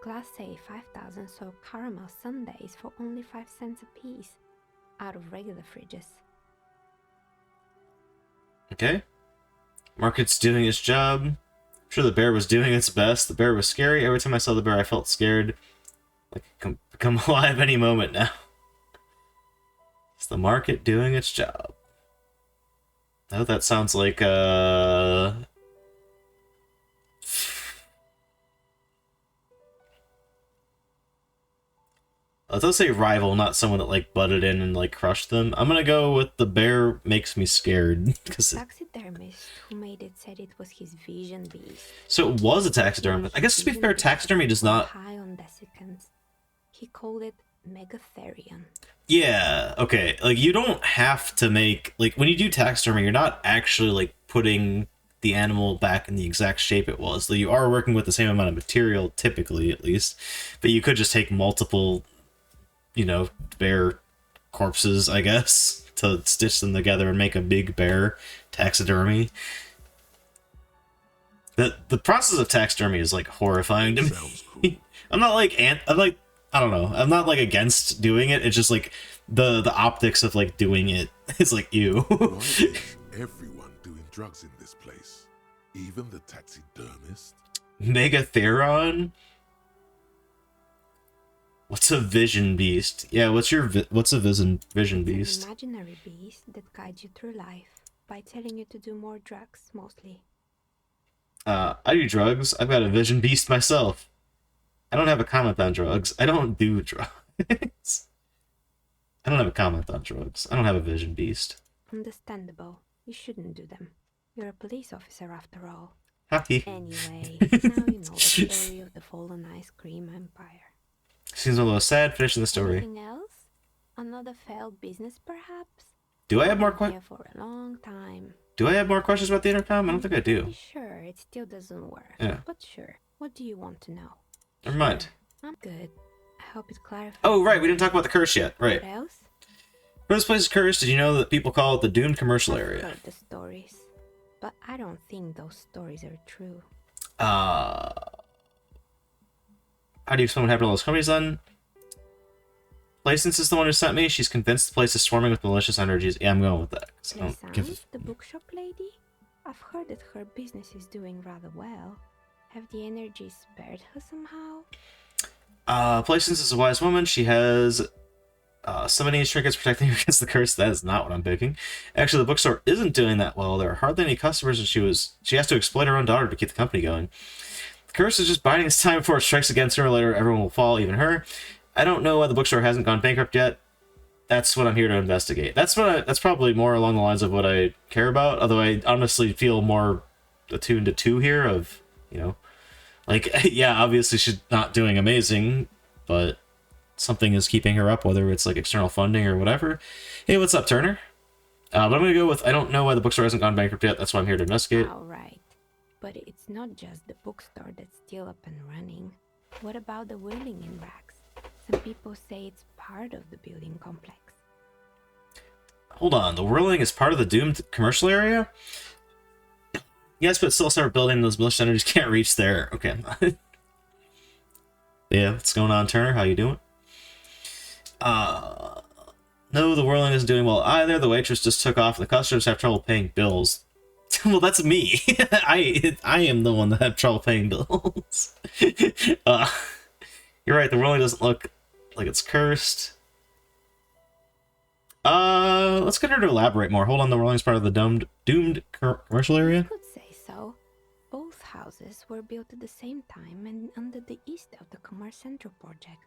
Glace 5000 sold caramel sundaes for only 5 cents a piece, out of regular fridges. Okay. Market's doing its job. I'm sure the bear was doing its best. The bear was scary. Every time I saw the bear, I felt scared. Like it could come alive any moment now. It's the market doing its job. Oh, that sounds like, it does say rival, not someone that, like, butted in and, like, crushed them. I'm gonna go with the bear makes me scared. The Cause taxidermist who made it said it was his vision beast. So it was a taxidermy. I guess to be fair, taxidermy does not... High on desiccants. He called it Megatherion. Yeah, okay. Like, you don't have to make... Like, when you do taxidermy, you're not actually, like, putting the animal back in the exact shape it was. So you are working with the same amount of material, typically, at least. But you could just take multiple... you know, bear corpses, I guess, to stitch them together and make a big bear taxidermy. The process of taxidermy is, like, horrifying to me. Cool. I'm not like I don't know. I'm not like against doing it. It's just like the optics of like doing it is like ew. Why is everyone doing drugs in this place? Even the taxidermist? Megatheron? What's a vision beast? Yeah, what's a vision beast? An imaginary beast that guides you through life by telling you to do more drugs, mostly. I do drugs. I've got a vision beast myself. I don't have a comment on drugs. I don't do drugs. I don't have a comment on drugs. I don't have a vision beast. Understandable. You shouldn't do them. You're a police officer after all. Happy. Anyway, now you know the story of the fallen ice cream empire. Seems a little sad finishing the story. Anything else? Another failed business, perhaps? Do I have more I've been questions? here for a long time. Do I have more questions about the intercom? I don't think I do. Pretty sure it still doesn't work. Yeah. But sure. What do you want to know? Never mind. I'm good. I hope it clarifies. Oh, right, we didn't talk about the curse yet. Right. What else? For this place is cursed, did you know that people call it the doomed commercial I've area? heard the stories, but I don't think those stories are true. How do you explain what happened to all those companies then? Placence is the one who sent me. She's convinced the place is swarming with malicious energies. Yeah, I'm going with that. 'Cause I don't give Elysium, the bookshop lady? I've heard that her business is doing rather well. Have the energies spared her somehow? Placence is a wise woman. She has so many trinkets protecting her against the curse. That is not what I'm picking. Actually, the bookstore isn't doing that well. There are hardly any customers, and she has to exploit her own daughter to keep the company going. The curse is just biding its time before it strikes again. Sooner or later, everyone will fall, even her. I don't know why the bookstore hasn't gone bankrupt yet. That's what I'm here to investigate. That's probably more along the lines of what I care about. Although I honestly feel more attuned to 2 here of, like, yeah, obviously she's not doing amazing, but something is keeping her up, whether it's like external funding or whatever. Hey, what's up, Turner? But I'm gonna go with I don't know why the bookstore hasn't gone bankrupt yet. That's why I'm here to investigate. All right. But it's not just the bookstore that's still up and running. What about the whirling in racks? Some people say it's part of the building complex. Hold on, the whirling is part of the doomed commercial area? Yes, but still start building those malicious energies can't reach there. Okay. Yeah, what's going on, Turner? How you doing? No, the whirling isn't doing well either. The waitress just took off and the customers have trouble paying bills. Well, that's me. I am the one that had trouble paying bills. You're right, the whirling doesn't look like it's cursed. Let's get her to elaborate more. Hold on, the whirling is part of the doomed commercial area? You could say so. Both houses were built at the same time and under the East of the Commerce Central project.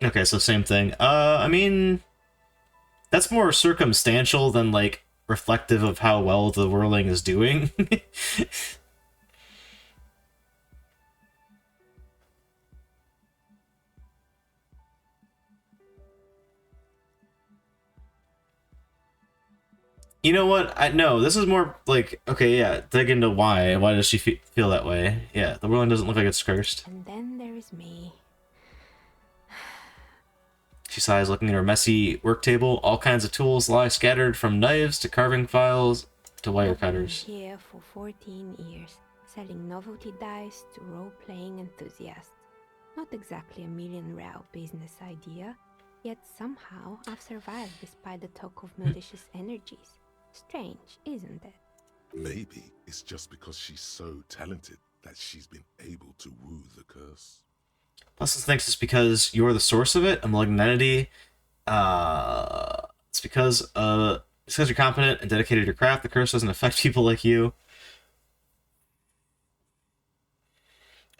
Okay, so same thing. I mean, that's more circumstantial than, like, reflective of how well the whirling is doing. You know what? No, this is more like, okay, yeah, dig into why. Why does she feel that way? Yeah, the whirling doesn't look like it's cursed. And then there is me. She sighs, looking at her messy work table. All kinds of tools lie scattered, from knives to carving files to wire cutters. I've been here for 14 years, selling novelty dice to role-playing enthusiasts. Not exactly a million-real business idea, yet somehow I've survived despite the talk of malicious energies. Strange, isn't it? Maybe it's just because she's so talented that she's been able to woo the curse. Plus, thinks it's because you're the source of it, a malignant entity. It's because you're competent and dedicated to your craft. The curse doesn't affect people like you.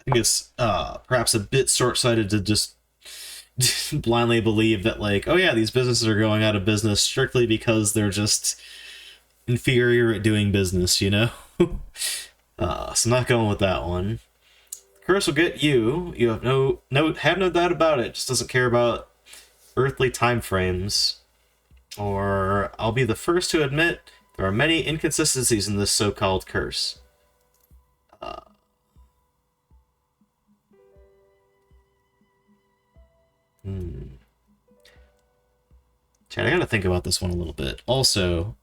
I think it's perhaps a bit short-sighted to just blindly believe that, like, oh yeah, these businesses are going out of business strictly because they're just inferior at doing business, you know? So I'm not going with that one. Curse will get you. You have no doubt about it. Just doesn't care about earthly time frames. Or I'll be the first to admit there are many inconsistencies in this so-called curse. Chad, I gotta think about this one a little bit. Also,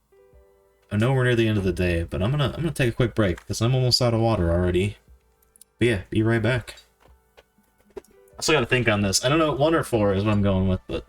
I know we're near the end of the day, but I'm gonna take a quick break because I'm almost out of water already. But yeah, be right back. I still gotta think on this. I don't know, 1 or 4 is what I'm going with, but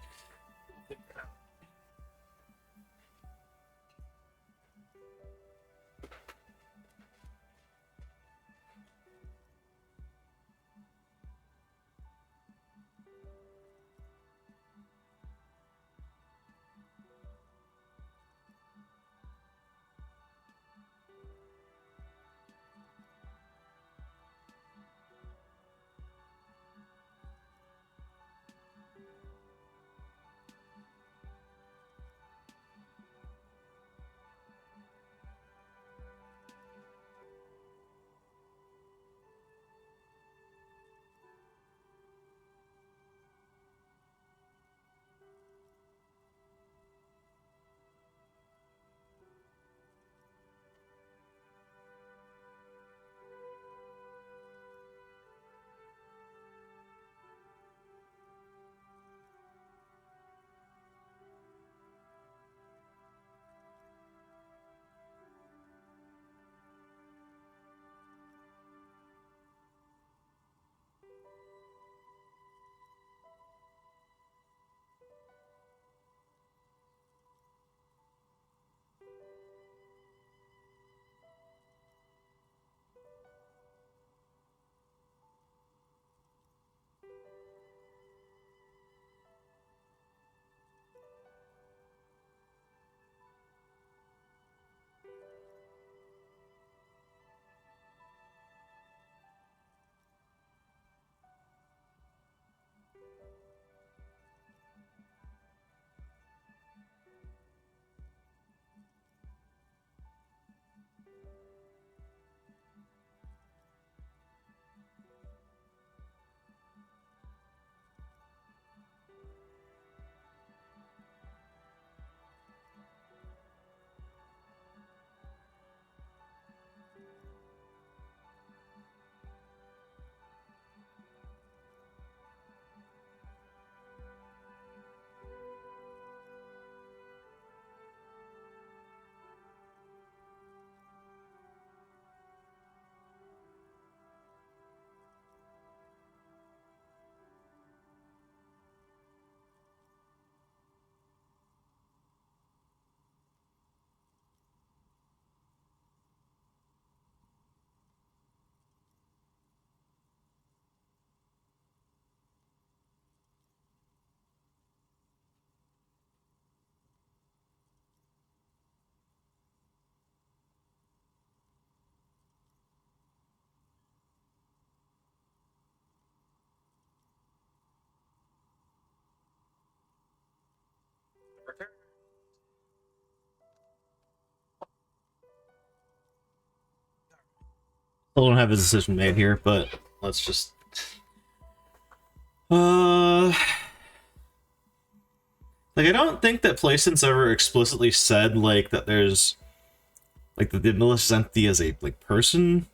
Still don't have his decision made here, but let's just... Like, I don't think that Playson's ever explicitly said, like, that there's... Like, that the Millicenti is a, like, person.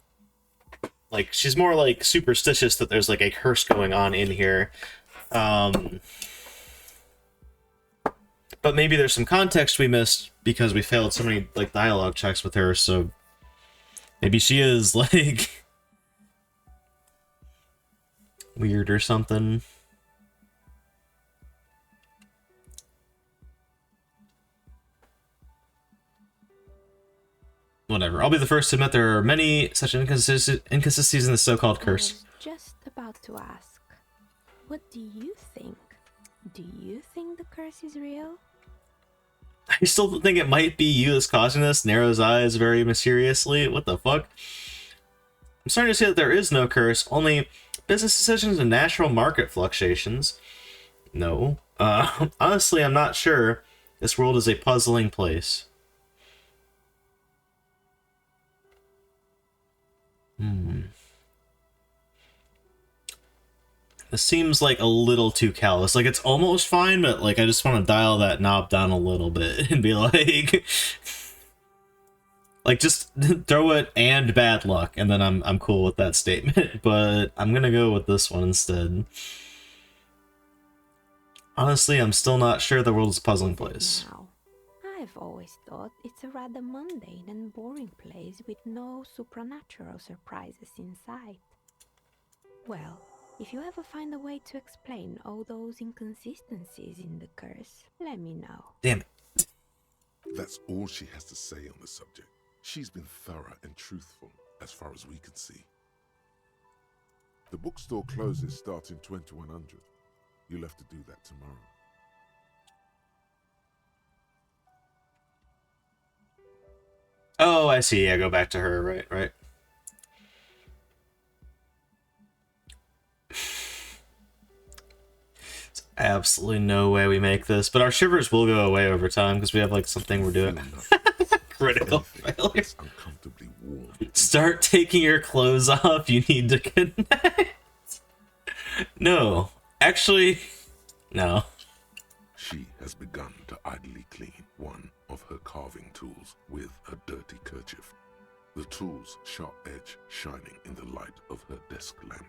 Like, she's more, like, superstitious that there's, like, a curse going on in here. But maybe there's some context we missed because we failed so many, like, dialogue checks with her, so... Maybe she is, like... weird or something. Whatever. I'll be the first to admit there are many such inconsistencies in the so-called curse. I was just about to ask, what do you think? Do you think the curse is real? I still think it might be you that's causing this. Narrows eyes very mysteriously. What the fuck? I'm starting to see that there is no curse, only business decisions and natural market fluctuations. No. Honestly, I'm not sure. This world is a puzzling place. This seems like a little too callous. Like, it's almost fine, but, like, I just want to dial that knob down a little bit and be like... like, just throw it and bad luck, and then I'm cool with that statement. But I'm gonna go with this one instead. Honestly, I'm still not sure the world is a puzzling place. Now, I've always thought it's a rather mundane and boring place with no supernatural surprises in sight. Well, if you ever find a way to explain all those inconsistencies in the curse, let me know. Damn it. That's all she has to say on the subject. She's been thorough and truthful, as far as we can see. The bookstore closes starting 2100. You'll have to do that tomorrow. Oh, I see. Yeah, go back to her. Right. There's absolutely no way we make this, but our shivers will go away over time because we have, like, something we're doing. Critical failure. Uncomfortably warm. Start taking your clothes off. You need to connect. No. Actually, no. She has begun to idly clean one of her carving tools with a dirty kerchief, the tool's sharp edge shining in the light of her desk lamp.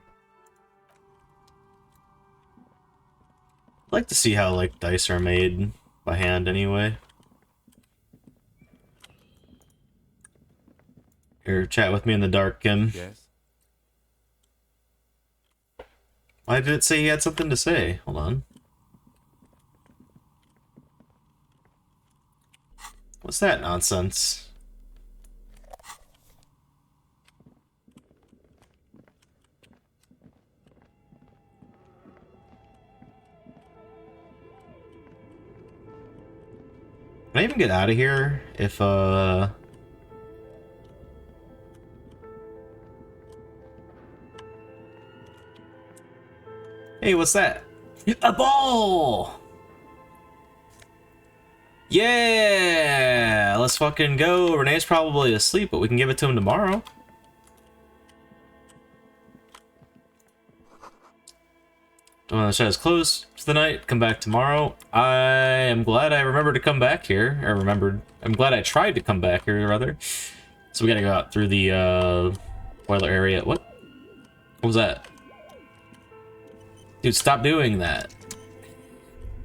I'd like to see how, like, dice are made by hand anyway. Here, chat with me in the dark, Kim. Yes? Why did it say he had something to say? Hold on. What's that nonsense? Can I even get out of here if, Hey, what's that? A ball! Yeah! Let's fucking go. Renee's probably asleep, but we can give it to him tomorrow. When the shop is closed for the night, come back tomorrow. I am glad I remembered to come back here. I'm glad I tried to come back here, rather. So we gotta go out through the, boiler area. What was that? Dude, stop doing that.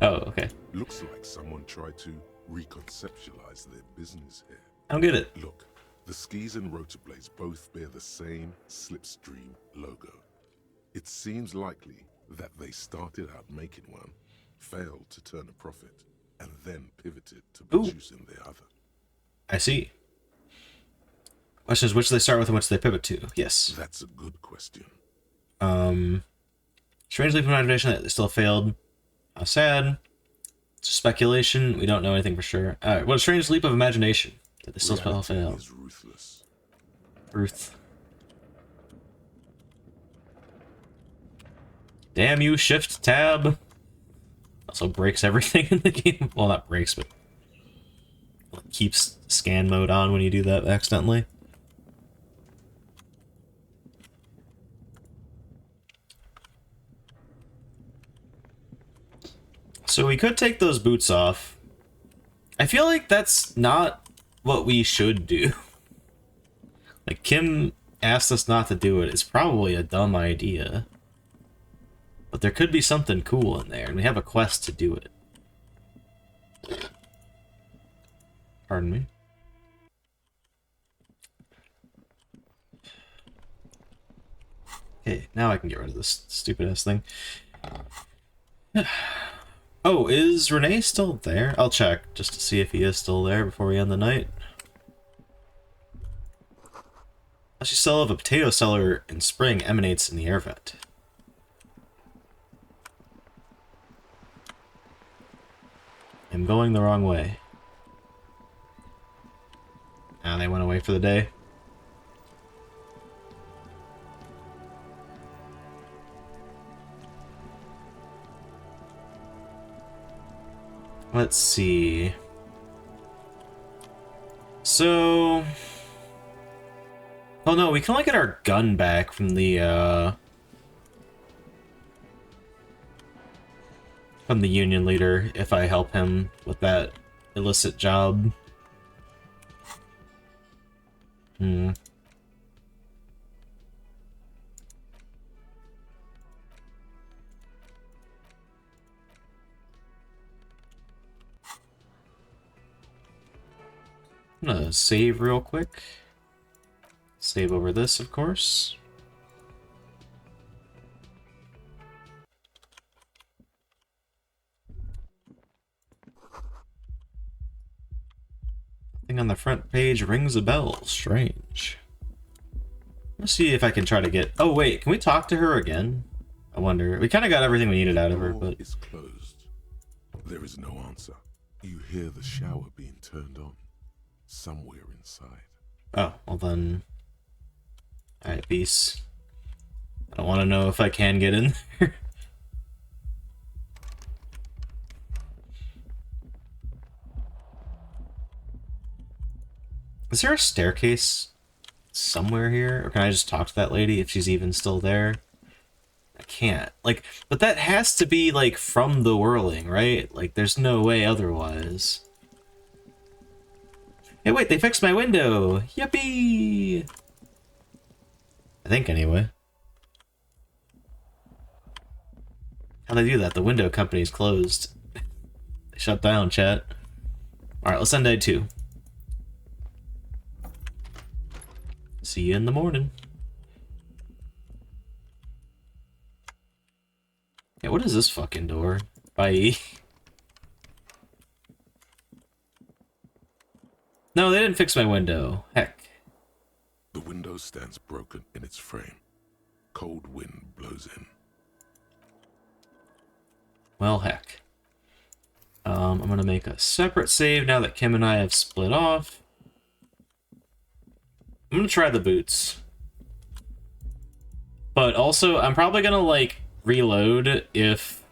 Oh, okay. Looks like someone tried to reconceptualize their business here. I don't get it. Look, the skis and rotorblades both bear the same Slipstream logo. It seems likely that they started out making one, failed to turn a profit, and then pivoted to producing the other. I see. Question is, which do they start with and which do they pivot to? Yes. That's a good question. Strange leap of imagination that they still failed. How sad. It's just speculation. We don't know anything for sure. Alright, what a strange leap of imagination that they still failed. Is ruthless. Ruth. Damn you, shift tab. Also breaks everything in the game. Well, not breaks, but keeps scan mode on when you do that accidentally. So we could take those boots off. I feel like that's not what we should do. Like, Kim asked us not to do it. It's probably a dumb idea. But there could be something cool in there, and we have a quest to do it. Pardon me. Okay, now I can get rid of this stupid-ass thing. Oh, is Renee still there? I'll check, just to see if he is still there before we end the night. She still have a potato cellar in spring emanates in the air vent. I'm going the wrong way. Ah, they went away for the day. Let's see. So... Oh no, we can only get our gun back from the union leader if I help him with that illicit job. I'm gonna save real quick. Save over this, of course. Thing on the front page rings a bell. Strange. Let's see if I can try to get... Oh, wait. Can we talk to her again? I wonder. We kind of got everything we needed out of her, but... It's closed. There is no answer. You hear the shower being turned on. Somewhere inside. Oh, well then... Alright, peace. I don't want to know if I can get in there. Is there a staircase somewhere here? Or can I just talk to that lady if she's even still there? I can't. Like, but that has to be, like, from the whirling, right? Like, there's no way otherwise. Hey, wait, they fixed my window! Yippee! I think, anyway. How'd they do that? The window company's closed. They shut down, chat. Alright, let's end day 2. See you in the morning. Yeah, what is this fucking door? Bye. No, they didn't fix my window. Heck. The window stands broken in its frame. Cold wind blows in. Well, heck. I'm gonna make a separate save now that Kim and I have split off. I'm gonna try the boots. But also, I'm probably gonna, like, reload if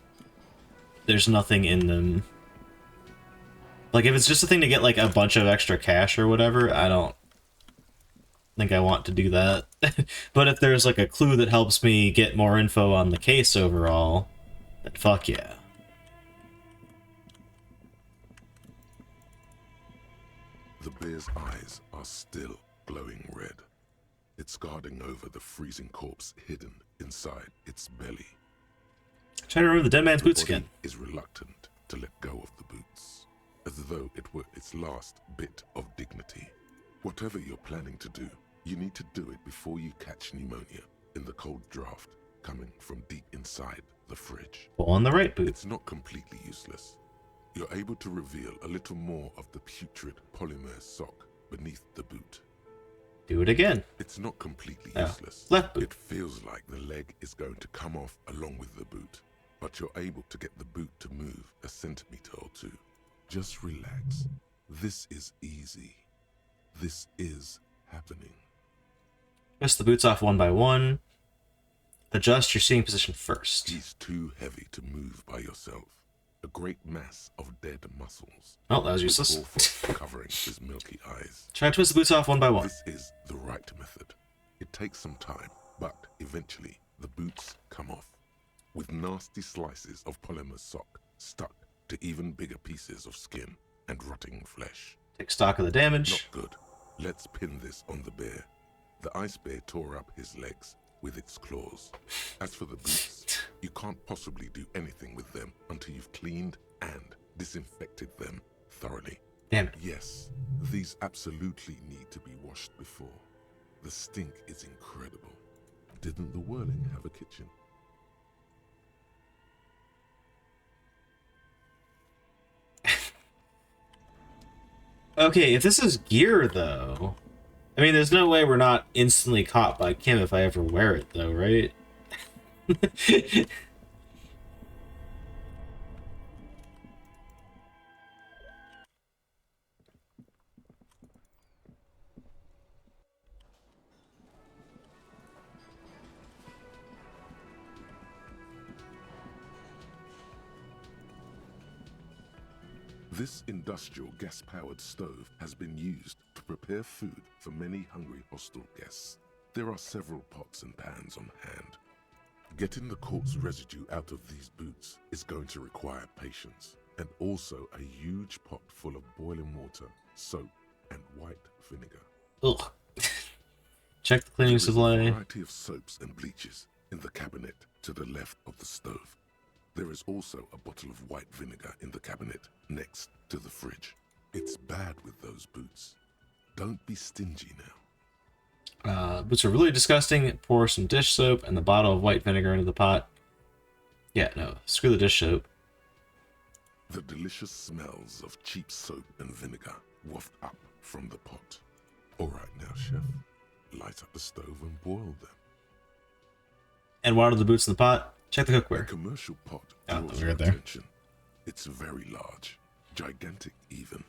there's nothing in them. Like, if it's just a thing to get, like, a bunch of extra cash or whatever, I don't think I want to do that. But if there's, like, a clue that helps me get more info on the case overall, then fuck yeah. The bear's eyes are still glowing red. It's guarding over the freezing corpse hidden inside its belly. Trying to remove the dead man's boots body again. Is reluctant to let go of the boots, as though it were its last bit of dignity. Whatever you're planning to do, you need to do it before you catch pneumonia in the cold draft coming from deep inside the fridge. Pull on the right boot. It's not completely useless. You're able to reveal a little more of the putrid polymer sock beneath the boot. Do it again. It's not completely useless. Left boot. It feels like the leg is going to come off along with the boot, but you're able to get the boot to move a centimeter or two. Just relax. This is easy. This is happening. Twist the boots off one by one. Adjust your seating position first. He's too heavy to move by yourself. A great mass of dead muscles. Oh, that was useless. Covering his milky eyes. Try to twist the boots off one by one. This is the right method. It takes some time, but eventually the boots come off, with nasty slices of polymer sock stuck to even bigger pieces of skin and rotting flesh. Take stock of the damage. Not good. Let's pin this on the bear. The ice bear tore up his legs with its claws. As for the boots, you can't possibly do anything with them until you've cleaned and disinfected them thoroughly. Damn it. Yes, these absolutely need to be washed before. The stink is incredible. Didn't the Whirling have a kitchen? Okay, if this is gear, though... I mean, there's no way we're not instantly caught by Kim if I ever wear it, though, right? This industrial gas-powered stove has been used to prepare food for many hungry hostel guests. There are several pots and pans on hand. Getting the corpse residue out of these boots is going to require patience, and also a huge pot full of boiling water, soap, and white vinegar. Ugh. Check the cleaning There is supply. a variety of soaps and bleaches in the cabinet to the left of the stove. There is also a bottle of white vinegar in the cabinet next to the fridge. It's bad with those boots. Don't be stingy now. Boots are really disgusting. Pour some dish soap and the bottle of white vinegar into the pot. Yeah, no. Screw the dish soap. The delicious smells of cheap soap and vinegar waft up from the pot. All right now, chef. Light up the stove and boil them. And water the boots in the pot. Check the A cookware. commercial pot Oh, draws we're your there. attention. It's very large, gigantic even.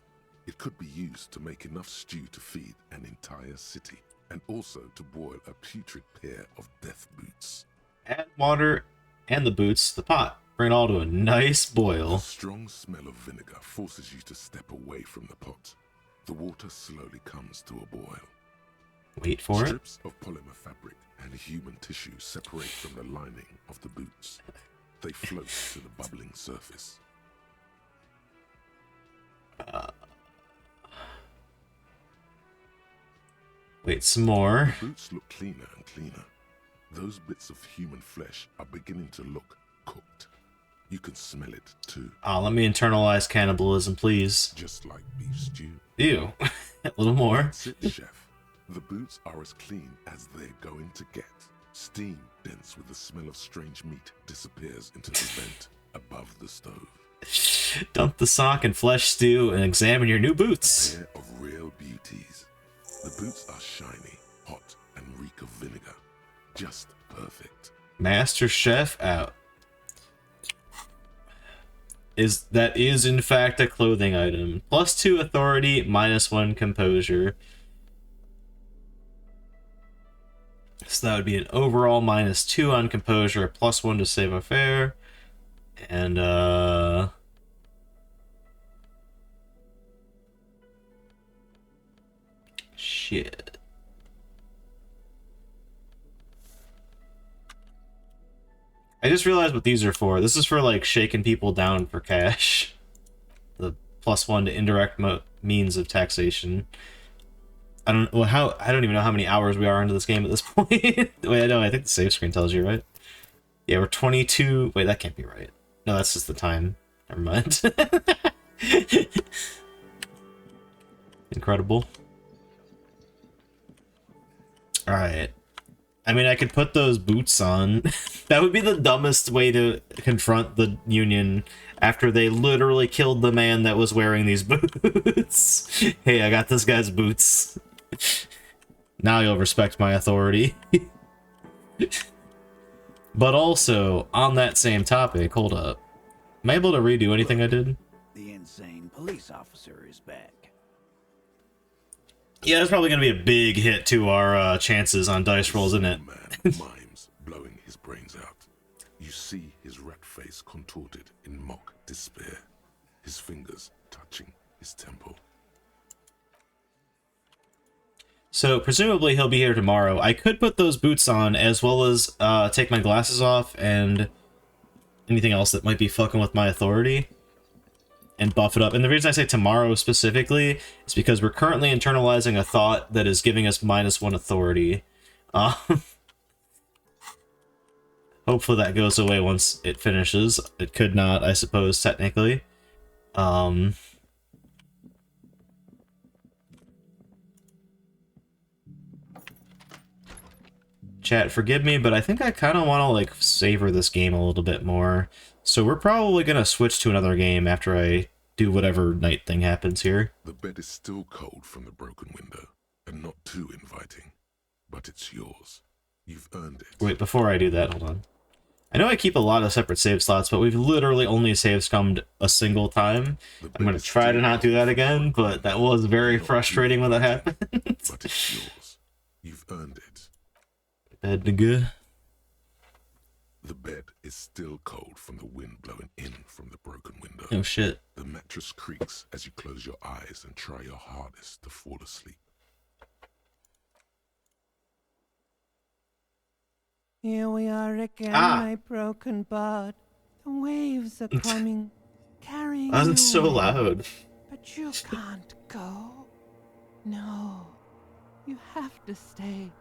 It could be used to make enough stew to feed an entire city, and also to boil a putrid pair of death boots. Add water and the boots to the pot. Bring it all to a nice The boil. strong smell of vinegar forces you to step away from the pot. The water slowly comes to a boil. Wait for it. Strips of polymer fabric and human tissue separate from the lining of the boots. They float to the bubbling surface. Wait some more. The boots look cleaner and cleaner. Those bits of human flesh are beginning to look cooked. You can smell it too, Let me internalize cannibalism, please. just like beef stew. Ew. A little more. That's it, chef. The boots are as clean as they're going to get. Steam, dense with the smell of strange meat, disappears into the vent above the stove. Dump the sock and flesh stew and examine your new boots. Pair of real beauties. The boots are shiny, hot, and reek of vinegar. Just perfect. Master Chef out. That is in fact a clothing item. +2 authority, -1 composure. So that would be an overall -2 on composure, +1 to save affair. And shit. I just realized what these are for. This is for like shaking people down for cash. The +1 to indirect means of taxation. I don't even know how many hours we are into this game at this point. Wait, I think the save screen tells you, right? Yeah, we're 22. Wait, that can't be right. No, that's just the time. Never mind. Incredible. All right. I mean, I could put those boots on. That would be the dumbest way to confront the Union after they literally killed the man that was wearing these boots. Hey, I got this guy's boots. Now you'll respect my authority. But also, on that same topic, hold up. Am I able to redo anything I did? The insane police officer is back. Yeah, that's probably going to be a big hit to our chances on dice rolls, isn't it? Man mimes blowing his brains out. You see his rat face contorted in mock despair, his fingers touching his temple. So, presumably he'll be here tomorrow. I could put those boots on, as well as take my glasses off, and anything else that might be fucking with my authority. and buff it up. And the reason I say tomorrow specifically is because we're currently internalizing a thought that is giving us -1 authority. Hopefully that goes away once it finishes. It could not, I suppose, technically. Chat, forgive me, but I think I kind of want to, like, savor this game a little bit more. So we're probably going to switch to another game after I do whatever night thing happens here. The bed is still cold from the broken window, and not too inviting. But it's yours. You've earned it. Wait, before I do that, hold on. I know I keep a lot of separate save slots, but we've literally only save scummed a single time. I'm going to try to not do that again, but that was very frustrating when that happened. But it's yours. You've earned it. Bed nigga. The bed is still cold from the wind blowing in from the broken window. Oh shit. The mattress creaks as you close your eyes and try your hardest to fall asleep. Here we are again, my broken bud. The waves are coming, carrying you. That's so loud. But you can't go. No, you have to stay.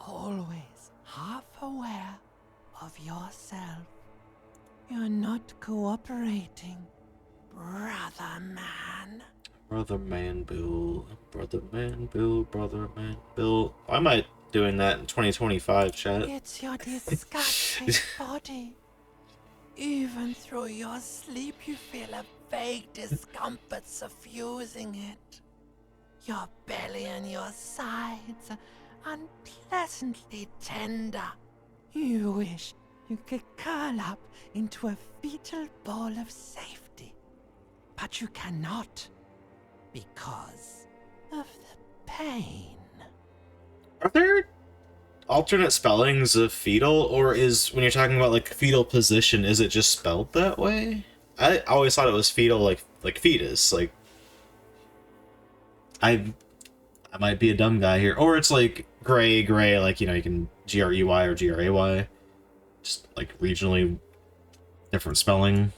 Always half aware of yourself. You're not cooperating, brother man. Brother man Bill. Brother man Bill. Brother man Bill. I might doing that in 2025, chat. It's your disgusting body. Even through your sleep, you feel a vague discomfort suffusing it. Your belly and your sides are unpleasantly tender. You wish you could curl up into a fetal ball of safety. But you cannot, because of the pain. Are there alternate spellings of fetal, or is, when you're talking about like fetal position, is it just spelled that way? I always thought it was fetal, like fetus. Like I might be a dumb guy here, or it's like gray, like, you know, you can Grey or Gray, just like regionally different spelling.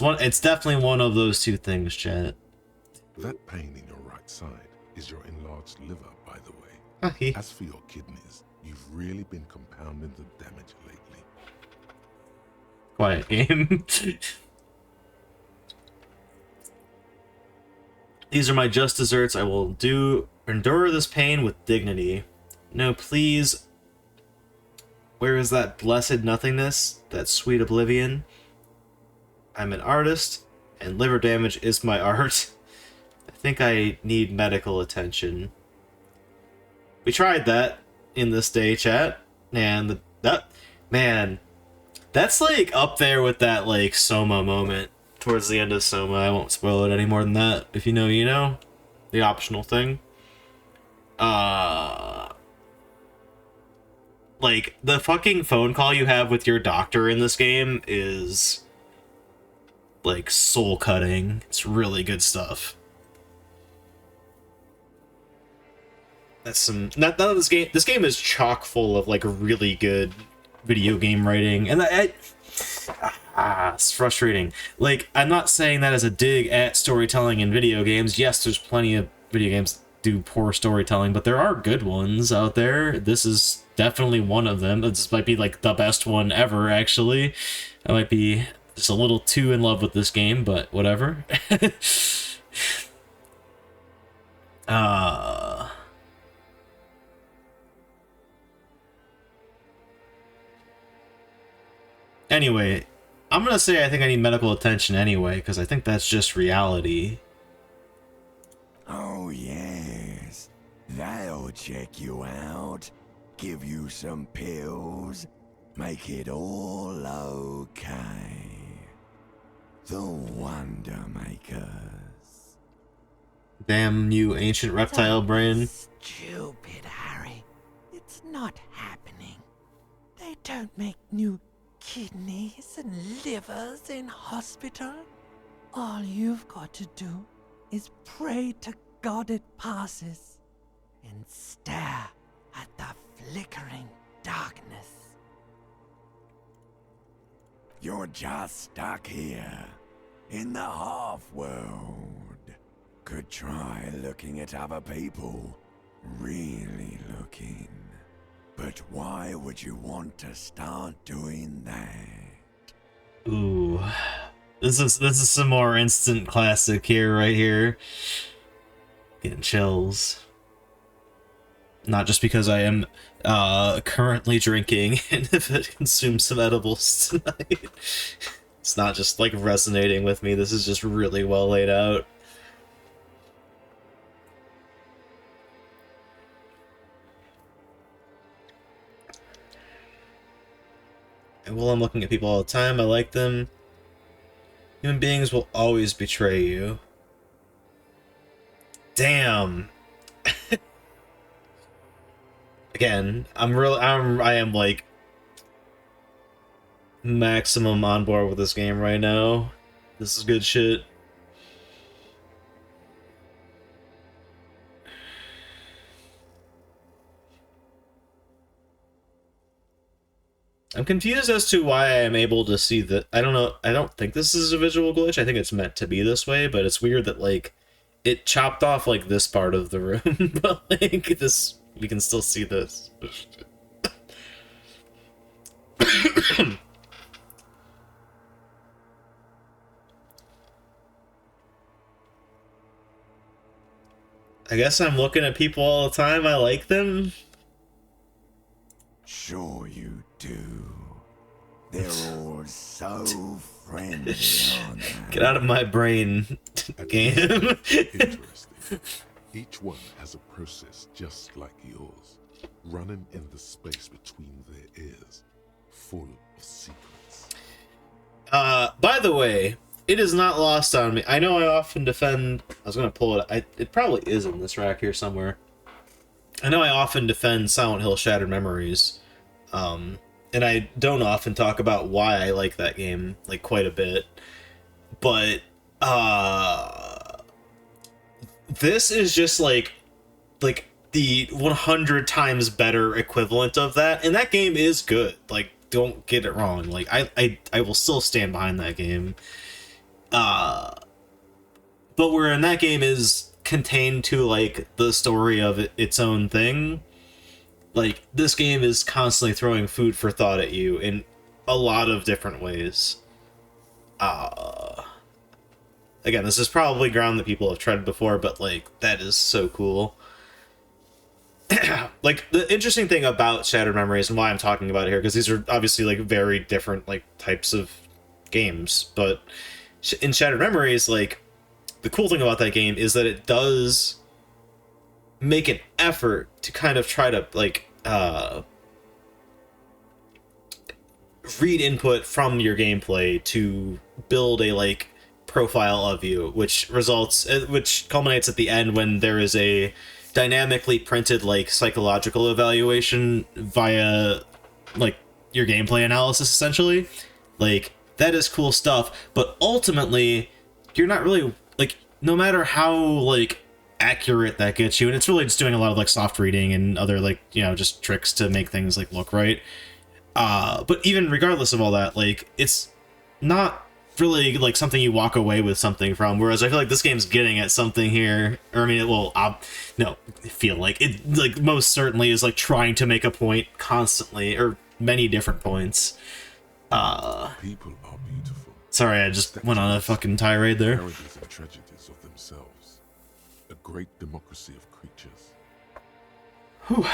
It's definitely one of those two things, chat. That pain in your right side is your enlarged liver, by the way. As for your kidneys, you've really been compounding the damage lately. Quiet game. These are my just desserts. I will endure this pain with dignity. No, please. Where is that blessed nothingness? That sweet oblivion? I'm an artist, and liver damage is my art. I think I need medical attention. We tried that in this day, chat, and that's like up there with that like Soma moment towards the end of Soma. I won't spoil it any more than that. If you know, you know. The optional thing. Like, the fucking phone call you have with your doctor in this game is like soul-cutting. It's really good stuff. That's some... None of this game... This game is chock full of, like, really good video game writing. And it's frustrating. Like, I'm not saying that as a dig at storytelling in video games. Yes, there's plenty of video games that do poor storytelling, but there are good ones out there. This is definitely one of them. This might be, like, the best one ever, actually. I might be just a little too in love with this game, but whatever. Anyway, I'm gonna say I think I need medical attention anyway, because I think that's just reality. Oh, yes. They'll check you out, give you some pills, make it all okay. The Wonder Makers. Damn you, ancient reptile brain. Stupid, Harry. It's not happening. They don't make new kidneys and livers in hospital. All you've got to do is pray to God it passes and stare at the flickering darkness. You're just stuck here. in the half-world. Could try looking at other people. Really looking. But why would you want to start doing that? Ooh. This is some more instant classic here, right here. Getting chills. Not just because I am currently drinking and have consumed some edibles tonight. It's not just like resonating with me. This is just really well laid out. And while I'm looking at people all the time, I like them. Human beings will always betray you. Damn. Again, I am like maximum on board with this game right now. This is good shit. I'm confused as to why I am able to see that. I don't know. I don't think this is a visual glitch. I think it's meant to be this way, but it's weird that like it chopped off like this part of the room, but like this, we can still see this. I guess I'm looking at people all the time. I like them. Sure you do. They're all so friendly, aren't they? Get out of my brain, game. Interesting. Each one has a process just like yours, running in the space between their ears, full of secrets. By the way, it is not lost on me. I know I often defend... I was going to pull it... it probably is in this rack here somewhere. I know I often defend Silent Hill Shattered Memories. And I don't often talk about why I like that game, like, quite a bit. But, this is just, like the 100 times better equivalent of that. And that game is good. Like, don't get it wrong. Like, I will still stand behind that game. But wherein that game is contained to, like, the story of its own thing, like, this game is constantly throwing food for thought at you in a lot of different ways. Again, this is probably ground that people have tread before, but, like, that is so cool. Like, the interesting thing about Shattered Memories, and why I'm talking about it here, because these are obviously, like, very different, like, types of games, but in Shattered Memories, like, the cool thing about that game is that it does make an effort to kind of try to, like, read input from your gameplay to build a, like, profile of you, which culminates at the end when there is a dynamically printed, like, psychological evaluation via, like, your gameplay analysis, essentially. Like, that is cool stuff, but ultimately, you're not really, like, no matter how, like, accurate that gets you, and it's really just doing a lot of, like, soft reading and other, like, you know, just tricks to make things, like, look right. But even regardless of all that, like, it's not really, like, something you walk away with something from, whereas I feel like this game's getting at something here, or I mean, well, no, I feel like it, like, most certainly is, like, trying to make a point constantly, or many different points. People are beautiful. Sorry, I just went on a fucking tirade there. Parodies and tragedies of themselves. A great democracy of creatures. Whew.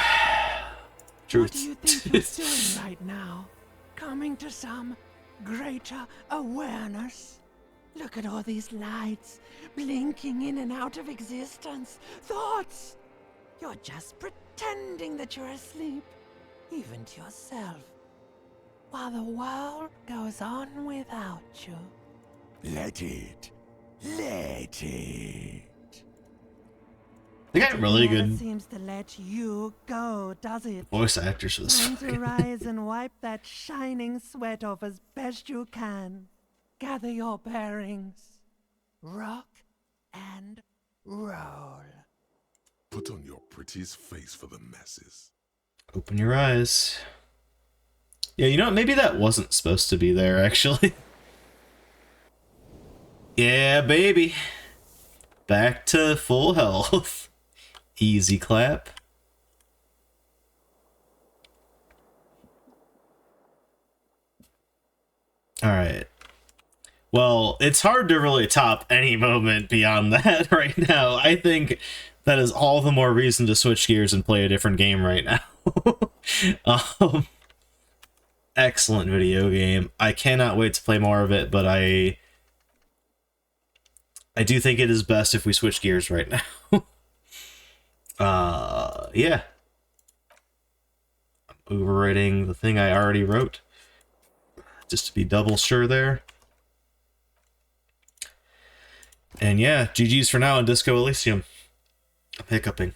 Truth. What do you think you're doing right now? Coming to some greater awareness? Look at all these lights blinking in and out of existence. Thoughts! You're just pretending that you're asleep, even to yourself, while the world goes on without you. Let it. Let it. They got really good Seems to let you go, does it? voice actors for this Time to fucking rise and wipe that shining sweat off as best you can. Gather your bearings. Rock and roll. Put on your prettiest face for the masses. Open your eyes. Yeah, you know what? Maybe that wasn't supposed to be there, actually. Yeah, baby. Back to full health. Easy clap. Alright. Well, it's hard to really top any moment beyond that right now. I think that is all the more reason to switch gears and play a different game right now. Excellent video game. I cannot wait to play more of it, but I do think it is best if we switch gears right now. Yeah. I'm overwriting the thing I already wrote. Just to be double sure there. And yeah, GG's for now on Disco Elysium. I'm hiccuping.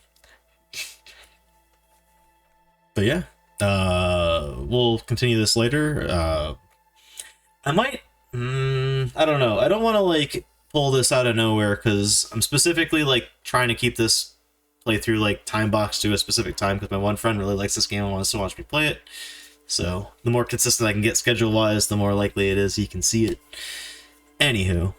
But yeah, we'll continue this later. I might, I don't know. I don't want to like pull this out of nowhere because I'm specifically like trying to keep this playthrough like time boxed to a specific time because my one friend really likes this game and wants to watch me play it. So the more consistent I can get schedule wise, the more likely it is he can see it. Anywho.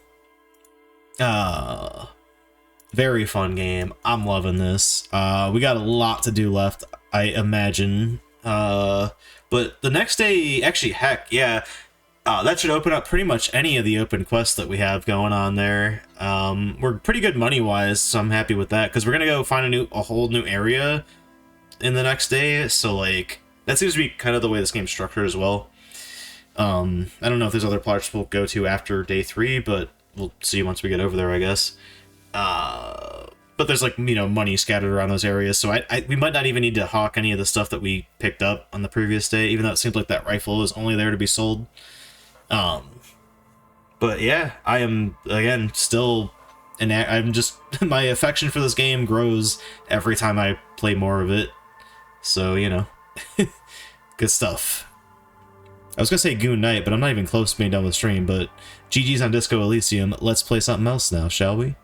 Very fun game. I'm loving this. We got a lot to do left, I imagine. But the next day, actually, heck, yeah, that should open up pretty much any of the open quests that we have going on there. We're pretty good money-wise, so I'm happy with that, because we're gonna go find a whole new area in the next day, so, like, that seems to be kind of the way this game's structured as well. I don't know if there's other parts we'll go to after day 3, but we'll see once we get over there, I guess. But there's like, you know, money scattered around those areas, so we might not even need to hawk any of the stuff that we picked up on the previous day, even though it seems like that rifle was only there to be sold. But yeah, I am, again, still, and I'm just, my affection for this game grows every time I play more of it, so, you know, good stuff. I was gonna say Goon Night, but I'm not even close to being done with stream, but GG's on Disco Elysium. Let's play something else now, shall we?